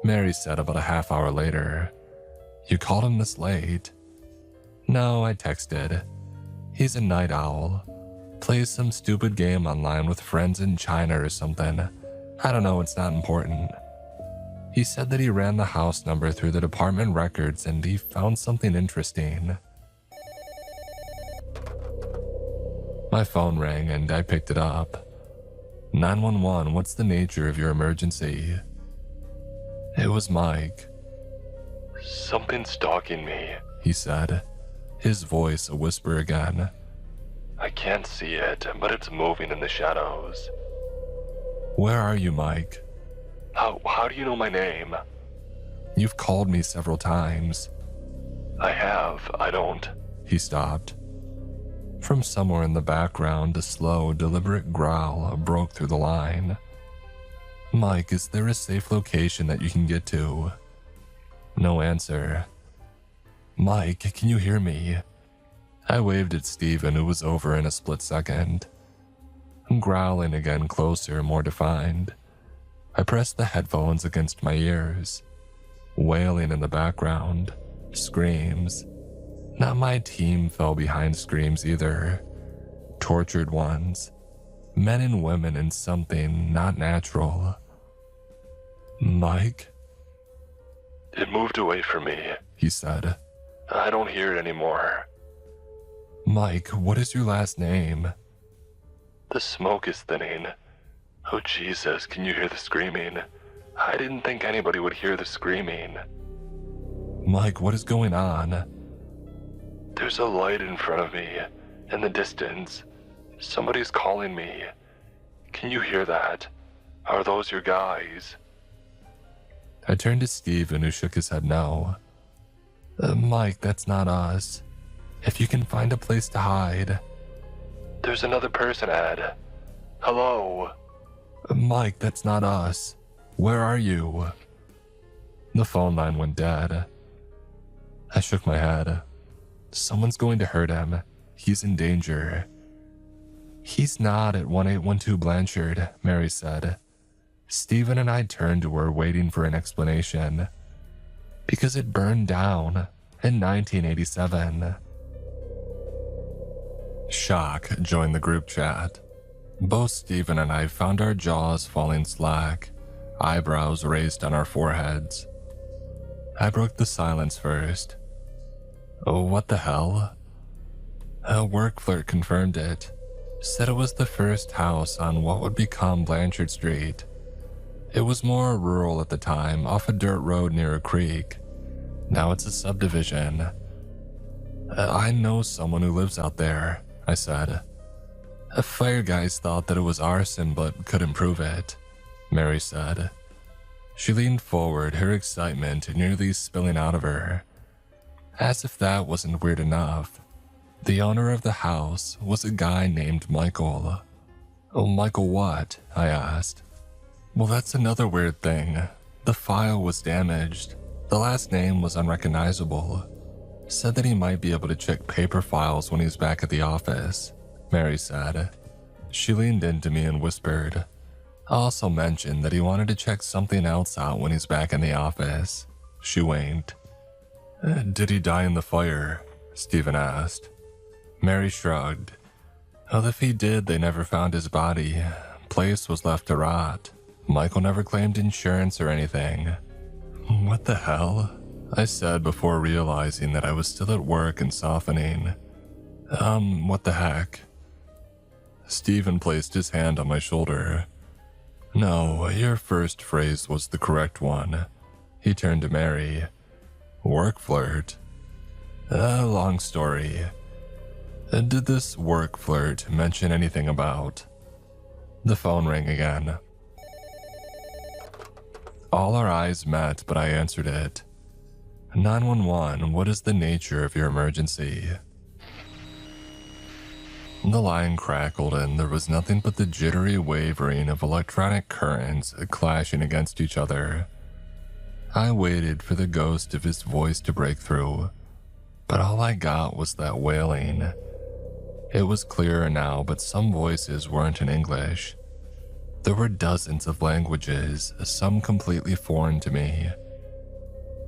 Mary said about a half hour later. You called him this late? No, I texted. He's a night owl. Plays some stupid game online with friends in China or something. I don't know, it's not important. He said that he ran the house number through the department records and he found something interesting. My phone rang and I picked it up. 911, what's the nature of your emergency? It was Mike. Something's stalking me, he said, his voice a whisper again. I can't see it, but it's moving in the shadows. Where are you, Mike? How do you know my name? You've called me several times. I have, I don't. He stopped. From somewhere in the background, a slow, deliberate growl broke through the line. Mike, is there a safe location that you can get to? No answer. Mike, can you hear me? I waved at Steven, who was over in a split second. Growling again, closer, more defined. I pressed the headphones against my ears. Wailing in the background. Screams. Not my team fell behind screams either. Tortured ones. Men and women in something not natural. Mike? It moved away from me, he said. I don't hear it anymore. Mike, what is your last name? The smoke is thinning. Oh Jesus, can you hear the screaming? I didn't think anybody would hear the screaming. Mike, what is going on? There's a light in front of me, in the distance. Somebody's calling me. Can you hear that? Are those your guys? I turned to Steven, who shook his head no. Mike, that's not us. If you can find a place to hide. There's another person, Ed. Hello? Mike, that's not us. Where are you? The phone line went dead. I shook my head. Someone's going to hurt him. He's in danger. He's not at 1812 Blanchard, Mary said. Steven and I turned to her, waiting for an explanation. Because it burned down. in 1987. Shock joined the group chat. Both Steven and I found our jaws falling slack, eyebrows raised on our foreheads. I broke the silence first. Oh, what the hell? A work flirt confirmed it. Said it was the first house on what would become Blanchard Street. It was more rural at the time, off a dirt road near a creek. Now it's a subdivision. I know someone who lives out there, I said. Fire guys thought that it was arson but couldn't prove it, Mary said. She leaned forward, her excitement nearly spilling out of her. As if that wasn't weird enough, the owner of the house was a guy named Michael. Oh, Michael what? I asked. Well, that's another weird thing. The file was damaged. The last name was unrecognizable. Said that he might be able to check paper files when he's back at the office, Mary said. She leaned into me and whispered. I also mentioned that he wanted to check something else out when he's back in the office. She winked. Did he die in the fire? Stephen asked. Mary shrugged. Well, if he did, they never found his body. Place was left to rot. Michael never claimed insurance or anything. What the hell? I said before realizing that I was still at work and softening. What the heck? Stephen placed his hand on my shoulder. No, your first phrase was the correct one. He turned to Mary. Work flirt? Long story. Did this work flirt mention anything about? The phone rang again. All our eyes met, but I answered it. 911, what is the nature of your emergency? The line crackled and there was nothing but the jittery wavering of electronic currents clashing against each other. I waited for the ghost of his voice to break through, but all I got was that wailing. It was clearer now, but some voices weren't in English. There were dozens of languages, some completely foreign to me.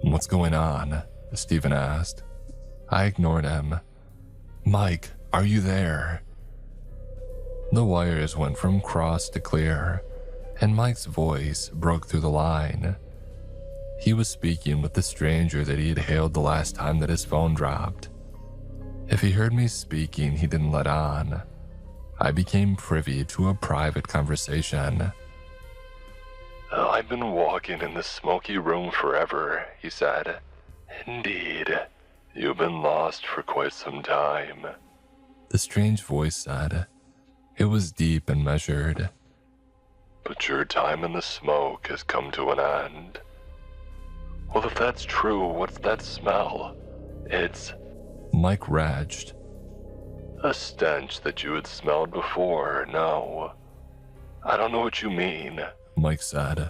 What's going on? Stephen asked. I ignored him. Mike, are you there? The wires went from cross to clear, and Mike's voice broke through the line. He was speaking with the stranger that he had hailed the last time that his phone dropped. If he heard me speaking, he didn't let on. I became privy to a private conversation. I've been walking in this smoky room forever, he said. Indeed, you've been lost for quite some time. The strange voice said. It was deep and measured. But your time in the smoke has come to an end. Well, if that's true, what's that smell? It's... Mike retched. A stench that you had smelled before, no. I don't know what you mean, Mike said.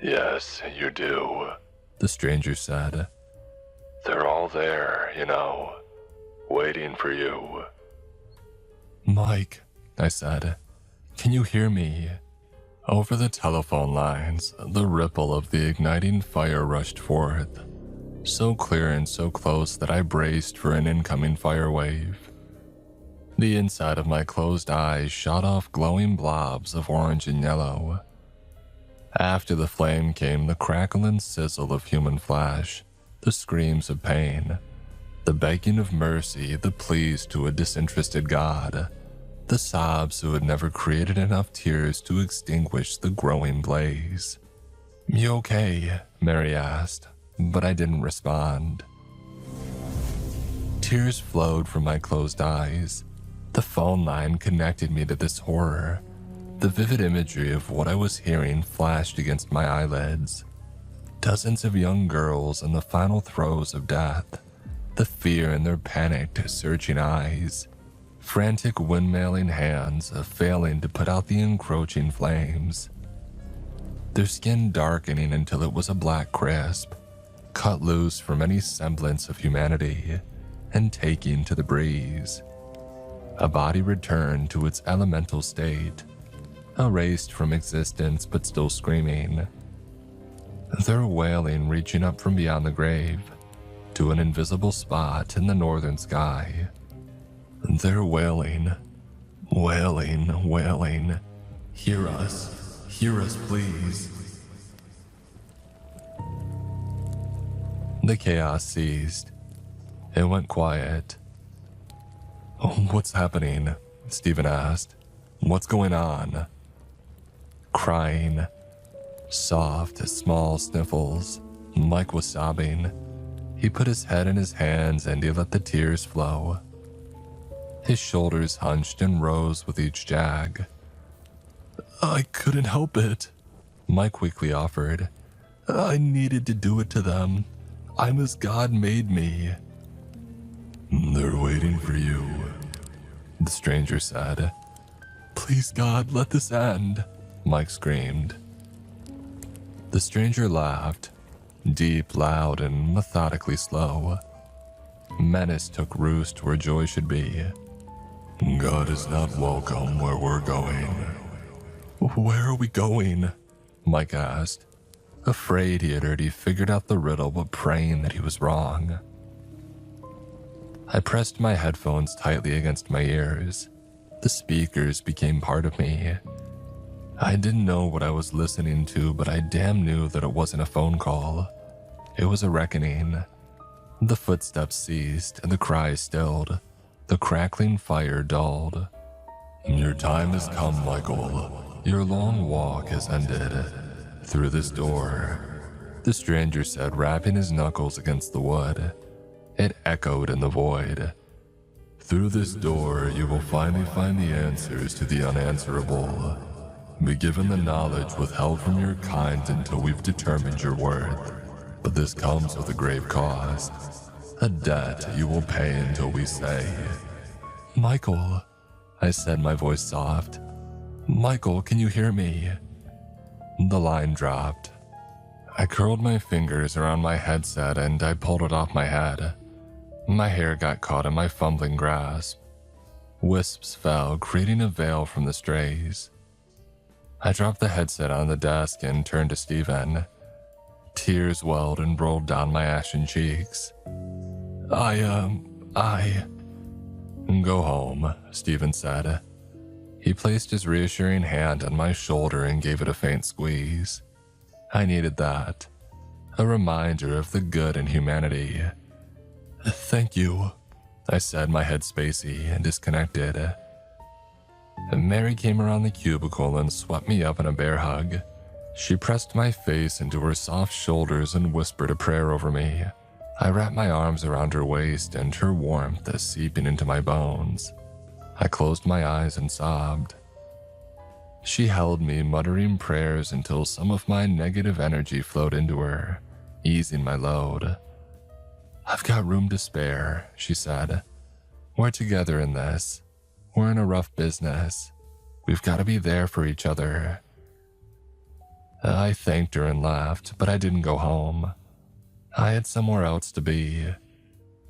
Yes, you do, the stranger said. They're all there, you know, waiting for you. Mike, I said, can you hear me? Over the telephone lines, the ripple of the igniting fire rushed forth, so clear and so close that I braced for an incoming fire wave. The inside of my closed eyes shot off glowing blobs of orange and yellow. After the flame came the crackle and sizzle of human flesh, the screams of pain, the begging of mercy, the pleas to a disinterested God, the sobs who had never created enough tears to extinguish the growing blaze. You okay? Mary asked, but I didn't respond. Tears flowed from my closed eyes. The phone line connected me to this horror. The vivid imagery of what I was hearing flashed against my eyelids. Dozens of young girls in the final throes of death, the fear in their panicked, searching eyes, frantic windmailing hands failing to put out the encroaching flames. Their skin darkening until it was a black crisp, cut loose from any semblance of humanity, and taking to the breeze. A body returned to its elemental state, erased from existence but still screaming. Their wailing reaching up from beyond the grave, to an invisible spot in the northern sky. They're wailing, wailing, wailing. Hear us, please. The chaos ceased. It went quiet. What's happening? Stephen asked. What's going on? Crying. Soft, small sniffles. Mike was sobbing. He put his head in his hands and he let the tears flow. His shoulders hunched and rose with each jag. I couldn't help it, Mike weakly offered. I needed to do it to them. I'm as God made me. They're waiting for you, the stranger said. Please, God, let this end, Mike screamed. The stranger laughed, deep, loud, and methodically slow. Menace took roost where joy should be. God is not welcome where we're going. Where are we going? Mike asked, afraid he had already figured out the riddle but praying that he was wrong. I pressed my headphones tightly against my ears. The speakers became part of me. I didn't know what I was listening to, but I damn knew that it wasn't a phone call. It was a reckoning. The footsteps ceased and the cries stilled. The crackling fire dulled. Your time has come, Michael. Your long walk has ended. Through this door, the stranger said, rapping his knuckles against the wood. It echoed in the void. Through this door, you will finally find the answers to the unanswerable. Be given the knowledge withheld from your kind until we've determined your worth. But this comes with a grave cost. A debt you will pay until we say. Michael, I said, my voice soft. Michael, can you hear me? The line dropped. I curled my fingers around my headset and I pulled it off my head. My hair got caught in my fumbling grasp. Wisps fell, creating a veil from the strays. I dropped the headset on the desk and turned to Stephen. Tears welled and rolled down my ashen cheeks. Go home, Stephen said. He placed his reassuring hand on my shoulder and gave it a faint squeeze. I needed that. A reminder of the good in humanity. Thank you, I said, my head spacey and disconnected. Mary came around the cubicle and swept me up in a bear hug. She pressed my face into her soft shoulders and whispered a prayer over me. I wrapped my arms around her waist and her warmth seeping into my bones. I closed my eyes and sobbed. She held me, muttering prayers until some of my negative energy flowed into her, easing my load. I've got room to spare, she said. We're together in this. We're in a rough business. We've got to be there for each other. I thanked her and laughed, but I didn't go home. I had somewhere else to be.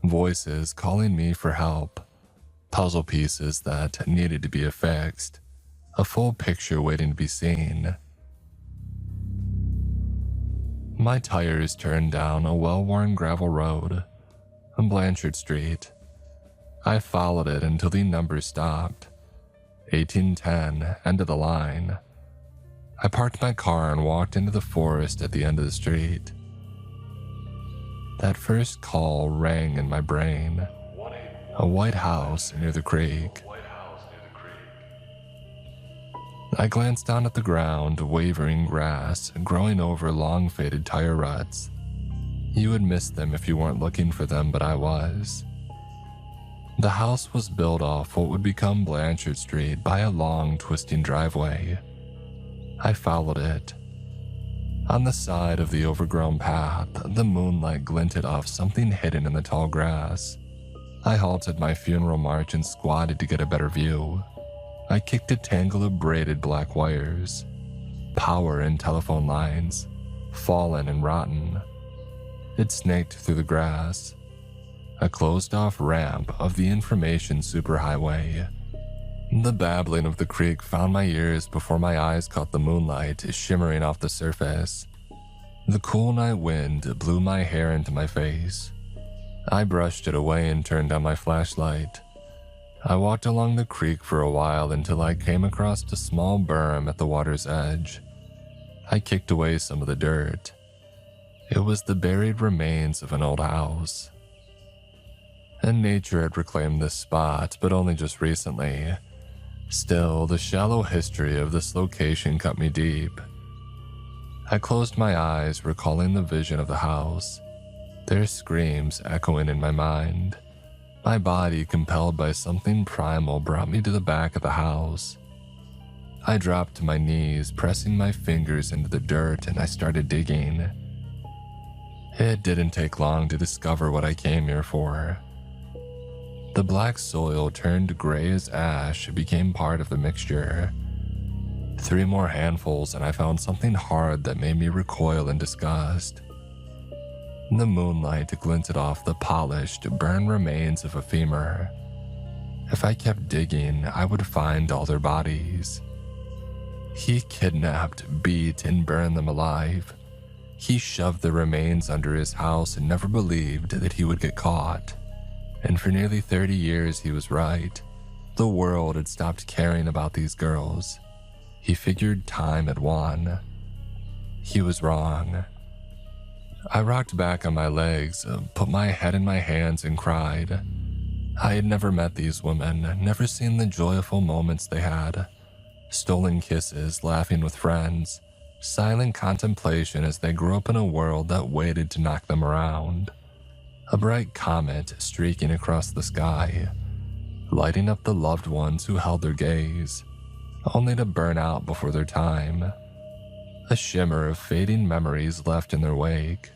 Voices calling me for help. Puzzle pieces that needed to be affixed. A full picture waiting to be seen. My tires turned down a well-worn gravel road, on Blanchard Street. I followed it until the number stopped. 1810, end of the line. I parked my car and walked into the forest at the end of the street. That first call rang in my brain. A white house near the creek. I glanced down at the ground, wavering grass, growing over long faded tire ruts. You would miss them if you weren't looking for them, but I was. The house was built off what would become Blanchard Street by a long, twisting driveway. I followed it. On the side of the overgrown path, the moonlight glinted off something hidden in the tall grass. I halted my funeral march and squatted to get a better view. I kicked a tangle of braided black wires. Power and telephone lines, fallen and rotten. It snaked through the grass. A closed-off ramp of the information superhighway. The babbling of the creek found my ears before my eyes caught the moonlight shimmering off the surface. The cool night wind blew my hair into my face. I brushed it away and turned on my flashlight. I walked along the creek for a while until I came across a small berm at the water's edge. I kicked away some of the dirt. It was the buried remains of an old house. And nature had reclaimed this spot, but only just recently. Still, the shallow history of this location cut me deep. I closed my eyes, recalling the vision of the house, their screams echoing in my mind. My body, compelled by something primal, brought me to the back of the house. I dropped to my knees, pressing my fingers into the dirt, and I started digging. It didn't take long to discover what I came here for. The black soil turned gray as ash and became part of the mixture. 3 more handfuls and I found something hard that made me recoil in disgust. The moonlight glinted off the polished, burned remains of a femur. If I kept digging, I would find all their bodies. He kidnapped, beat, and burned them alive. He shoved the remains under his house and never believed that he would get caught. And for nearly 30 years he was right. The world had stopped caring about these girls. He figured time had won. He was wrong. I rocked back on my legs, put my head in my hands and cried. I had never met these women, never seen the joyful moments they had. Stolen kisses, laughing with friends, silent contemplation as they grew up in a world that waited to knock them around. A bright comet streaking across the sky, lighting up the loved ones who held their gaze, only to burn out before their time. A shimmer of fading memories left in their wake.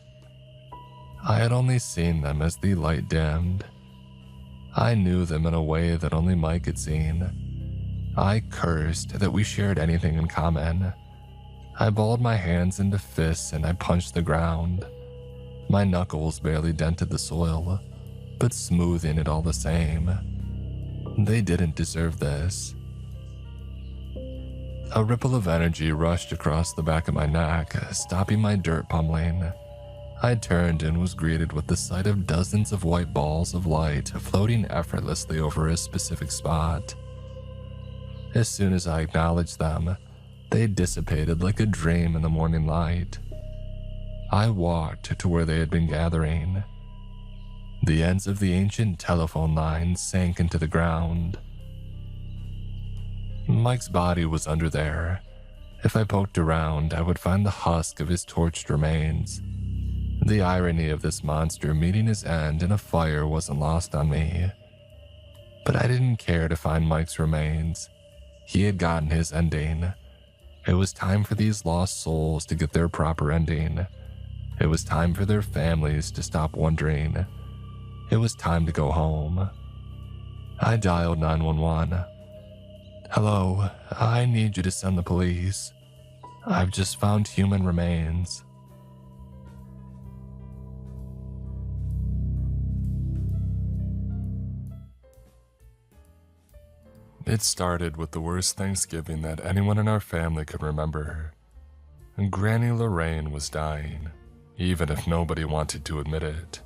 I had only seen them as the light dimmed. I knew them in a way that only Mike had seen. I cursed that we shared anything in common. I balled my hands into fists and I punched the ground. My knuckles barely dented the soil, but smoothing it all the same. They didn't deserve this. A ripple of energy rushed across the back of my neck, stopping my dirt pummeling. I turned and was greeted with the sight of dozens of white balls of light floating effortlessly over a specific spot. As soon as I acknowledged them, they dissipated like a dream in the morning light. I walked to where they had been gathering. The ends of the ancient telephone lines sank into the ground. Mike's body was under there. If I poked around, I would find the husk of his torched remains. The irony of this monster meeting his end in a fire wasn't lost on me. But I didn't care to find Mike's remains. He had gotten his ending. It was time for these lost souls to get their proper ending. It was time for their families to stop wondering. It was time to go home. I dialed 911. Hello, I need you to send the police. I've just found human remains. It started with the worst Thanksgiving that anyone in our family could remember. Granny Lorraine was dying, even if nobody wanted to admit it.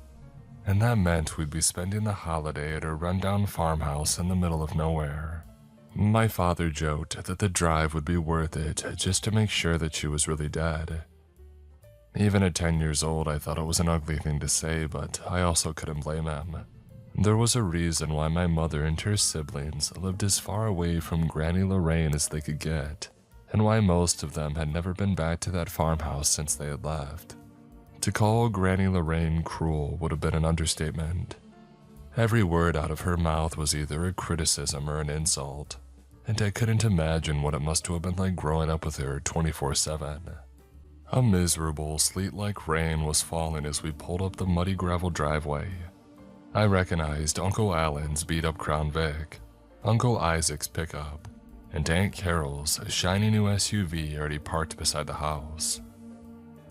And that meant we'd be spending the holiday at her rundown farmhouse in the middle of nowhere. My father joked that the drive would be worth it just to make sure that she was really dead. Even at 10 years old, I thought it was an ugly thing to say, but I also couldn't blame him. There was a reason why my mother and her siblings lived as far away from Granny Lorraine as they could get, and why most of them had never been back to that farmhouse since they had left. To call Granny Lorraine cruel would have been an understatement. Every word out of her mouth was either a criticism or an insult, and I couldn't imagine what it must have been like growing up with her 24/7. A miserable, sleet-like rain was falling as we pulled up the muddy gravel driveway. I recognized Uncle Alan's beat-up Crown Vic, Uncle Isaac's pickup, and Aunt Carol's shiny new SUV already parked beside the house.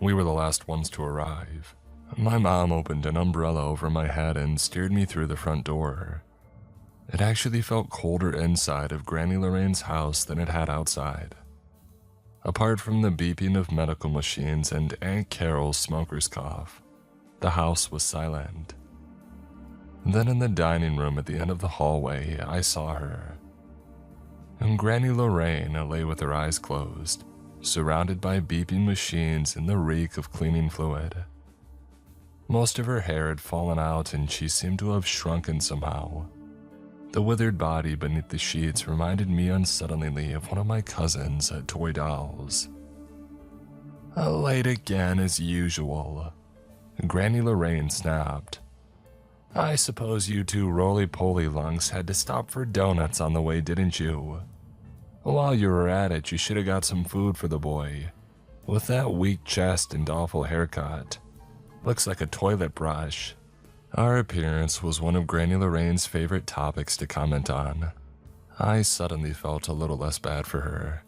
We were the last ones to arrive. My mom opened an umbrella over my head and steered me through the front door. It actually felt colder inside of Granny Lorraine's house than it had outside. Apart from the beeping of medical machines and Aunt Carol's smoker's cough, the house was silent. Then in the dining room at the end of the hallway, I saw her. And Granny Lorraine lay with her eyes closed, surrounded by beeping machines and the reek of cleaning fluid. Most of her hair had fallen out and she seemed to have shrunken somehow. The withered body beneath the sheets reminded me unsettlingly of one of my cousin's toy dolls. Late again as usual, Granny Lorraine snapped. I suppose you two roly-poly lunks had to stop for donuts on the way, didn't you? While you were at it, you should have got some food for the boy. With that weak chest and awful haircut. Looks like a toilet brush. Our appearance was one of Granny Lorraine's favorite topics to comment on. I suddenly felt a little less bad for her.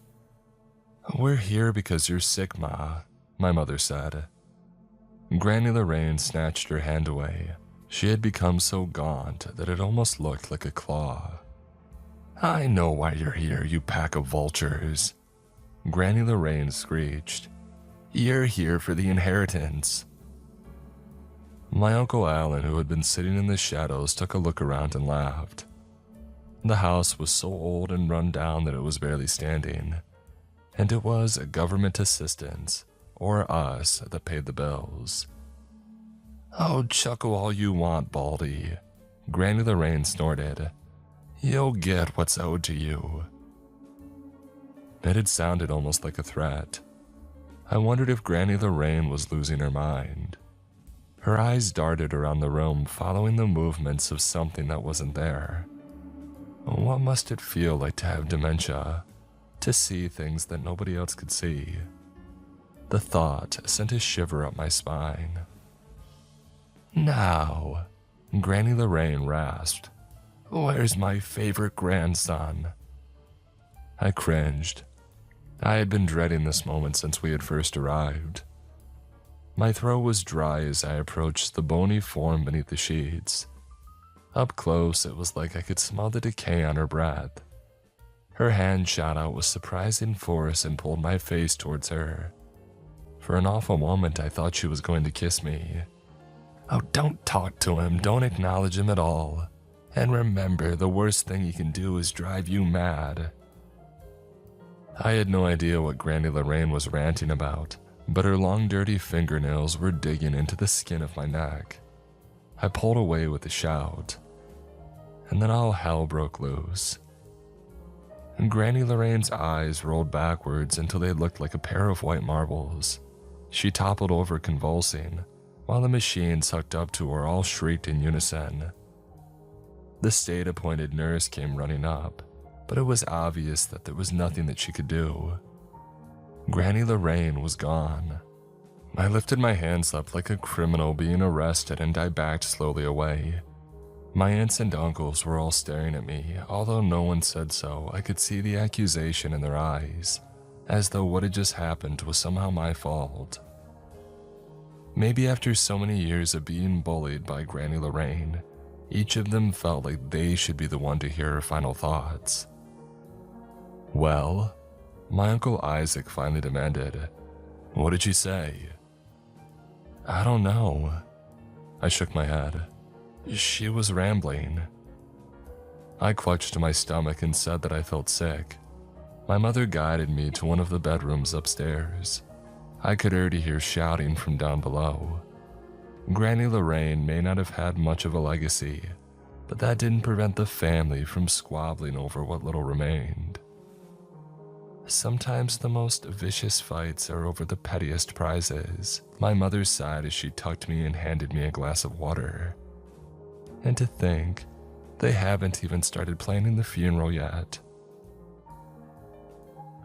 We're here because you're sick, Ma, my mother said. Granny Lorraine snatched her hand away. She had become so gaunt that it almost looked like a claw. I know why you're here, you pack of vultures. Granny Lorraine screeched. You're here for the inheritance. My Uncle Alan, who had been sitting in the shadows, took a look around and laughed. The house was so old and run down that it was barely standing, and it was government assistance, or us, that paid the bills. Oh, chuckle all you want, Baldy, Granny Lorraine snorted. You'll get what's owed to you. It had sounded almost like a threat. I wondered if Granny Lorraine was losing her mind. Her eyes darted around the room, following the movements of something that wasn't there. What must it feel like to have dementia? To see things that nobody else could see? The thought sent a shiver up my spine. Now, Granny Lorraine rasped, where's my favorite grandson? I cringed. I had been dreading this moment since we had first arrived. My throat was dry as I approached the bony form beneath the sheets. Up close, it was like I could smell the decay on her breath. Her hand shot out with surprising force and pulled my face towards her. For an awful moment, I thought she was going to kiss me. Oh, don't talk to him, don't acknowledge him at all. And remember, the worst thing he can do is drive you mad. I had no idea what Granny Lorraine was ranting about, but her long dirty fingernails were digging into the skin of my neck. I pulled away with a shout, and then all hell broke loose. Granny Lorraine's eyes rolled backwards until they looked like a pair of white marbles. She toppled over convulsing, while the machines hooked up to her all shrieked in unison. The state-appointed nurse came running up, but it was obvious that there was nothing that she could do. Granny Lorraine was gone. I lifted my hands up like a criminal being arrested and I backed slowly away. My aunts and uncles were all staring at me, although no one said so. I could see the accusation in their eyes, as though what had just happened was somehow my fault. Maybe after so many years of being bullied by Granny Lorraine, each of them felt like they should be the one to hear her final thoughts. Well, my Uncle Isaac finally demanded, what did she say? I don't know. I shook my head. She was rambling. I clutched my stomach and said that I felt sick. My mother guided me to one of the bedrooms upstairs. I could already hear shouting from down below. Granny Lorraine may not have had much of a legacy, but that didn't prevent the family from squabbling over what little remained. Sometimes the most vicious fights are over the pettiest prizes, my mother sighed as she tucked me and handed me a glass of water. And to think, they haven't even started planning the funeral yet.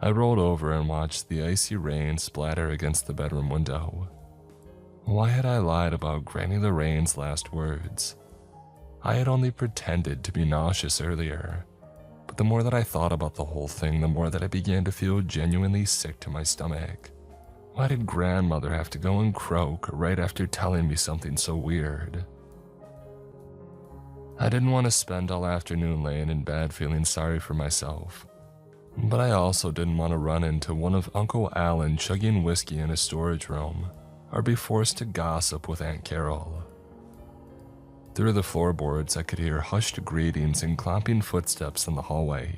I rolled over and watched the icy rain splatter against the bedroom window. Why had I lied about Granny Lorraine's last words? I had only pretended to be nauseous earlier, but the more that I thought about the whole thing, the more that I began to feel genuinely sick to my stomach. Why did grandmother have to go and croak right after telling me something so weird? I didn't want to spend all afternoon laying in bed feeling sorry for myself, but I also didn't want to run into one of Uncle Alan chugging whiskey in his storage room, or be forced to gossip with Aunt Carol. Through the floorboards, I could hear hushed greetings and clomping footsteps in the hallway.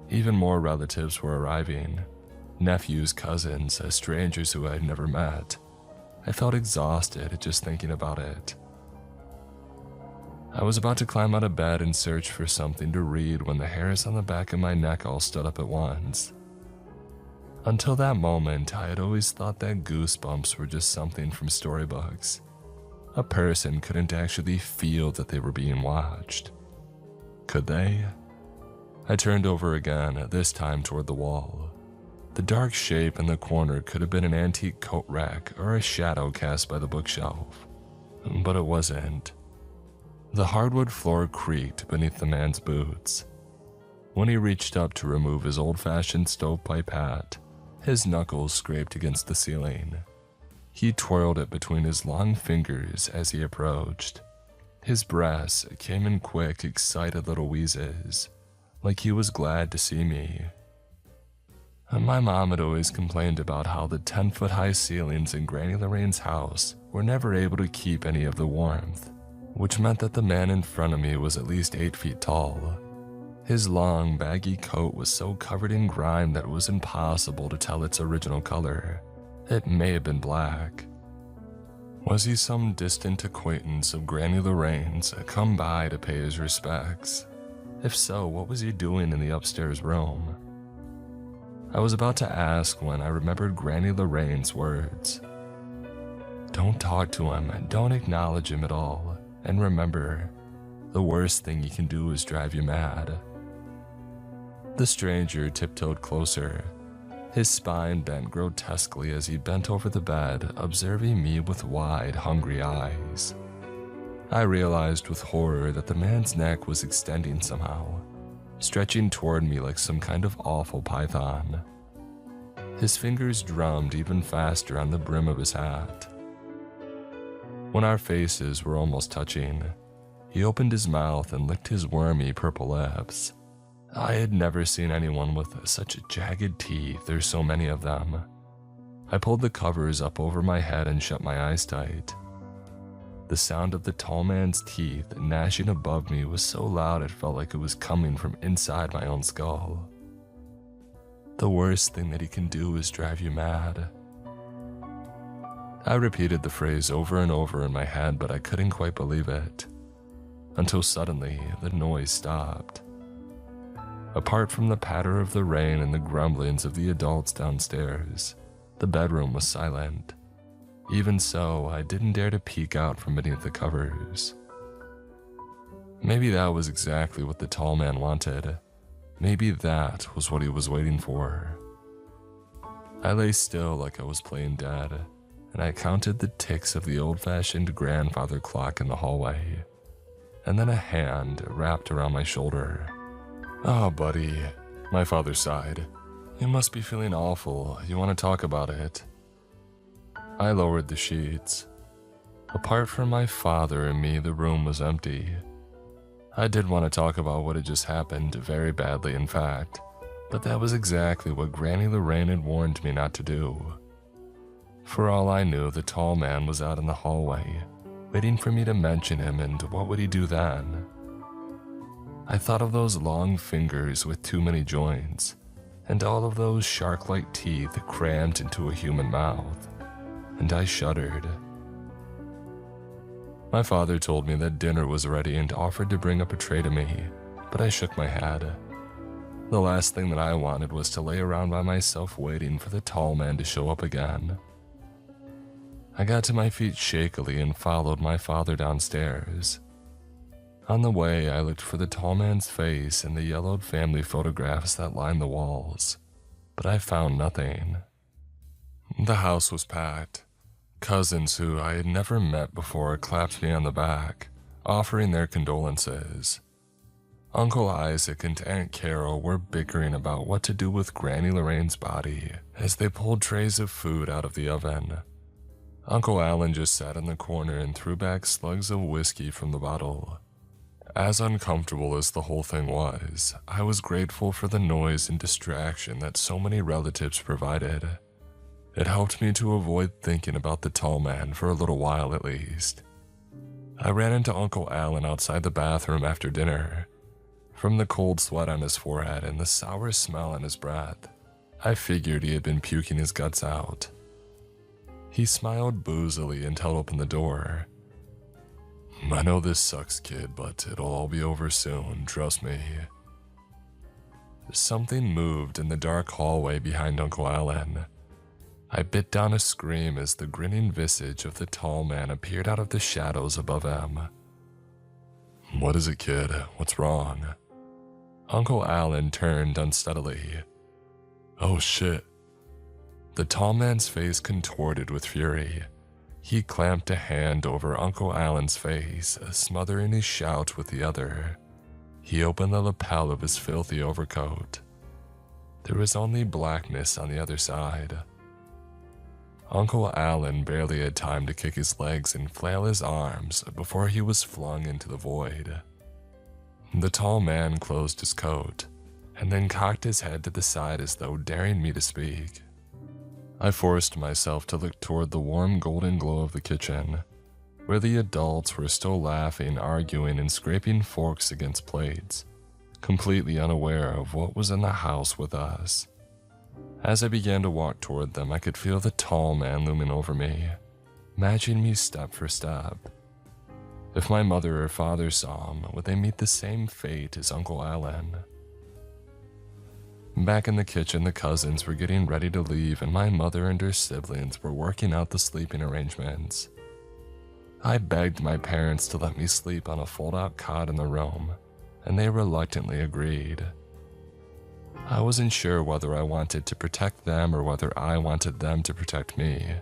Even more relatives were arriving. Nephews, cousins, strangers who I'd never met. I felt exhausted just thinking about it. I was about to climb out of bed and search for something to read when the hairs on the back of my neck all stood up at once. Until that moment, I had always thought that goosebumps were just something from storybooks. A person couldn't actually feel that they were being watched. Could they? I turned over again, this time toward the wall. The dark shape in the corner could have been an antique coat rack or a shadow cast by the bookshelf. But it wasn't. The hardwood floor creaked beneath the man's boots. When he reached up to remove his old-fashioned stovepipe hat, his knuckles scraped against the ceiling. He twirled it between his long fingers as he approached. His breaths came in quick, excited little wheezes, like he was glad to see me. My mom had always complained about how the 10-foot-high ceilings in Granny Lorraine's house were never able to keep any of the warmth, which meant that the man in front of me was at least 8 feet tall. His long, baggy coat was so covered in grime that it was impossible to tell its original color. It may have been black. Was he some distant acquaintance of Granny Lorraine's come by to pay his respects? If so, what was he doing in the upstairs room? I was about to ask when I remembered Granny Lorraine's words. Don't talk to him, don't acknowledge him at all, and remember, the worst thing he can do is drive you mad. The stranger tiptoed closer. His spine bent grotesquely as he bent over the bed, observing me with wide, hungry eyes. I realized with horror that the man's neck was extending somehow, stretching toward me like some kind of awful python. His fingers drummed even faster on the brim of his hat. When our faces were almost touching, he opened his mouth and licked his wormy purple lips. I had never seen anyone with such jagged teeth, there's so many of them. I pulled the covers up over my head and shut my eyes tight. The sound of the tall man's teeth gnashing above me was so loud it felt like it was coming from inside my own skull. The worst thing that he can do is drive you mad. I repeated the phrase over and over in my head, but I couldn't quite believe it. Until suddenly, the noise stopped. Apart from the patter of the rain and the grumblings of the adults downstairs, the bedroom was silent. Even so, I didn't dare to peek out from beneath the covers. Maybe that was exactly what the tall man wanted. Maybe that was what he was waiting for. I lay still like I was playing dead, and I counted the ticks of the old-fashioned grandfather clock in the hallway. And then a hand wrapped around my shoulder. "Oh, buddy," my father sighed. "You must be feeling awful. You want to talk about it?" I lowered the sheets. Apart from my father and me, the room was empty. I did want to talk about what had just happened, very badly in fact, but that was exactly what Granny Lorraine had warned me not to do. For all I knew, the tall man was out in the hallway, waiting for me to mention him, and what would he do then? I thought of those long fingers with too many joints, and all of those shark-like teeth crammed into a human mouth, and I shuddered. My father told me that dinner was ready and offered to bring up a tray to me, but I shook my head. The last thing that I wanted was to lay around by myself waiting for the tall man to show up again. I got to my feet shakily and followed my father downstairs. On the way, I looked for the tall man's face and the yellowed family photographs that lined the walls, but I found nothing. The house was packed. Cousins who I had never met before clapped me on the back, offering their condolences. Uncle Isaac and Aunt Carol were bickering about what to do with Granny Lorraine's body as they pulled trays of food out of the oven. Uncle Alan just sat in the corner and threw back slugs of whiskey from the bottle. As uncomfortable as the whole thing was, I was grateful for the noise and distraction that so many relatives provided. It helped me to avoid thinking about the tall man for a little while at least. I ran into Uncle Alan outside the bathroom after dinner. From the cold sweat on his forehead and the sour smell in his breath, I figured he had been puking his guts out. He smiled boozily and held open the door. "I know this sucks, kid, but it'll all be over soon, trust me." Something moved in the dark hallway behind Uncle Alan. I bit down a scream as the grinning visage of the tall man appeared out of the shadows above him. "What is it, kid? What's wrong?" Uncle Alan turned unsteadily. "Oh shit." The tall man's face contorted with fury. He clamped a hand over Uncle Alan's face, smothering his shout with the other. He opened the lapel of his filthy overcoat. There was only blackness on the other side. Uncle Alan barely had time to kick his legs and flail his arms before he was flung into the void. The tall man closed his coat, and then cocked his head to the side as though daring me to speak. I forced myself to look toward the warm golden glow of the kitchen, where the adults were still laughing, arguing, and scraping forks against plates, completely unaware of what was in the house with us. As I began to walk toward them, I could feel the tall man looming over me, matching me step for step. If my mother or father saw him, would they meet the same fate as Uncle Alan? Back in the kitchen, the cousins were getting ready to leave, and my mother and her siblings were working out the sleeping arrangements. I begged my parents to let me sleep on a fold-out cot in the room, and they reluctantly agreed. I wasn't sure whether I wanted to protect them or whether I wanted them to protect me,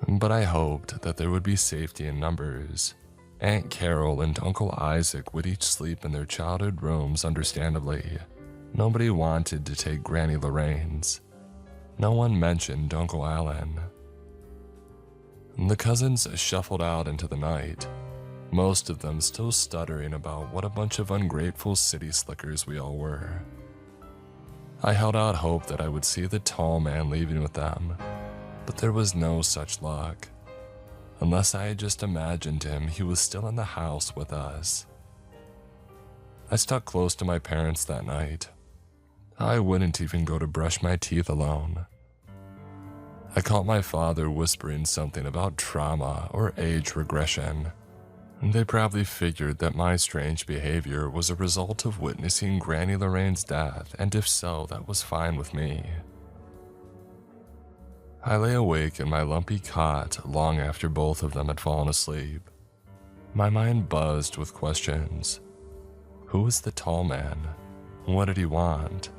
but I hoped that there would be safety in numbers. Aunt Carol and Uncle Isaac would each sleep in their childhood rooms, understandably. Nobody wanted to take Granny Lorraine's. No one mentioned Uncle Alan. The cousins shuffled out into the night, most of them still stuttering about what a bunch of ungrateful city slickers we all were. I held out hope that I would see the tall man leaving with them, but there was no such luck. Unless I had just imagined him, he was still in the house with us. I stuck close to my parents that night. I wouldn't even go to brush my teeth alone. I caught my father whispering something about trauma or age regression. They probably figured that my strange behavior was a result of witnessing Granny Lorraine's death, and if so, that was fine with me. I lay awake in my lumpy cot long after both of them had fallen asleep. My mind buzzed with questions. Who was the tall man? What did he want?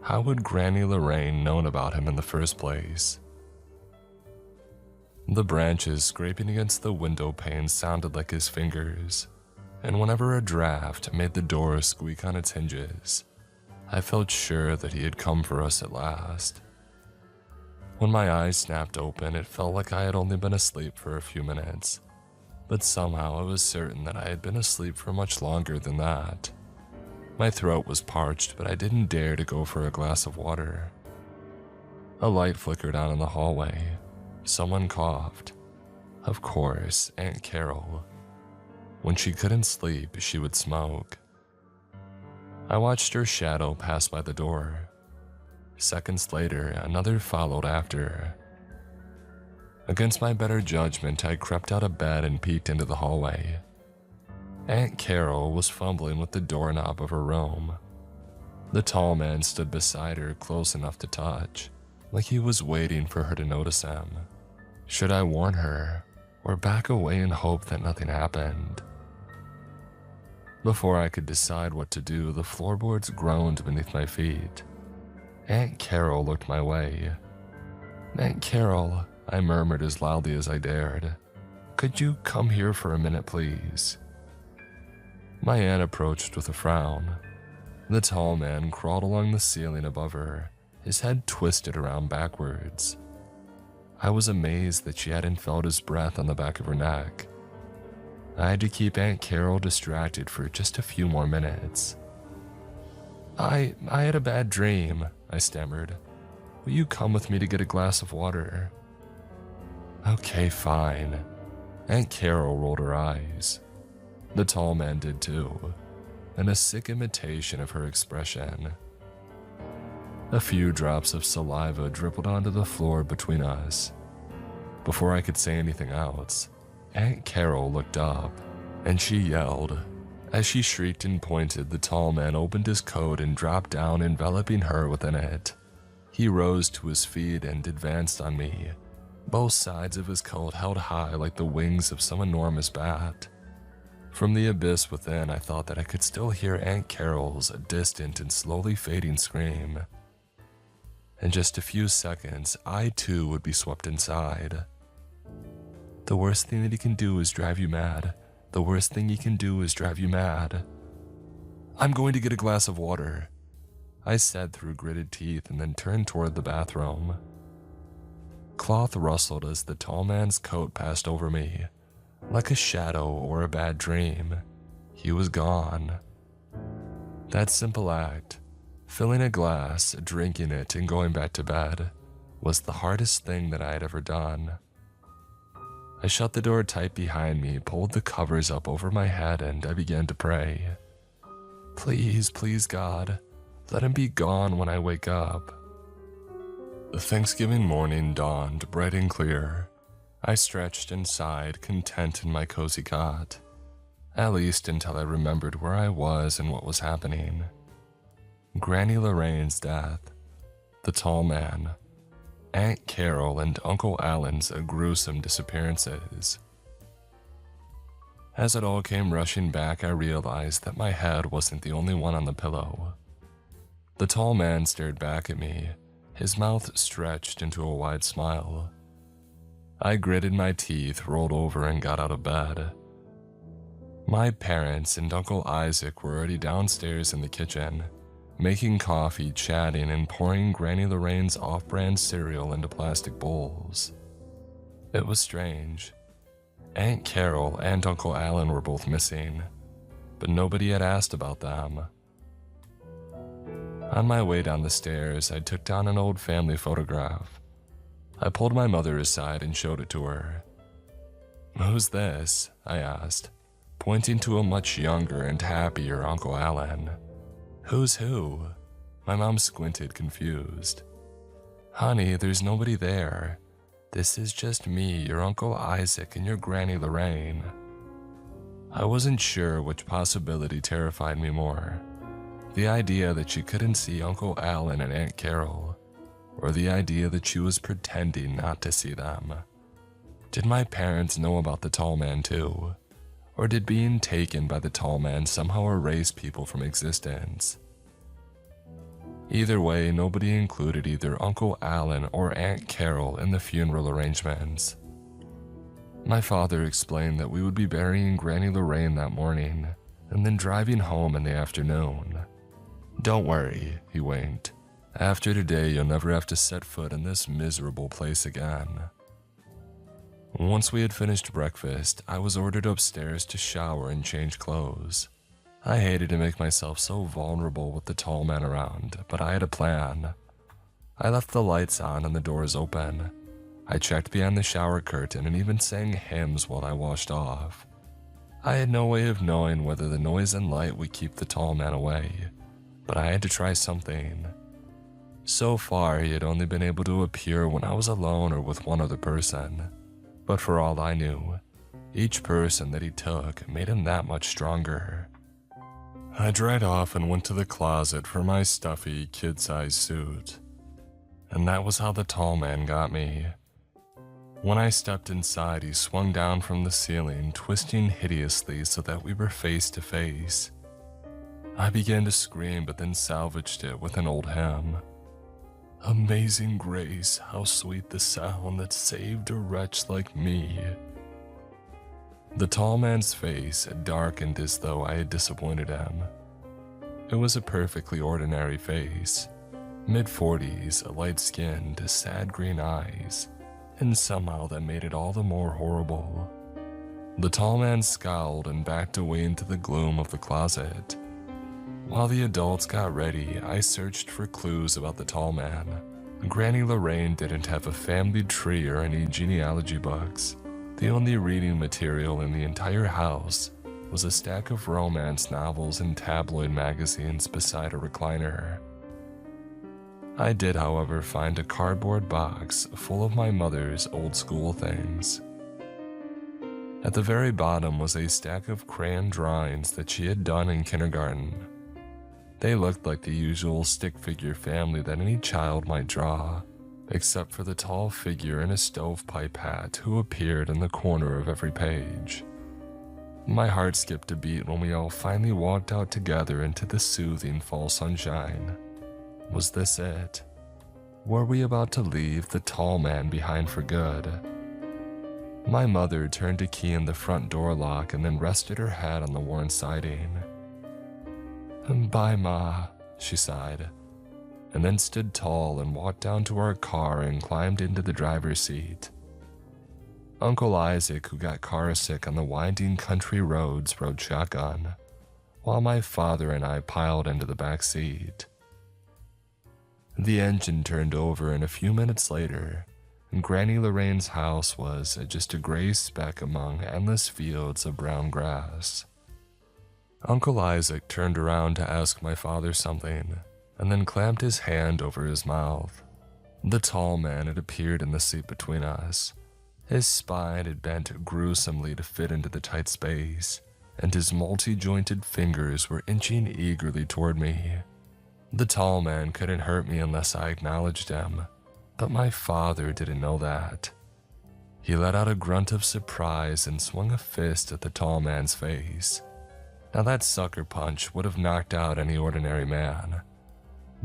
How would Granny Lorraine known about him in the first place? The branches scraping against the window panes sounded like his fingers, and whenever a draft made the door squeak on its hinges, I felt sure that he had come for us at last. When my eyes snapped open, it felt like I had only been asleep for a few minutes, but somehow I was certain that I had been asleep for much longer than that. My throat was parched, but I didn't dare to go for a glass of water. A light flickered on in the hallway. Someone coughed. Of course, Aunt Carol. When she couldn't sleep, she would smoke. I watched her shadow pass by the door. Seconds later, another followed after. Against my better judgment, I crept out of bed and peeked into the hallway. Aunt Carol was fumbling with the doorknob of her room. The tall man stood beside her, close enough to touch, like he was waiting for her to notice him. Should I warn her, or back away and hope that nothing happened? Before I could decide what to do, the floorboards groaned beneath my feet. Aunt Carol looked my way. "Aunt Carol," I murmured as loudly as I dared. "Could you come here for a minute, please?" My aunt approached with a frown. The tall man crawled along the ceiling above her, his head twisted around backwards. I was amazed that she hadn't felt his breath on the back of her neck. I had to keep Aunt Carol distracted for just a few more minutes. I had a bad dream," I stammered. "Will you come with me to get a glass of water?" "Okay, fine." Aunt Carol rolled her eyes. The tall man did too, and a sick imitation of her expression. A few drops of saliva dribbled onto the floor between us. Before I could say anything else, Aunt Carol looked up, and she yelled. As she shrieked and pointed, the tall man opened his coat and dropped down, enveloping her within it. He rose to his feet and advanced on me, both sides of his coat held high like the wings of some enormous bat. From the abyss within, I thought that I could still hear Aunt Carol's distant and slowly fading scream. In just a few seconds, I too would be swept inside. The worst thing that he can do is drive you mad. The worst thing he can do is drive you mad. I'm going to get a glass of water, I said through gritted teeth, and then turned toward the bathroom. Cloth rustled as the tall man's coat passed over me. Like a shadow or a bad dream, he was gone. That simple act, filling a glass, drinking it, and going back to bed, was the hardest thing that I had ever done. I shut the door tight behind me, pulled the covers up over my head, and I began to pray. Please, please God, let him be gone when I wake up. The Thanksgiving morning dawned bright and clear. I stretched and sighed, content in my cozy cot, at least until I remembered where I was and what was happening. Granny Lorraine's death, the tall man, Aunt Carol, and Uncle Alan's gruesome disappearances. As it all came rushing back, I realized that my head wasn't the only one on the pillow. The tall man stared back at me, his mouth stretched into a wide smile. I gritted my teeth, rolled over, and got out of bed. My parents and Uncle Isaac were already downstairs in the kitchen, making coffee, chatting, and pouring Granny Lorraine's off-brand cereal into plastic bowls. It was strange. Aunt Carol and Uncle Alan were both missing, but nobody had asked about them. On my way down the stairs, I took down an old family photograph. I pulled my mother aside and showed it to her. "Who's this?" I asked, pointing to a much younger and happier Uncle Alan. "Who's who?" My mom squinted, confused. "Honey, there's nobody there. This is just me, your Uncle Isaac, and your Granny Lorraine." I wasn't sure which possibility terrified me more. The idea that she couldn't see Uncle Alan and Aunt Carol, or the idea that she was pretending not to see them. Did my parents know about the tall man too? Or did being taken by the tall man somehow erase people from existence? Either way, nobody included either Uncle Alan or Aunt Carol in the funeral arrangements. My father explained that we would be burying Granny Lorraine that morning, and then driving home in the afternoon. "Don't worry," he winked. "After today, you'll never have to set foot in this miserable place again." Once we had finished breakfast, I was ordered upstairs to shower and change clothes. I hated to make myself so vulnerable with the tall man around, but I had a plan. I left the lights on and the doors open. I checked behind the shower curtain and even sang hymns while I washed off. I had no way of knowing whether the noise and light would keep the tall man away, but I had to try something. So far, he had only been able to appear when I was alone or with one other person. But for all I knew, each person that he took made him that much stronger. I dried off and went to the closet for my stuffy, kid-sized suit. And that was how the tall man got me. When I stepped inside, he swung down from the ceiling, twisting hideously so that we were face to face. I began to scream, but then salvaged it with an old hymn. "Amazing grace, how sweet the sound that saved a wretch like me." The tall man's face darkened as though I had disappointed him. It was a perfectly ordinary face, mid-40s, light-skinned, sad green eyes, and somehow that made it all the more horrible. The tall man scowled and backed away into the gloom of the closet. While the adults got ready, I searched for clues about the tall man. Granny Lorraine didn't have a family tree or any genealogy books. The only reading material in the entire house was a stack of romance novels and tabloid magazines beside a recliner. I did, however, find a cardboard box full of my mother's old school things. At the very bottom was a stack of crayon drawings that she had done in kindergarten. They looked like the usual stick figure family that any child might draw, except for the tall figure in a stovepipe hat who appeared in the corner of every page. My heart skipped a beat when we all finally walked out together into the soothing fall sunshine. Was this it? Were we about to leave the tall man behind for good? My mother turned to key in the front door lock and then rested her head on the worn siding. "Bye, Ma," she sighed, and then stood tall and walked down to our car and climbed into the driver's seat. Uncle Isaac, who got car sick on the winding country roads, rode shotgun, while my father and I piled into the back seat. The engine turned over, and a few minutes later, Granny Lorraine's house was just a gray speck among endless fields of brown grass. Uncle Isaac turned around to ask my father something, and then clamped his hand over his mouth. The tall man had appeared in the seat between us. His spine had bent gruesomely to fit into the tight space, and his multi-jointed fingers were inching eagerly toward me. The tall man couldn't hurt me unless I acknowledged him, but my father didn't know that. He let out a grunt of surprise and swung a fist at the tall man's face. Now that sucker punch would have knocked out any ordinary man,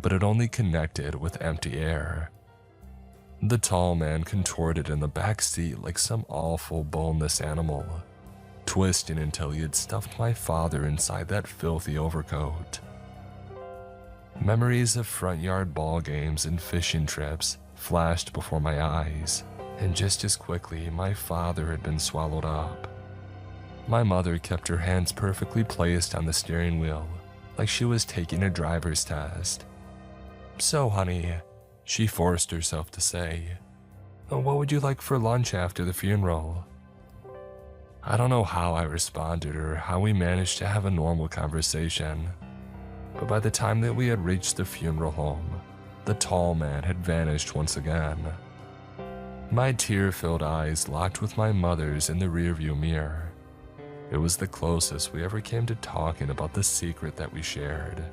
but it only connected with empty air. The tall man contorted in the back seat like some awful boneless animal, twisting until he had stuffed my father inside that filthy overcoat. Memories of front yard ball games and fishing trips flashed before my eyes, and just as quickly my father had been swallowed up. My mother kept her hands perfectly placed on the steering wheel, like she was taking a driver's test. "So, honey," she forced herself to say, "what would you like for lunch after the funeral?" I don't know how I responded or how we managed to have a normal conversation, but by the time that we had reached the funeral home, the tall man had vanished once again. My tear-filled eyes locked with my mother's in the rearview mirror. It was the closest we ever came to talking about the secret that we shared.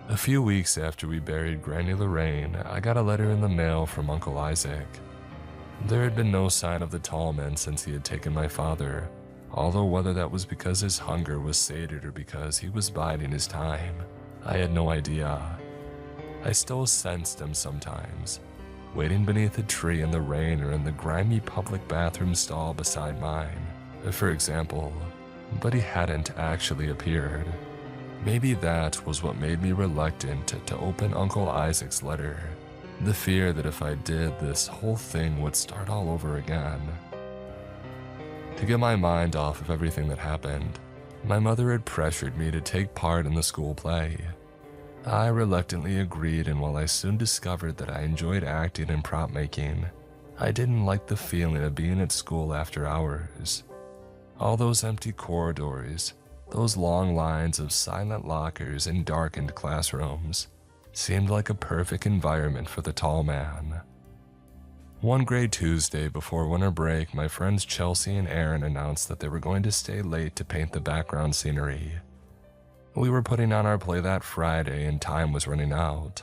A few weeks after we buried Granny Lorraine, I got a letter in the mail from Uncle Isaac. There had been no sign of the tall man since he had taken my father, although whether that was because his hunger was sated or because he was biding his time, I had no idea. I still sensed him sometimes, waiting beneath a tree in the rain or in the grimy public bathroom stall beside mine, for example, but he hadn't actually appeared. Maybe that was what made me reluctant to open Uncle Isaac's letter, the fear that if I did, this whole thing would start all over again. To get my mind off of everything that happened, my mother had pressured me to take part in the school play. I reluctantly agreed, and while I soon discovered that I enjoyed acting and prop making, I didn't like the feeling of being at school after hours. All those empty corridors, those long lines of silent lockers and darkened classrooms, seemed like a perfect environment for the tall man. One gray Tuesday before winter break, my friends Chelsea and Aaron announced that they were going to stay late to paint the background scenery. We were putting on our play that Friday and time was running out.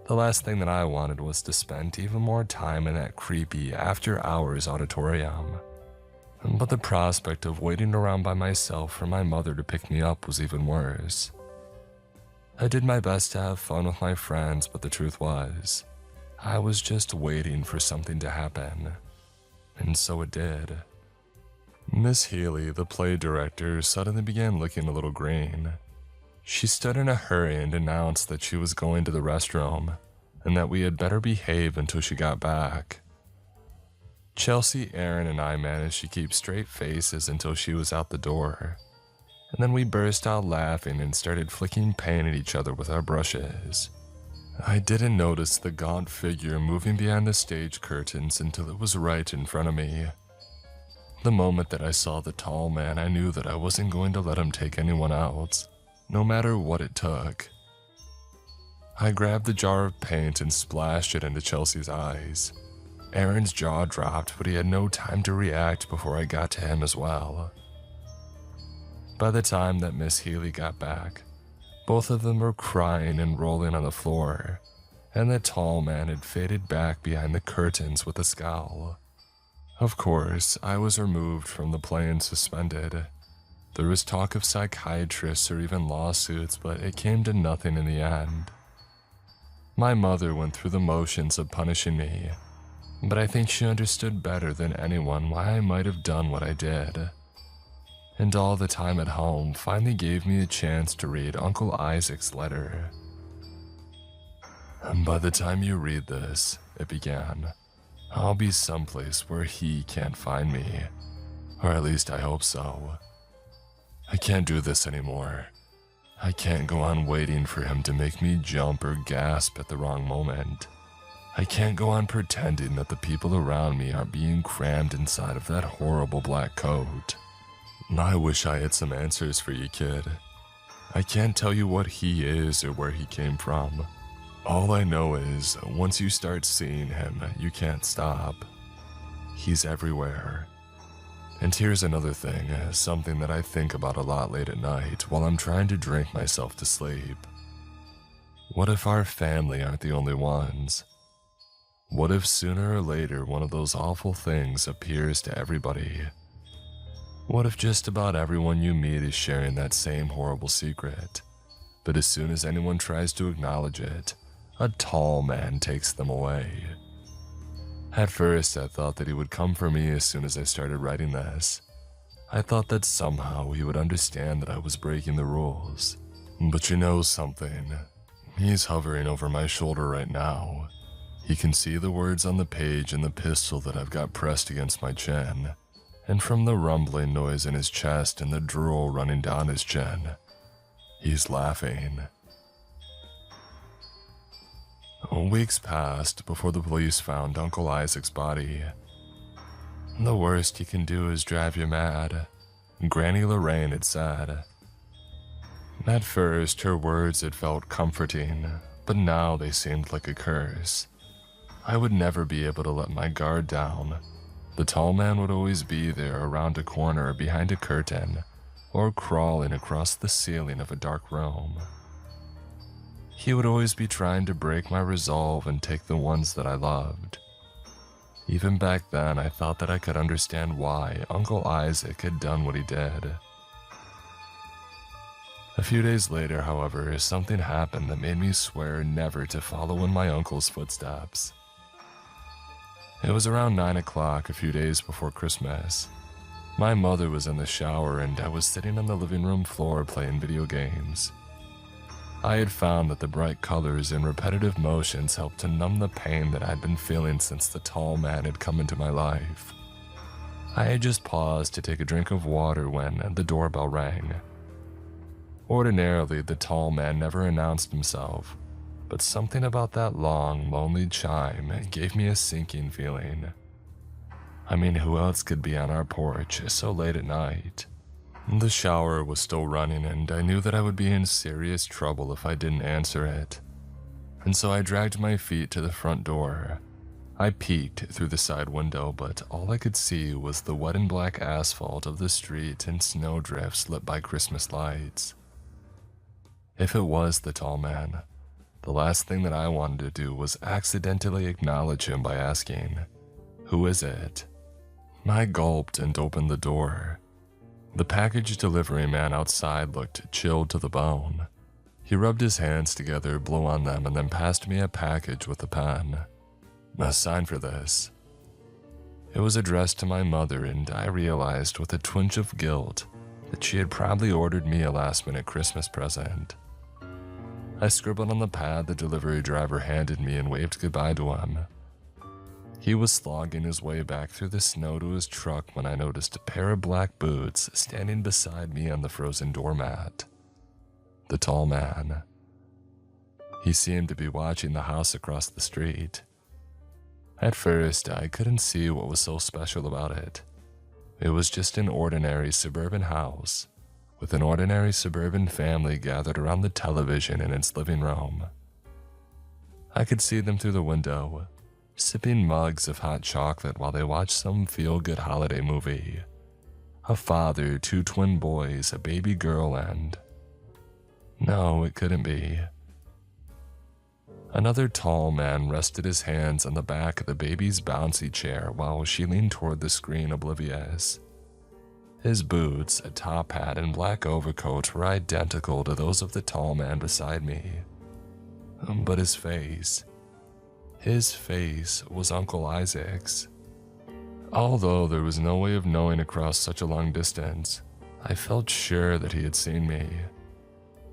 The last thing that I wanted was to spend even more time in that creepy after-hours auditorium. But the prospect of waiting around by myself for my mother to pick me up was even worse. I did my best to have fun with my friends, but the truth was, I was just waiting for something to happen. And so it did. Miss Healy, the play director, suddenly began looking a little green. She stood in a hurry and announced that she was going to the restroom, and that we had better behave until she got back. Chelsea, Aaron, and I managed to keep straight faces until she was out the door, and then we burst out laughing and started flicking paint at each other with our brushes. I didn't notice the gaunt figure moving behind the stage curtains until it was right in front of me. The moment that I saw the tall man, I knew that I wasn't going to let him take anyone else, no matter what it took. I grabbed the jar of paint and splashed it into Chelsea's eyes. Aaron's jaw dropped, but he had no time to react before I got to him as well. By the time that Miss Healy got back, both of them were crying and rolling on the floor, and the tall man had faded back behind the curtains with a scowl. Of course, I was removed from the play and suspended. There was talk of psychiatrists or even lawsuits, but it came to nothing in the end. My mother went through the motions of punishing me, but I think she understood better than anyone why I might have done what I did. And all the time at home finally gave me a chance to read Uncle Isaac's letter. And by the time you read this, it began, I'll be someplace where he can't find me. Or at least I hope so. I can't do this anymore. I can't go on waiting for him to make me jump or gasp at the wrong moment. I can't go on pretending that the people around me aren't being crammed inside of that horrible black coat. I wish I had some answers for you, kid. I can't tell you what he is or where he came from. All I know is, once you start seeing him, you can't stop. He's everywhere. And here's another thing, something that I think about a lot late at night while I'm trying to drink myself to sleep. What if our family aren't the only ones? What if sooner or later one of those awful things appears to everybody? What if just about everyone you meet is sharing that same horrible secret, but as soon as anyone tries to acknowledge it, a tall man takes them away? At first, I thought that he would come for me as soon as I started writing this. I thought that somehow he would understand that I was breaking the rules. But you know something? He's hovering over my shoulder right now. He can see the words on the page and the pistol that I've got pressed against my chin. And from the rumbling noise in his chest and the drool running down his chin, he's laughing. Weeks passed before the police found Uncle Isaac's body. The worst he can do is drive you mad, Granny Lorraine had said. At first, her words had felt comforting, but now they seemed like a curse. I would never be able to let my guard down. The tall man would always be there around a corner behind a curtain, or crawling across the ceiling of a dark room. He would always be trying to break my resolve and take the ones that I loved. Even back then, I thought that I could understand why Uncle Isaac had done what he did. A few days later, however, something happened that made me swear never to follow in my uncle's footsteps. It was around 9 o'clock a few days before Christmas. My mother was in the shower and I was sitting on the living room floor playing video games. I had found that the bright colors and repetitive motions helped to numb the pain that I'd been feeling since the tall man had come into my life. I had just paused to take a drink of water when the doorbell rang. Ordinarily, the tall man never announced himself, but something about that long, lonely chime gave me a sinking feeling. I mean, who else could be on our porch so late at night? The shower was still running, and I knew that I would be in serious trouble if I didn't answer it. And so I dragged my feet to the front door. I peeked through the side window, but all I could see was the wet and black asphalt of the street and snowdrifts lit by Christmas lights. If it was the tall man, the last thing that I wanted to do was accidentally acknowledge him by asking, "Who is it?" I gulped and opened the door. The package delivery man outside looked chilled to the bone. He rubbed his hands together, blew on them, and then passed me a package with a pen. "Sign for this." It was addressed to my mother, and I realized with a twinge of guilt that she had probably ordered me a last-minute Christmas present. I scribbled on the pad the delivery driver handed me and waved goodbye to him. He was slogging his way back through the snow to his truck when I noticed a pair of black boots standing beside me on the frozen doormat. The tall man. He seemed to be watching the house across the street. At first, I couldn't see what was so special about it. It was just an ordinary suburban house, with an ordinary suburban family gathered around the television in its living room. I could see them through the window, sipping mugs of hot chocolate while they watched some feel-good holiday movie. A father, 2 twin boys, a baby girl, and... No, it couldn't be. Another tall man rested his hands on the back of the baby's bouncy chair while she leaned toward the screen oblivious. His boots, a top hat, and black overcoat were identical to those of the tall man beside me. But his face was Uncle Isaac's. Although there was no way of knowing across such a long distance, I felt sure that he had seen me.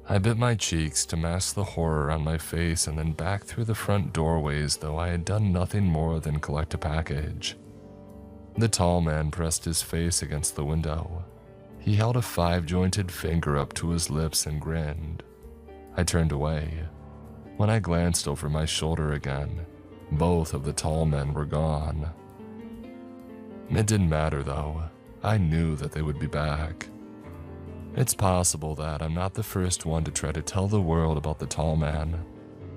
I bit my cheeks to mask the horror on my face and then backed through the front doorway as though I had done nothing more than collect a package. The tall man pressed his face against the window. He held a 5-jointed finger up to his lips and grinned. I turned away. When I glanced over my shoulder again, both of the tall men were gone. It didn't matter though. I knew that they would be back. It's possible that I'm not the first one to try to tell the world about the tall man.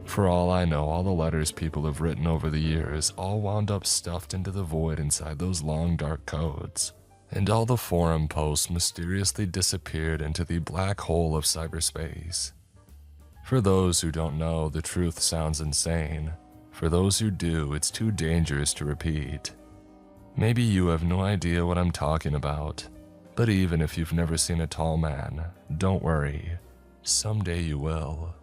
For all I know, all the letters people have written over the years all wound up stuffed into the void inside those long dark codes. And all the forum posts mysteriously disappeared into the black hole of cyberspace. For those who don't know, the truth sounds insane. For those who do, it's too dangerous to repeat. Maybe you have no idea what I'm talking about, but even if you've never seen a tall man, don't worry. Someday you will.